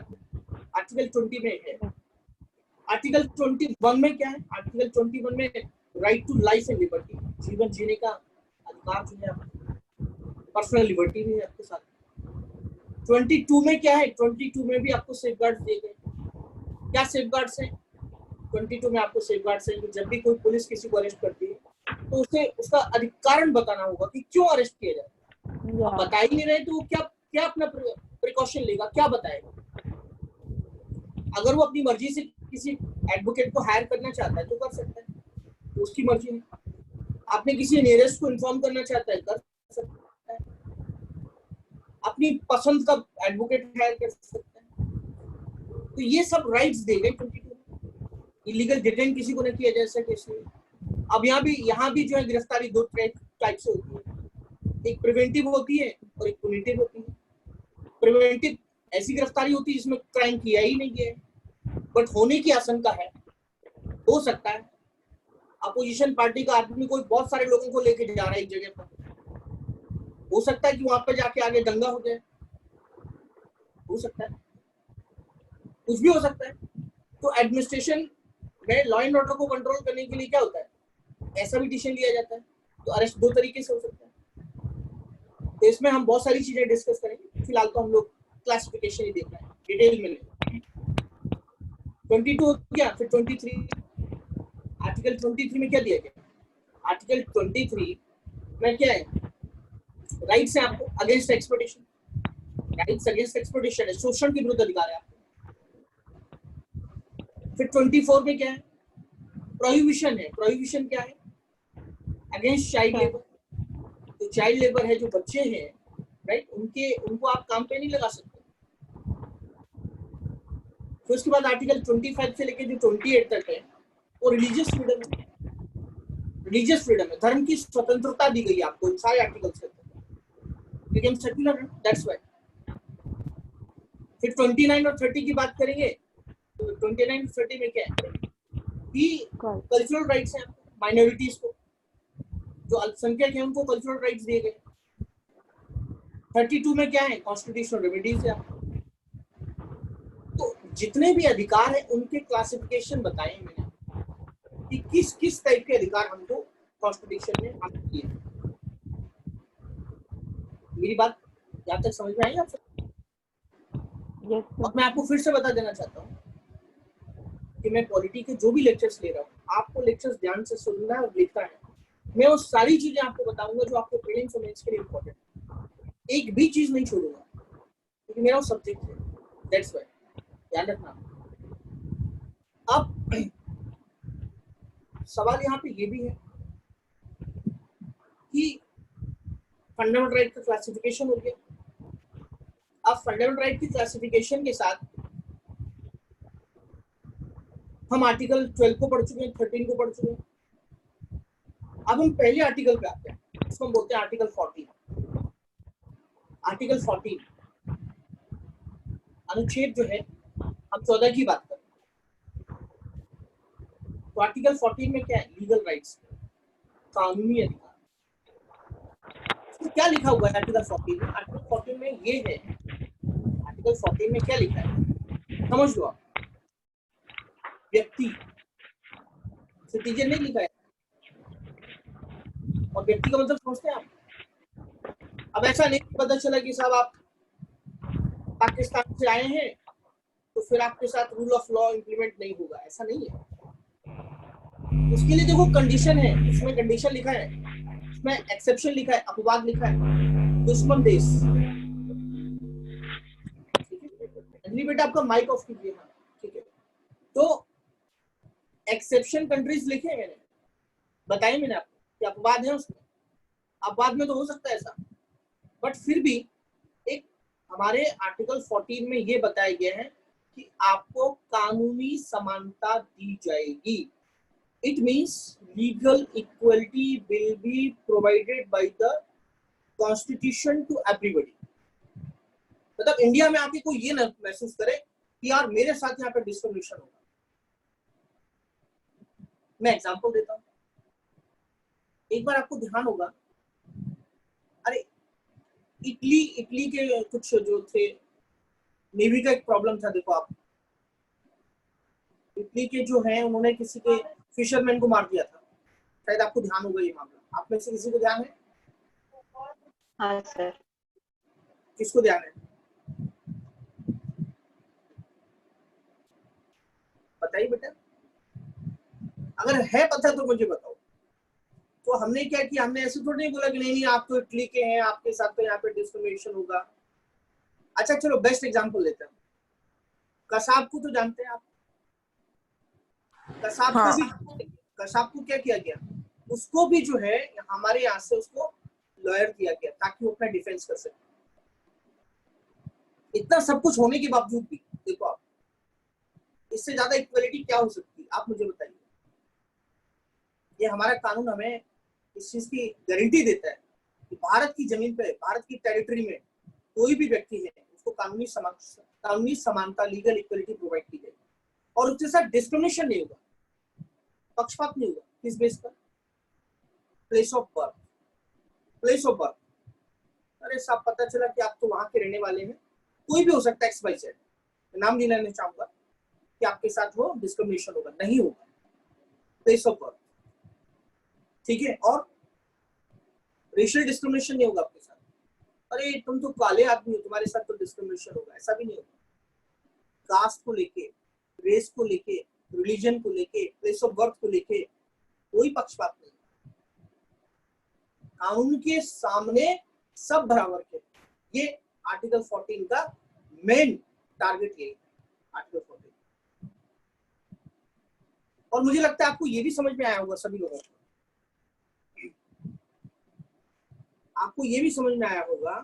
आर्टिकल 20 में है। आर्टिकल 21 में क्या है? आर्टिकल 21 में right to life and liberty, जीवन जीने का अधिकार जो है, पर्सनल लिबर्टी भी है आपके साथ। 22 में क्या है? 22 में भी आपको सेफगार्ड्स दिए गए। क्या सेफगार्ड्स हैं? 22 में आपको सेफगार्ड्स हैं कि जब भी कोई पुलिस किसी को अरेस्ट करती है तो उसे उसका कारण बताना होगा कि क्यों अरेस्ट किया जाए। आप बता ही नहीं रहे तो क्या अपना प्रिकॉशन लेगा, क्या बताएगा? अगर वो अपनी मर्जी से किसी एडवोकेट को हायर करना चाहता है तो कर सकता है, तो उसकी मर्जी है। आपने किसी नियरेस्ट को इन्फॉर्म करना चाहता है, कर सकता है। अपनी पसंद का एडवोकेट हायर कर सकता है। तो ये सब राइट्स दे गए 22 में। इलीगल डिटेन किसी को नहीं किया जा सके इसलिए। अब यहाँ भी जो है गिरफ्तारी दो टाइप से होती है, एक प्रिवेंटिव होती है और एक पुनिटिव होती है। प्रिवेंटिव ऐसी गिरफ्तारी होती है जिसमें क्राइम किया ही नहीं है बट होने की आशंका है, हो सकता है। अपोजिशन पार्टी का आदमी कोई बहुत सारे लोगों को लेके जा रहा है एक जगह पर, हो सकता है कि वहां पर जाके आगे दंगा हो जाए, हो सकता है, कुछ भी हो सकता है। तो एडमिनिस्ट्रेशन में लॉ एंड ऑर्डर को कंट्रोल करने के लिए क्या होता है, ऐसा भी डिसीजन लिया जाता है। तो अरेस्ट दो तरीके से हो सकता है। तो इसमें हम बहुत सारी चीजें डिस्कस करेंगे, फिलहाल तो हम लोग क्लासिफिकेशन ही देख रहे हैं, डिटेल में नहीं। 22 हो गया, फिर 23। आर्टिकल 23 में क्या दिया गया? आर्टिकल 23 में क्या है? राइट्स है आपको against exploitation, rights against exploitation है, शोषण के विरुद्ध अधिकार है आपको। फिर 24 में क्या है, प्रोहिबिशन है। प्रोहिबिशन क्या है, अगेंस्ट चाइल्ड लेबर। तो चाइल्ड लेबर है, जो बच्चे हैं, राइट, उनको आप काम पे नहीं लगा सकते। फिर उसके बाद आर्टिकल 25 से लेके जो 28 तक है वो रिलीजियस फ्रीडम है। रिलीजियस फ्रीडम है, धर्म की स्वतंत्रता दी गई है आपको इन सारे आर्टिकल्स के अंदर, लेकिन सेक्युलर है, दैट्स व्हाई। फिर 29 और 30 की बात करेंगे तो 29 और 30 में क्या है कि कल्चरल राइट्स हैं माइनॉरिटीज को, जो अल्पसंख्यक हैं उनको कल्चरल राइट्स दिए गए। 32 में क्या है, कॉन्स्टिट्यूशनल रेमेडीज है आपको। तो जितने भी अधिकार हैं उनके क्लासिफिकेशन बताए मैंने कि किस किस टाइप के अधिकार हमको कॉन्स्टिट्यूशन में हमको दिए। मेरी बात यहाँ तक समझ में आई आप सब? यस और मैं आपको फिर से बता देना चाहता हूँ कि मैं पॉलिटी के जो भी लेक्चर्स ले रहा हूँ, आपको लेक्चर्स ध्यान से सुनना है और लिखना है। मैं वो सारी चीजें आपको बताऊंगा जो आपको प्रीलिम्स और मेंस के लिए इम्पोर्टेंट है, एक भी चीज नहीं छोड़ूंगा क्योंकि मेरा वो सब्जेक्ट है, दैट्स व्हाई, ध्यान रखना। अब सवाल यहाँ पे ये भी है कि फंडामेंटल राइट का क्लासिफिकेशन हो गया। अब फंडामेंटल राइट की क्लासिफिकेशन के साथ हम आर्टिकल 12 को पढ़ चुके हैं, 13 को पढ़ चुके हैं। अब हम पहले आर्टिकल पे आते हैं, इसको हम बोलते हैं आर्टिकल 14। आर्टिकल 14 अनुच्छेद जो है, हम 14 की बात करें तो आर्टिकल 14 में क्या है, लीगल राइट्स, कानूनी अधिकार। तो क्या लिखा हुआ है आर्टिकल 14 में? आर्टिकल 14 में ये है, आर्टिकल 14 में क्या लिखा है समझ लो आप। व्यक्ति, सिटीजन नहीं लिखा है, और व्यक्ति का मतलब समझते हैं आप। अब ऐसा नहीं पता चला कि साहब आप पाकिस्तान से आए हैं तो फिर आपके साथ रूल ऑफ लॉ इंप्लीमेंट नहीं होगा, ऐसा नहीं है। उसके लिए देखो कंडीशन है, उसमें कंडीशन लिखा है, उसमें एक्सेप्शन लिखा है, अपवाद लिखा है, दुश्मन देश। अंजलि बेटा आपका माइक ऑफ कीजिए, हाँ ठीक है। तो एक्सेप्शन कंट्रीज लिखे हैं मैंने, बताए मैंने आपको कि अपवाद है उसमें। अपवाद में तो हो सकता है ऐसा, बट फिर भी एक हमारे आर्टिकल 14 में ये बताया गया है कि आपको कानूनी समानता दी जाएगी। It means legal equality will be provided by the constitution to everybody. मतलब इंडिया में आके कोई ये ना महसूस करे कि यार मेरे साथ यहाँ पे डिस्क्रिमिनेशन होगा। मैं एग्जांपल देता हूँ, एक बार आपको ध्यान होगा, अरे इटली के कुछ जो थे, नेवी का एक प्रॉब्लम था। देखो आप, इटली के जो हैं उन्होंने किसी के फिशरमैन को मार दिया था, शायद आपको ध्यान होगा ये मामला। आप में से किसी को ध्यान है? हाँ सर। किसको ध्यान है बताइए बेटा, अगर है पता तो मुझे बताओ। तो हमने क्या किया, हमने ऐसे थोड़ी नहीं बोला कि नहीं आप तो इटली के हैं, आपके साथ तो यहाँ पे डिस्क्रिमिनेशन होगा। अच्छा चलो बेस्ट एग्जांपल लेते हैं, कसाब को तो जानते हैं आप। कसाब हाँ। को भी, कसाब को क्या किया गया, उसको भी जो है हमारे यहाँ से उसको लॉयर दिया गया ताकि वो अपना डिफेंस कर सके। इतना सब कुछ होने के बावजूद भी देखो आप, इससे ज्यादा इक्वलिटी क्या हो सकती है आप मुझे बताइए। ये हमारा कानून हमें इस चीज की गारंटी देता है कि भारत की जमीन पे, भारत की टेरिटरी में कोई भी व्यक्ति है उसको कानूनी समानता, लीगल इक्वलिटी प्रोवाइड की जाएगी और उसके साथ डिस्क्रिमिनेशन नहीं होगा, पक्षपात नहीं होगा। किस बेस पर? Place of birth. Place of birth, अरे साहब पता चला कि आप तो वहां के रहने वाले हैं, कोई भी हो सकता है, एक्स वाई जेड, नाम नहीं लेना चाहूंगा, कि आपके साथ वो डिस्क्रिमिनेशन होगा, नहीं होगा। प्लेस ऑफ बर्थ, ठीक है। और रेशियल डिस्क्रिमिनेशन नहीं होगा आपके साथ, अरे तुम तो काले आदमी हो तुम्हारे साथ तो डिस्क्रिमिनेशन होगा, ऐसा भी नहीं होगा। कास्ट को लेके, रेस को लेके, रिलीजन को लेके, प्लेस ऑफ बर्थ को लेके कोई पक्षपात नहीं। कानून के सामने सब बराबर के। ये आर्टिकल 14 का मेन टारगेट यही है, आर्टिकल 14। और मुझे लगता है आपको ये भी समझ में आया होगा सभी लोगों को, आपको ये भी समझ में आया होगा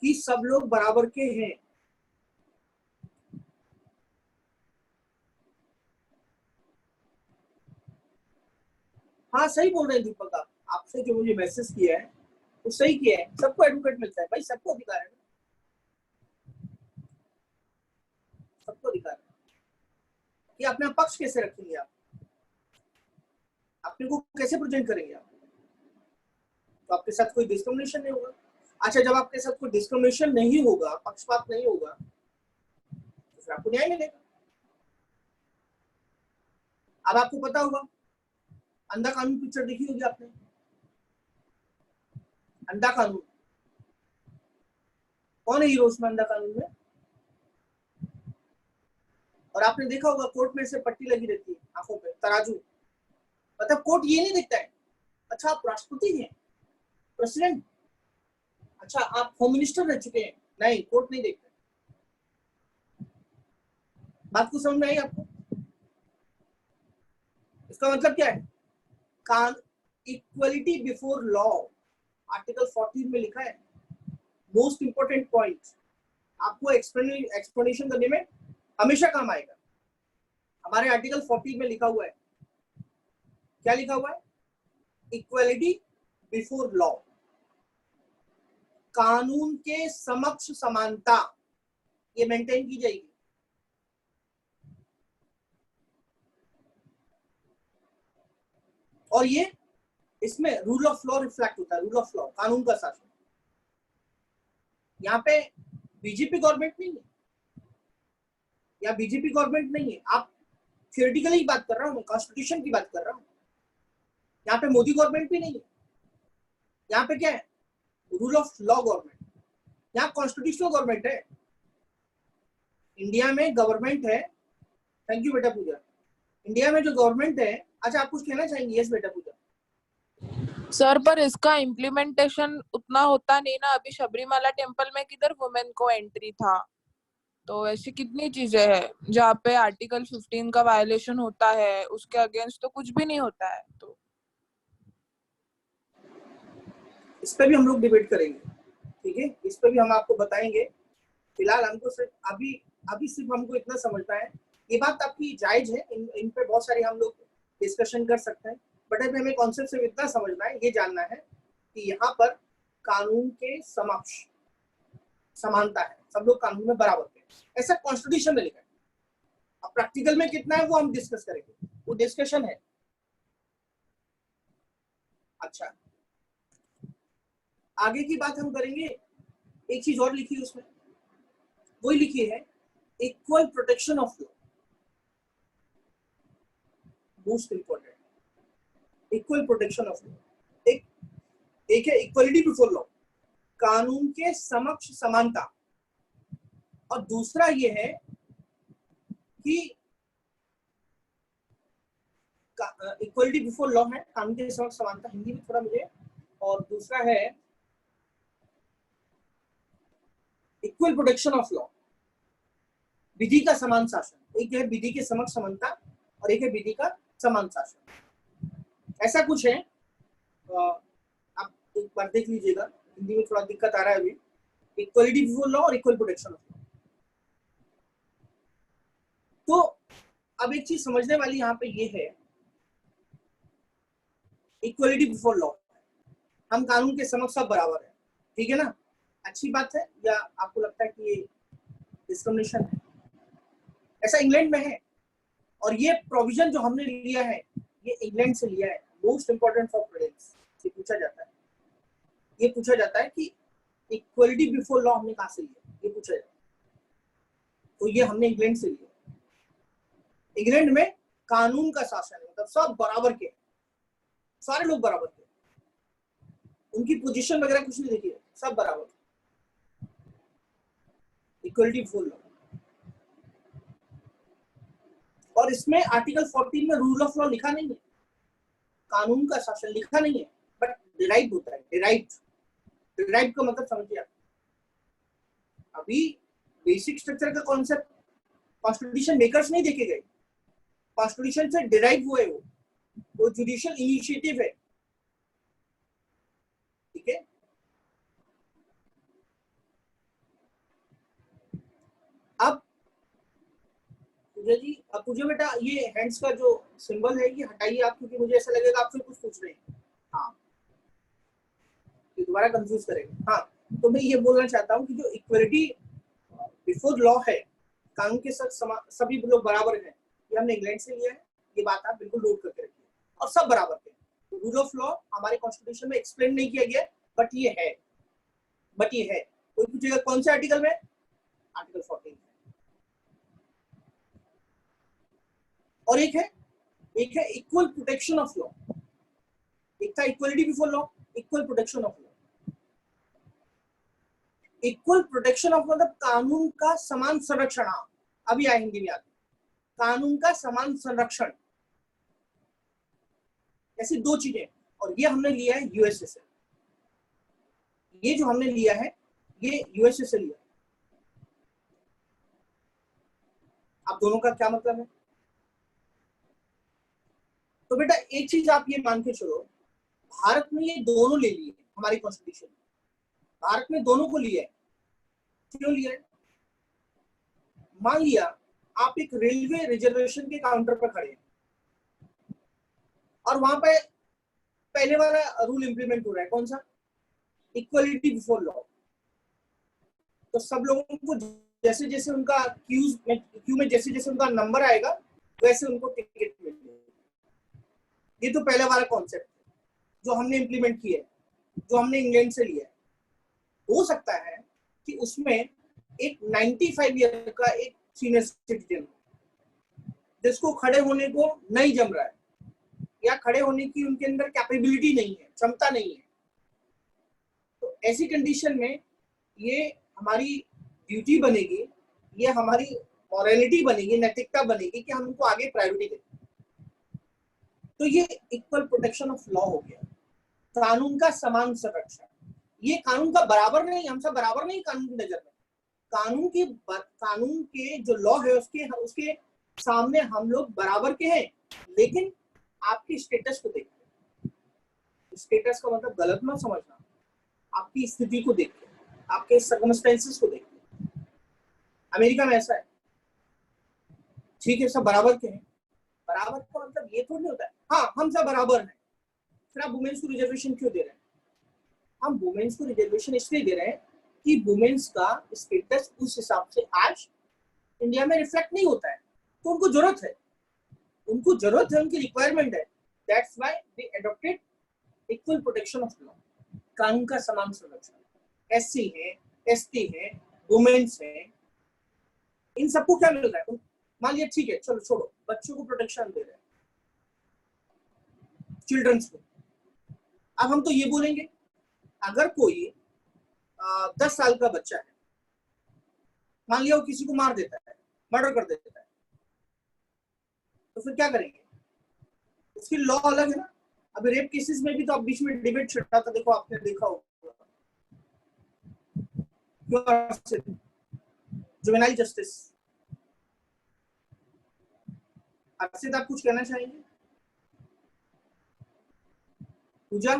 कि सब लोग बराबर के हैं। हाँ सही बोल रहे हैं दीपक, आप आपसे जो मुझे मैसेज किया है वो सही किया है। सबको एडवोकेट मिलता है भाई, सबको अधिकार है, सबको अधिकार है कि अपना पक्ष कैसे रखेंगे, आप अपने को कैसे प्रेजेंट करेंगे आप, तो आपके साथ कोई डिस्क्रिमिनेशन नहीं होगा। अच्छा, जब आपके साथ कोई डिस्क्रिमिनेशन नहीं होगा, पक्षपात नहीं होगा, तो फिर आपको न्याय मिलेगा। अब आपको पता होगा, अंधा कानून पिक्चर देखी होगी आपने, अंधा कानून, कौन है हीरो उसमें अंधा कानून में? और आपने देखा होगा कोर्ट में से पट्टी लगी रहती है आंखों पे, तराजू, मतलब कोर्ट ये नहीं देखता है अच्छा आप राष्ट्रपति हैं, प्रेसिडेंट, अच्छा आप होम मिनिस्टर रह चुके हैं, नहीं, कोर्ट नहीं देखता। बात को समझ में आई आपको? इसका मतलब क्या है? इक्वलिटी बिफोर लॉ, आर्टिकल 14 में लिखा है। मोस्ट इंपोर्टेंट पॉइंट, आपको एक्सप्लेनेशन करने में हमेशा काम आएगा। हमारे आर्टिकल 14 में लिखा हुआ है, क्या लिखा हुआ है? इक्वलिटी बिफोर लॉ, कानून के समक्ष समानता, ये मेंटेन की जाएगी। और ये इसमें रूल ऑफ लॉ रिफ्लेक्ट होता है, रूल ऑफ लॉ, कानून का शासन। यहाँ पे बीजेपी गवर्नमेंट नहीं है या बीजेपी गवर्नमेंट नहीं है, आप थियोरेटिकली बात कर रहा हूं, मैं कॉन्स्टिट्यूशन की बात कर रहा हूं। यहाँ पे मोदी गवर्नमेंट भी नहीं है, यहाँ पे क्या है? रूल ऑफ लॉ गवर्नमेंट, यहाँ कॉन्स्टिट्यूशनल गवर्नमेंट है। इंडिया में गवर्नमेंट है, थैंक यू बेटा पूजा, इंडिया में जो गवर्नमेंट है। अच्छा, आप कुछ कहना चाहेंगे? यस बेटा पूजा। सर पर इसका इम्प्लीमेंटेशन उतना होता नहीं ना। अभी शबरीमाला टेम्पल में किधर वुमेन को एंट्री था, तो ऐसी कितनी चीजें हैं जहाँ पे आर्टिकल 15 का वायलेशन होता है, उसके अगेंस्ट तो कुछ भी नहीं होता है। तो इस पे भी हम लोग डिबेट करेंगे, ठीक है, इस पे भी हम आपको बताएंगे। फिलहाल हमको सिर्फ अभी सिर्फ हमको इतना समझना है, ये बात आपकी जायज है, इन पे बहुत सारी हम लोग डिस्कशन कर सकते हैं, बट अभी हमें कॉन्सेप्ट से इतना समझना है, ये जानना है कि यहाँ पर कानून के समक्ष समानता है, सब लोग कानून में बराबर हैं, ऐसा कॉन्स्टिट्यूशन में लिखा है। अब प्रैक्टिकल में कितना है वो हम डिस्कस करेंगे, वो डिस्कशन है। अच्छा, आगे की बात हम करेंगे। एक चीज और लिखी है उसमें, वही लिखी है equal protection of law, most important, equal protection of law. एक है इक्वलिटी बिफोर लॉ, कानून के समक्ष समानता, और दूसरा ये है कि इक्वलिटी बिफोर लॉ है, कानून के समक्ष समानता, हिंदी में थोड़ा मुझे, और दूसरा है इक्वल प्रोटेक्शन ऑफ लॉ, विधि का समान शासन। एक है विधि के समक्ष समानता और एक है विधि का समान शासन, ऐसा कुछ है। आप एक बार देख लीजिएगा, हिंदी में थोड़ा दिक्कत आ रहा है अभी, इक्वलिटी बिफोर लॉ और इक्वल प्रोटेक्शन ऑफ लॉ। तो अब एक चीज समझने वाली यहाँ पे ये है, इक्वलिटी बिफोर लॉ, हम कानून के समक्ष सब बराबर है, ठीक है ना? अच्छी बात है, या आपको लगता है कि ये डिस्क्रिमिनेशन है? ऐसा इंग्लैंड में है, और ये प्रोविजन जो हमने लिया है ये इंग्लैंड से लिया है। मोस्ट इंपॉर्टेंट फॉर प्रेजेंस ये पूछा जाता है कि इक्वलिटी बिफोर लॉ हमने कहाँ से लिया, ये पूछा जाता है, तो ये हमने इंग्लैंड से लिया। इंग्लैंड में कानून का शासन है, मतलब सब बराबर के, सारे लोग बराबर के, उनकी पोजीशन वगैरह कुछ नहीं देखिए, सब बराबर, इक्वलिटी बिफोर लॉ। और इसमें आर्टिकल 14 में रूल ऑफ लॉ लिखा नहीं है, कानून का शासन लिखा नहीं है, बट डिराइव्ड होता है, डिराइव का मतलब समझिए आप, अभी बेसिक स्ट्रक्चर का कॉन्सेप्ट कॉन्स्टिट्यूशन मेकर्स नहीं देखे गए, कॉन्स्टिट्यूशन से डिराइव हुए वो जुडिशियल इनिशिएटिव है, ठीक है। अब पूजा जी, अब पूजा बेटा ये हैंड्स का जो सिंबल है ये हटाइए आप, क्योंकि मुझे ऐसा लगेगा आपसे कुछ पूछ रहे हैं। हाँ, ये दोबारा कंफ्यूज करेगा। हाँ, तो मैं ये बोलना चाहता हूँ कि जो इक्वलिटी बिफोर लॉ है, कानून के साथ सभी लोग बराबर हैं, ये हमने इंग्लैंड से लिया है, ये बात आप बिल्कुल नोट करके रखिए, और सब बराबर थे। रूल ऑफ लॉ हमारे कॉन्स्टिट्यूशन में एक्सप्लेन नहीं किया गया, बट ये है, कोई पूछेगा कौन से आर्टिकल में? आर्टिकल 14। और एक है इक्वल प्रोटेक्शन ऑफ लॉ। एक था equality before law, equal protection of law. Equal protection of मतलब कानून का समान संरक्षण। अभी आए हिंदी में आते, कानून का समान संरक्षण, ऐसी दो चीजें। और ये हमने लिया है यूएसए से, ये जो हमने लिया है ये यूएसए से लिया। अब दोनों का क्या मतलब है? तो बेटा एक चीज आप ये मान के चलो, भारत ने ये दोनों ले लिए हमारी कॉन्स्टिट्यूशन में, भारत में दोनों को लिया है। क्यों लिया है? मान लिया आप एक रेलवे रिजर्वेशन के काउंटर पर खड़े हैं और वहां पे पहले वाला रूल इंप्लीमेंट हो रहा है, कौन सा? Equality before law. तो सब लोगों को जैसे जैसे उनका क्यू में जैसे जैसे उनका नंबर आएगा वैसे उनको टिकट मिलेगी। ये तो पहला वाला कॉन्सेप्ट है जो हमने इंप्लीमेंट किया है, जो हमने इंग्लैंड से लिया है। हो सकता है कि उसमें एक 95 ईयर का एक सीनियर सिटीजन जिसको खड़े होने को नहीं जम रहा है, या खड़े होने की उनके अंदर कैपेबिलिटी नहीं है, क्षमता नहीं है, तो ऐसी कंडीशन में ये हमारी ड्यूटी बनेगी, ये हमारी मॉरलिटी बनेगी, नैतिकता बनेगी कि हम उनको आगे प्रायोरिटी दें। तो ये इक्वल प्रोटेक्शन ऑफ लॉ हो गया, कानून का समान संरक्षण। ये कानून का बराबर नहीं, हम सब बराबर नहीं कानून की नजर में। कानून के जो लॉ है उसके सामने हम लोग बराबर के हैं, लेकिन आपके स्टेटस को देखते, स्टेटस का मतलब गलत मत समझना, आपकी स्थिति को देखते, आपके सर्कमस्टेंसेस को देखते। अमेरिका में ऐसा है, ठीक है, सब बराबर के हैं। बराबर का मतलब ये थोड़ी होता है हाँ हम सब बराबर हैं, फिर आप वुमेन्स को रिजर्वेशन क्यों दे रहे हैं? हम वुमेन्स को रिजर्वेशन इसलिए दे रहे हैं कि वुमेन्स का स्टेटस उस हिसाब से आज इंडिया में रिफ्लेक्ट नहीं होता है, तो उनको जरूरत है, उनकी रिक्वायरमेंट है। That's why they adopted equal protection of law, कानून का समान संरक्षण। एससी है, एसटी है, वुमेन्स है, इन सबको क्या मिल रहा है? मान लिया ठीक है, चलो छोड़ो, बच्चों को प्रोटेक्शन दे रहे हैं, चिल्ड्रंस को। अब हम तो ये बोलेंगे अगर कोई 10 साल का बच्चा है, मान लिया वो किसी को मार देता है, मर्डर कर देता है, तो फिर क्या करेंगे? उसकी लॉ अलग है ना। अभी रेप केसेस में भी तो अब बीच में डिबेट छिड़ा था, देखो आपने देखा होगा, जुवेनाइल जस्टिस। अर्षित आप कुछ कहना चाहेंगे? पूजा?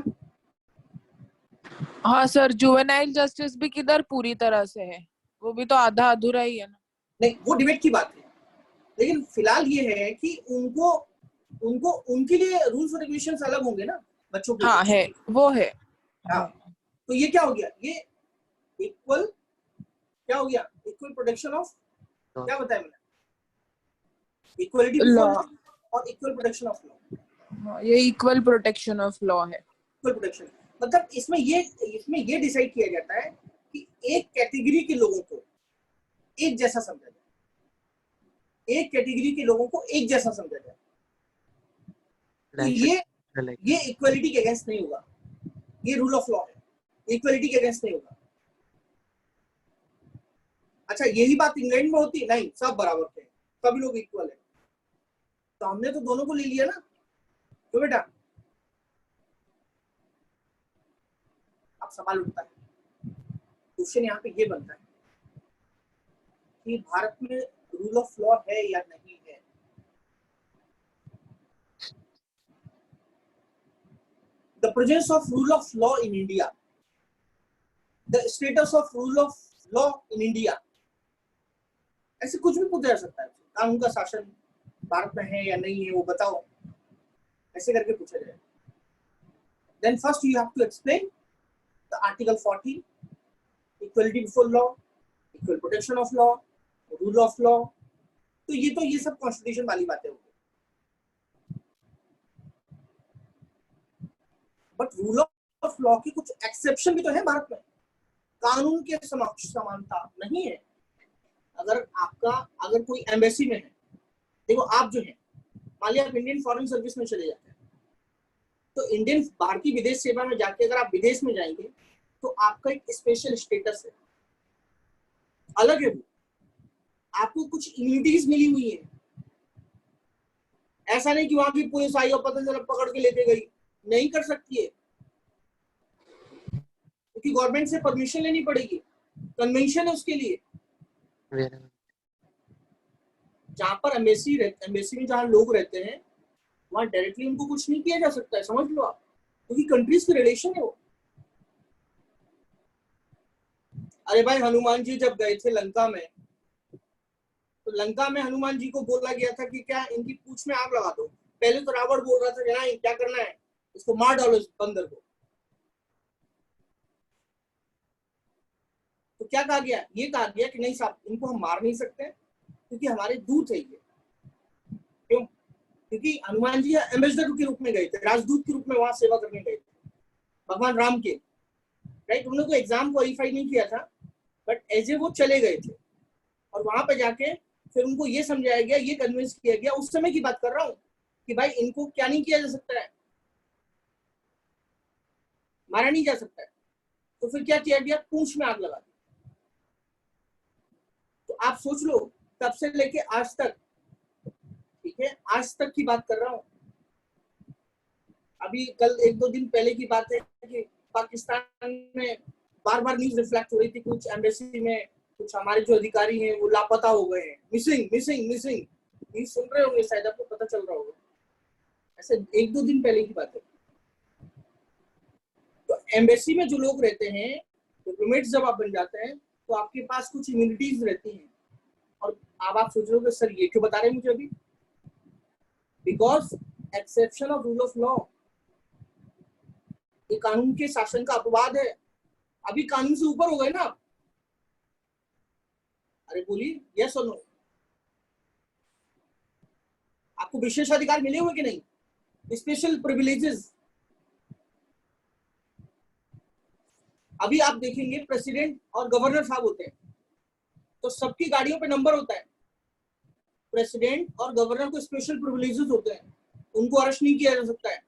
हाँ सर, जुवेनाइल जस्टिस भी किधर पूरी तरह से है, वो भी तो आधा अधूरा ही है ना। नहीं, वो डिबेट की बात है, लेकिन फिलहाल ये है कि उनको उनके लिए रूल्स और रेगुलेशंस अलग होंगे ना बच्चों के। हाँ है, वो है। हाँ, तो ये क्या हो गया? ये इक्वल क्या हो गया? इक्वल प्रोटेक्शन ऑफ, क्या बताया मैंने? इक्वलिटी लॉ और इक्वल प्रोटेक्शन ऑफ लॉ। ये इक्वल प्रोटेक्शन ऑफ लॉ है। इक्वल प्रोटेक्शन मतलब इसमें ये डिसाइड किया जाता है कि एक कैटेगरी के लोगों को एक जैसा समझा जाए, एक कैटेगरी के लोगों को एक जैसा समझा जाए। तो ये इक्वलिटी के अगेंस्ट नहीं होगा, ये रूल ऑफ लॉ है, इक्वलिटी के अगेंस्ट नहीं होगा। अच्छा, यही बात इंग्लैंड में होती? नहीं, सब बराबर थे, सभी लोग इक्वल है, तो हमने तो दोनों को ले लिया ना। तो बेटा अब सवाल उठता है क्वेश्चन यहाँ पे ये बनता है कि भारत में रूल ऑफ लॉ है या नहीं है। The presence of rule of law in India, the status of rule of law in India, ऐसे कुछ भी पूछा जा सकता है। कानून का शासन भारत में है या नहीं है वो बताओ, ऐसे करके पूछा जाए। Then first you have to explain the Article 40, equality before law, equal protection of law, rule of law। तो ये सब कॉन्स्टिट्यूशन वाली बातें होगी। बट रूल ऑफ लॉ की कुछ एक्सेप्शन भी तो है भारत में। कानून के समक्ष समानता नहीं है। अगर कोई एम्बेसी में है, देखो आप जो है, मान लिया आप इंडियन फॉरेन सर्विस में चले जाते हैं, तो इंडियन भारतीय विदेश सेवा में जाके अगर आप विदेश में जाएंगे तो आपका एक स्पेशल स्टेटस है, अलग है वो, आपको कुछ इम्यूनिटीज मिली हुई है। ऐसा नहीं कि वहां की पुलिस आई और पता चला पकड़ के लेके गई, नहीं कर सकती है, क्योंकि गवर्नमेंट से परमिशन लेनी पड़ेगी, कन्वेंशन है उसके लिए। जहां पर एम्बेसी में जहां लोग रहते हैं वहां डायरेक्टली उनको कुछ नहीं किया जा सकता है, समझ लो आप, क्योंकि कंट्रीज के रिलेशन है वो। अरे भाई हनुमान जी जब गए थे लंका में, तो लंका में हनुमान जी को बोला गया था कि क्या इनकी पूंछ में आग लगा दो। पहले तो रावण बोल रहा था कि नहीं, क्या करना है, इसको मार डालो इस बंदर को। तो क्या कहा गया, ये कहा गया कि नहीं साहब, इनको हम मार नहीं सकते क्योंकि हमारे दूत है ये। क्यों? क्योंकि हनुमान जी एम्बेसडर के रूप में गए थे, राजदूत के रूप में वहां सेवा करने गए थे भगवान राम के, राइट। उन्होंने कोई एग्जाम क्वालिफाई नहीं किया था, बट एज ए वो चले गए थे और वहां पे जाके फिर उनको ये समझाया गया, ये कन्विंस किया गया, उस समय की बात कर रहा हूँ, कि भाई इनको क्या नहीं किया जा सकता है, मारा नहीं जा सकता है। तो फिर क्या किया गया, पूंछ में आग लगा दी। तो आप सोच लो तब से लेके आज तक, ठीक है, आज तक की बात कर रहा हूँ। अभी कल 1-2 दिन पहले की बात है कि पाकिस्तान में बार बार न्यूज रिफ्लेक्ट हो रही थी, कुछ एम्बेसी में कुछ हमारे जो अधिकारी हैं वो लापता हो गए हैं, मिसिंग मिसिंग मिसिंग। ये सुन रहे होंगे शायद, आपको पता चल रहा होगा, ऐसे 1-2 दिन पहले की बात है। तो एम्बेसी में जो लोग रहते हैं, डिप्लोमेट्स जब आप बन जाते हैं तो आपके पास कुछ इम्यूनिटीज रहती हैं। और अब आप सोच रहे हो कि सर ये क्यों बता रहे हैं मुझे अभी, because exception of rule of law, ये कानून के शासन का अपवाद है। अभी कानून से ऊपर हो गए ना आप, अरे बोलिए यस और नो, आपको विशेषाधिकार मिले हुए कि नहीं, स्पेशल प्रिविलेजेस। अभी आप देखेंगे प्रेसिडेंट और गवर्नर साहब होते हैं तो सबकी गाड़ियों पे नंबर होता है। प्रेसिडेंट और गवर्नर को स्पेशल प्रिविलेजेस होते हैं, उनको अरेस्ट नहीं किया जा सकता है,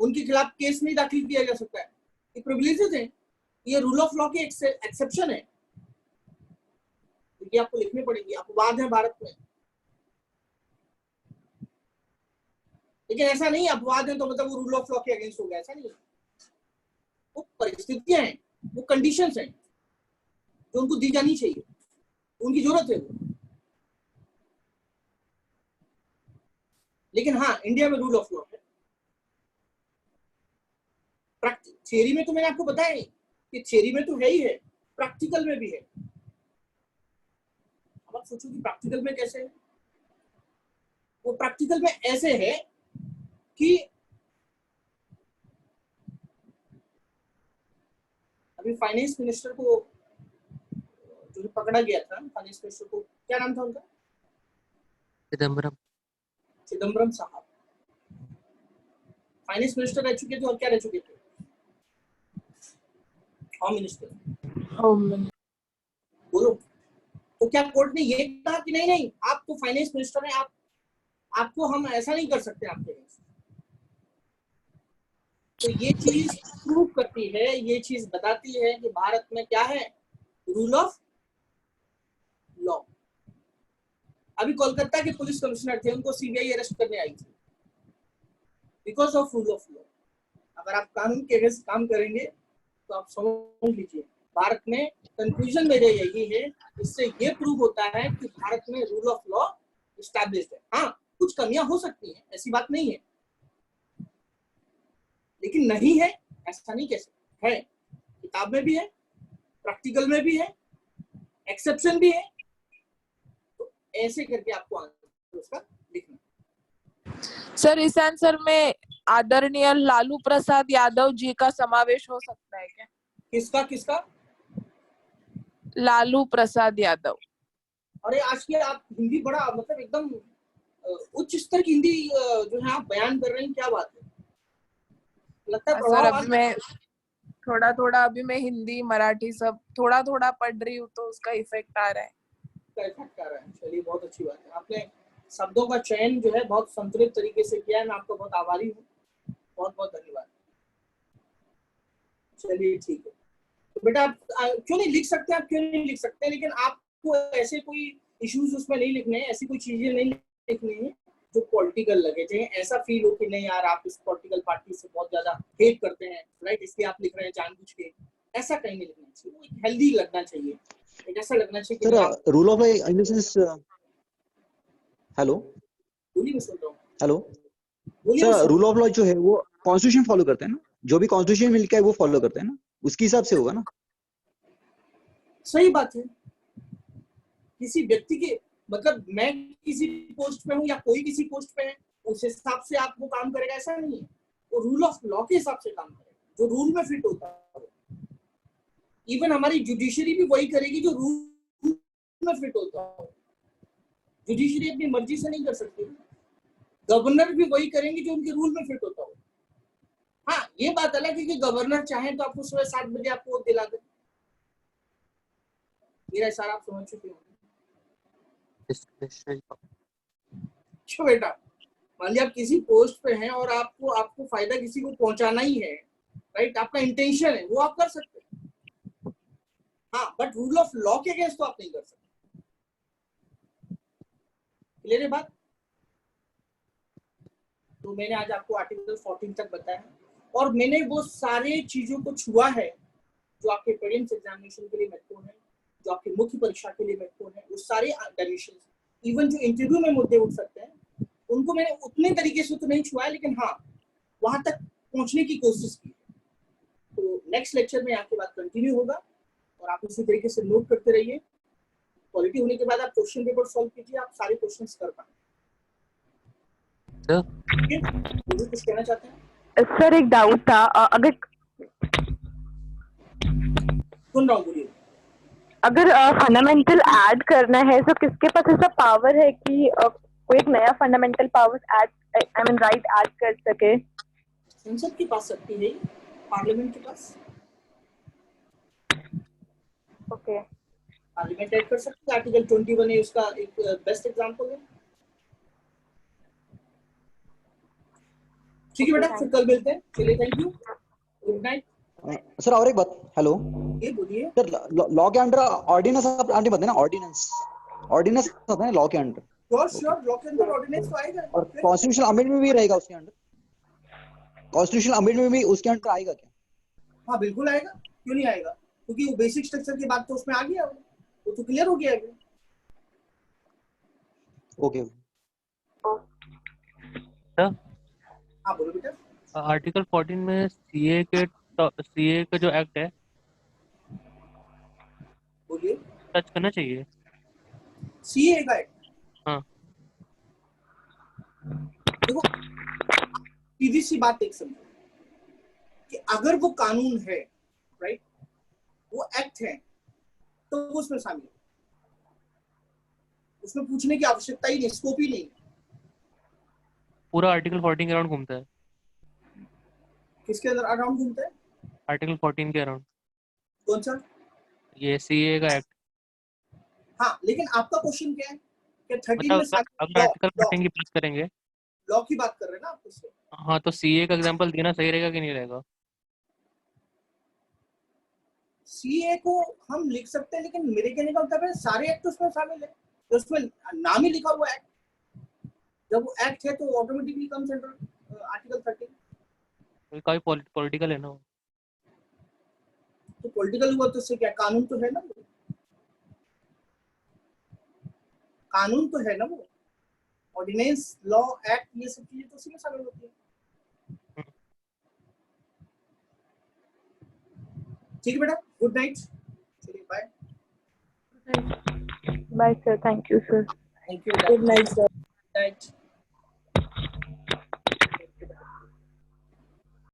उनके खिलाफ केस नहीं दाखिल किया जा सकता है, ये प्रिविलेजेस हैं, ये रूल ऑफ लॉ के एक्सेप्शन है, ये आपको लिखने पड़ेंगे, अपवाद है भारत में। लेकिन ऐसा नहीं अपवाद है तो मतलब वो रूल ऑफ लॉ के अगेंस्ट हो गया, ऐसा नहीं है। वो परिस्थितियां हैं, वो कंडीशंस हैं जो उनको दी जानी चाहिए, उनकी जरूरत है वो। लेकिन हाँ, इंडिया में रूल ऑफ लॉ है। थियरी में तो मैंने आपको बताया कि थियरी में तो है ही है, प्रैक्टिकल में भी है। अब आप सोचो कि प्रैक्टिकल में कैसे है। वो प्रैक्टिकल में ऐसे है कि अभी फाइनेंस मिनिस्टर को जो पकड़ा गया था, फाइनेंस मिनिस्टर को क्या नाम था उनका, चिदम्बरम साहब फाइनेंस मिनिस्टर रह चुके थे और क्या रह चुके थे, होम मिनिस्टर। बोलो, तो क्या कोर्ट ने ये कहा कि नहीं नहीं आप तो फाइनेंस मिनिस्टर हैं, आपको हम ऐसा नहीं कर सकते आपके। तो ये चीज प्रूव करती है, ये चीज बताती है कि भारत में क्या है, रूल ऑफ लॉ। अभी कोलकाता के पुलिस कमिश्नर थे, उनको सीबीआई अरेस्ट करने आई थी because of rule of law. अगर आप कानून के अगेंस्ट काम करेंगे तो आप समझ लीजिए भारत में कंक्लूजन मेरे यही है, इससे ये प्रूव होता है कि भारत में रूल ऑफ लॉ एस्टैब्लिश्ड है। हाँ, कुछ कमियां हो सकती हैं, ऐसी बात नहीं है, लेकिन नहीं है ऐसा नहीं कह सकते। है, किताब में भी है, प्रैक्टिकल में भी है, एक्सेप्शन भी है। तो ऐसे करके आपको आंसर उसका लिखना। सर इस आंसर में आदरणीय लालू प्रसाद यादव जी का समावेश हो सकता है क्या? किसका किसका? लालू प्रसाद यादव। अरे आज के आप हिंदी बड़ा मतलब एकदम उच्च स्तर की हिंदी जो है आप बयान कर रहे हैं, क्या बात है, लगता है सर प्रभाव अभी मैं थोड़ा अभी मैं हिंदी मराठी सब थोड़ा पढ़ रही हूँ तो उसका इफेक्ट आ रहा है। का इफेक्ट आ रहा है। चलिए बहुत अच्छी बात है, आपने शब्दों का चयन जो है बहुत संतुलित तरीके से किया है, मैं आपको बहुत आभारी हूँ, बहुत बहुत धन्यवाद। चलिए ठीक है, तो बेटा आप क्यों नहीं लिख सकते, आप क्यों नहीं लिख सकते, लेकिन आपको ऐसे कोई इश्यूज उसमें नहीं लिखने हैं, ऐसी कोई चीजें नहीं लिखनी है जो पॉलिटिकल लगे, चाहे ऐसा फील हो कि नहीं यार आप इस पॉलिटिकल पार्टी से बहुत ज्यादा हेट करते हैं, राइट, इसलिए आप लिख रहे हैं जानबूझ के, ऐसा कहीं नहीं लिखना चाहिए। वो एक हेल्दी लगना चाहिए, एक ऐसा लगना चाहिए कि आप sir rule of law in the sense, hello बोलिए, मैं सुन रहा हूँ, हेलो बोलिए मैं sir, soon rule of law जो है वो कॉन्स्टिट्यूशन फॉलो करते हैं ना, जो भी कॉन्स्टिट्यूशन मिलकर है वो फॉलो करते हैं ना, उसके हिसाब से होगा ना। सही बात है। किसी व्यक्ति के मतलब मैं किसी पोस्ट पे हूँ या कोई किसी पोस्ट पे है, उस हिसाब से आप वो काम करेगा ऐसा नहीं है, वो रूल ऑफ लॉ के हिसाब से काम करेगा, जो रूल में फिट होता है। इवन हमारी जुडिशरी भी वही करेगी जो रूल में फिट होता है। जुडिशरी अपनी मर्जी से नहीं कर सकती, गवर्नर भी वही करेंगे जो उनके रूल में फिट होता हो। हाँ, ये बात अलग है कि गवर्नर चाहे तो आपको सुबह 7 बजे आपको वोट दिला दे, मेरा इशारा आप समझ चुके होंगे। क्यों बेटा, मान लिया आप किसी पोस्ट पे हैं और आपको फायदा किसी को पहुंचाना ही है, राइट, आपका इंटेंशन है, वो आप कर सकते हैं। हाँ, बट रूल ऑफ लॉ के अगेंस्ट तो आप नहीं कर सकते। क्लियर है बात? तो मैंने आज आपको आर्टिकल 14 तक बताया और मैंने वो सारे चीजों को छुआ है जो आपके प्रीलिम्स एग्जामिनेशन के लिए महत्वपूर्ण है, जो आपकी मुख्य परीक्षा के लिए महत्वपूर्ण है, वो सारे डायमेंशन, इवन जो इंटरव्यू में मुद्दे उठ सकते हैं, उनको मैंने उतने तरीके से तो नहीं छुआ है, लेकिन हाँ वहां तक पहुंचने की कोशिश की। तो नेक्स्ट लेक्चर में आपकी बात कंटिन्यू होगा और आप उसी तरीके से नोट करते रहिए। क्वालिटी होने के बाद आप क्वेश्चन पेपर सॉल्व कीजिए, आप सारे क्वेश्चंस कर पाएंगे। कुछ कहना चाहते हैं? सर एक डाउट था, अगर सुन रहा हूँ, बोलिए। अगर फंडामेंटल ऐड करना है तो किसके पास ऐसा पावर है कि कोई एक नया fundamental power add, I mean right, add कर सके? संसद के पास सकती है, पार्लियामेंट के पास। ओके, पार्लियामेंट ऐड कर सकती है, आर्टिकल 21 है उसका एक बेस्ट एग्जांपल है। ठीक है बेटा, फिर कल मिलते हैं। चलिए, thank you, good night. Sir और एक बात, हेलो ये बोलिए। सर, लॉ के अंडर ऑर्डिनेंस आप आंटी बताए ना, ऑर्डिनेंस होता है लॉ के अंडर। श्योर, लॉ के अंदर ऑर्डिनेंस तो आएगा। और कॉन्स्टिट्यूशनल अमेंडमेंट भी रहेगा उसके अंडर, कॉन्स्टिट्यूशनल अमेंडमेंट भी उसके अंडर आएगा क्या? हाँ बिल्कुल आएगा, क्यों नहीं आएगा, क्योंकि वो बेसिक स्ट्रक्चर की बात तो उसमें आ गया, वो तो क्लियर हो गया है। ओके हाँ बोलो बेटा। आर्टिकल 14 में सीए का जो एक्ट है बोलिए। टच करना चाहिए। सीए का एक्ट, हाँ, देखो सीधी सी बात एक समझो कि अगर वो कानून है, राइट, वो एक्ट है, तो वो उसमें शामिल है, उसमें पूछने की आवश्यकता ही नहीं, स्कोप ही नहीं। पूरा आर्टिकल 14 के अराउंड घूमता है। किसके अंदर अराउंड घूमता है? आर्टिकल 14 के अराउंड, कौन सा? ये सीए का एक्ट। हाँ, लेकिन आपका क्वेश्चन क्या है कि 13 मतलब में अगर आर्टिकल 14 की बात करेंगे, लॉ की बात कर रहे हैं ना आप उससे। हाँ, तो सीए का एग्जांपल देना सही रहेगा कि नहीं रहेगा? सीए को हम लिख सकते हैं, लेकिन मेरे कहने का मतलब है सारे एक्ट उसमें शामिल है, तो उसमें नाम ही लिखा हुआ एक्ट, जब वो एक्ट है तो ऑटोमेटिकली कम्स अंडर आर्टिकल 13। काफी पॉलिटिकल है ना वो। तो पॉलिटिकल हुआ तो उससे क्या, कानून तो है ना वो, कानून तो है ना वो, ऑर्डिनेंस, लॉ, एक्ट, ये सब चीजें तो उसी में शामिल होती है। ठीक है बेटा, गुड नाइट, चलिए bye. Bye, sir. Thank you, sir. Thank you, Good night, sir. Night.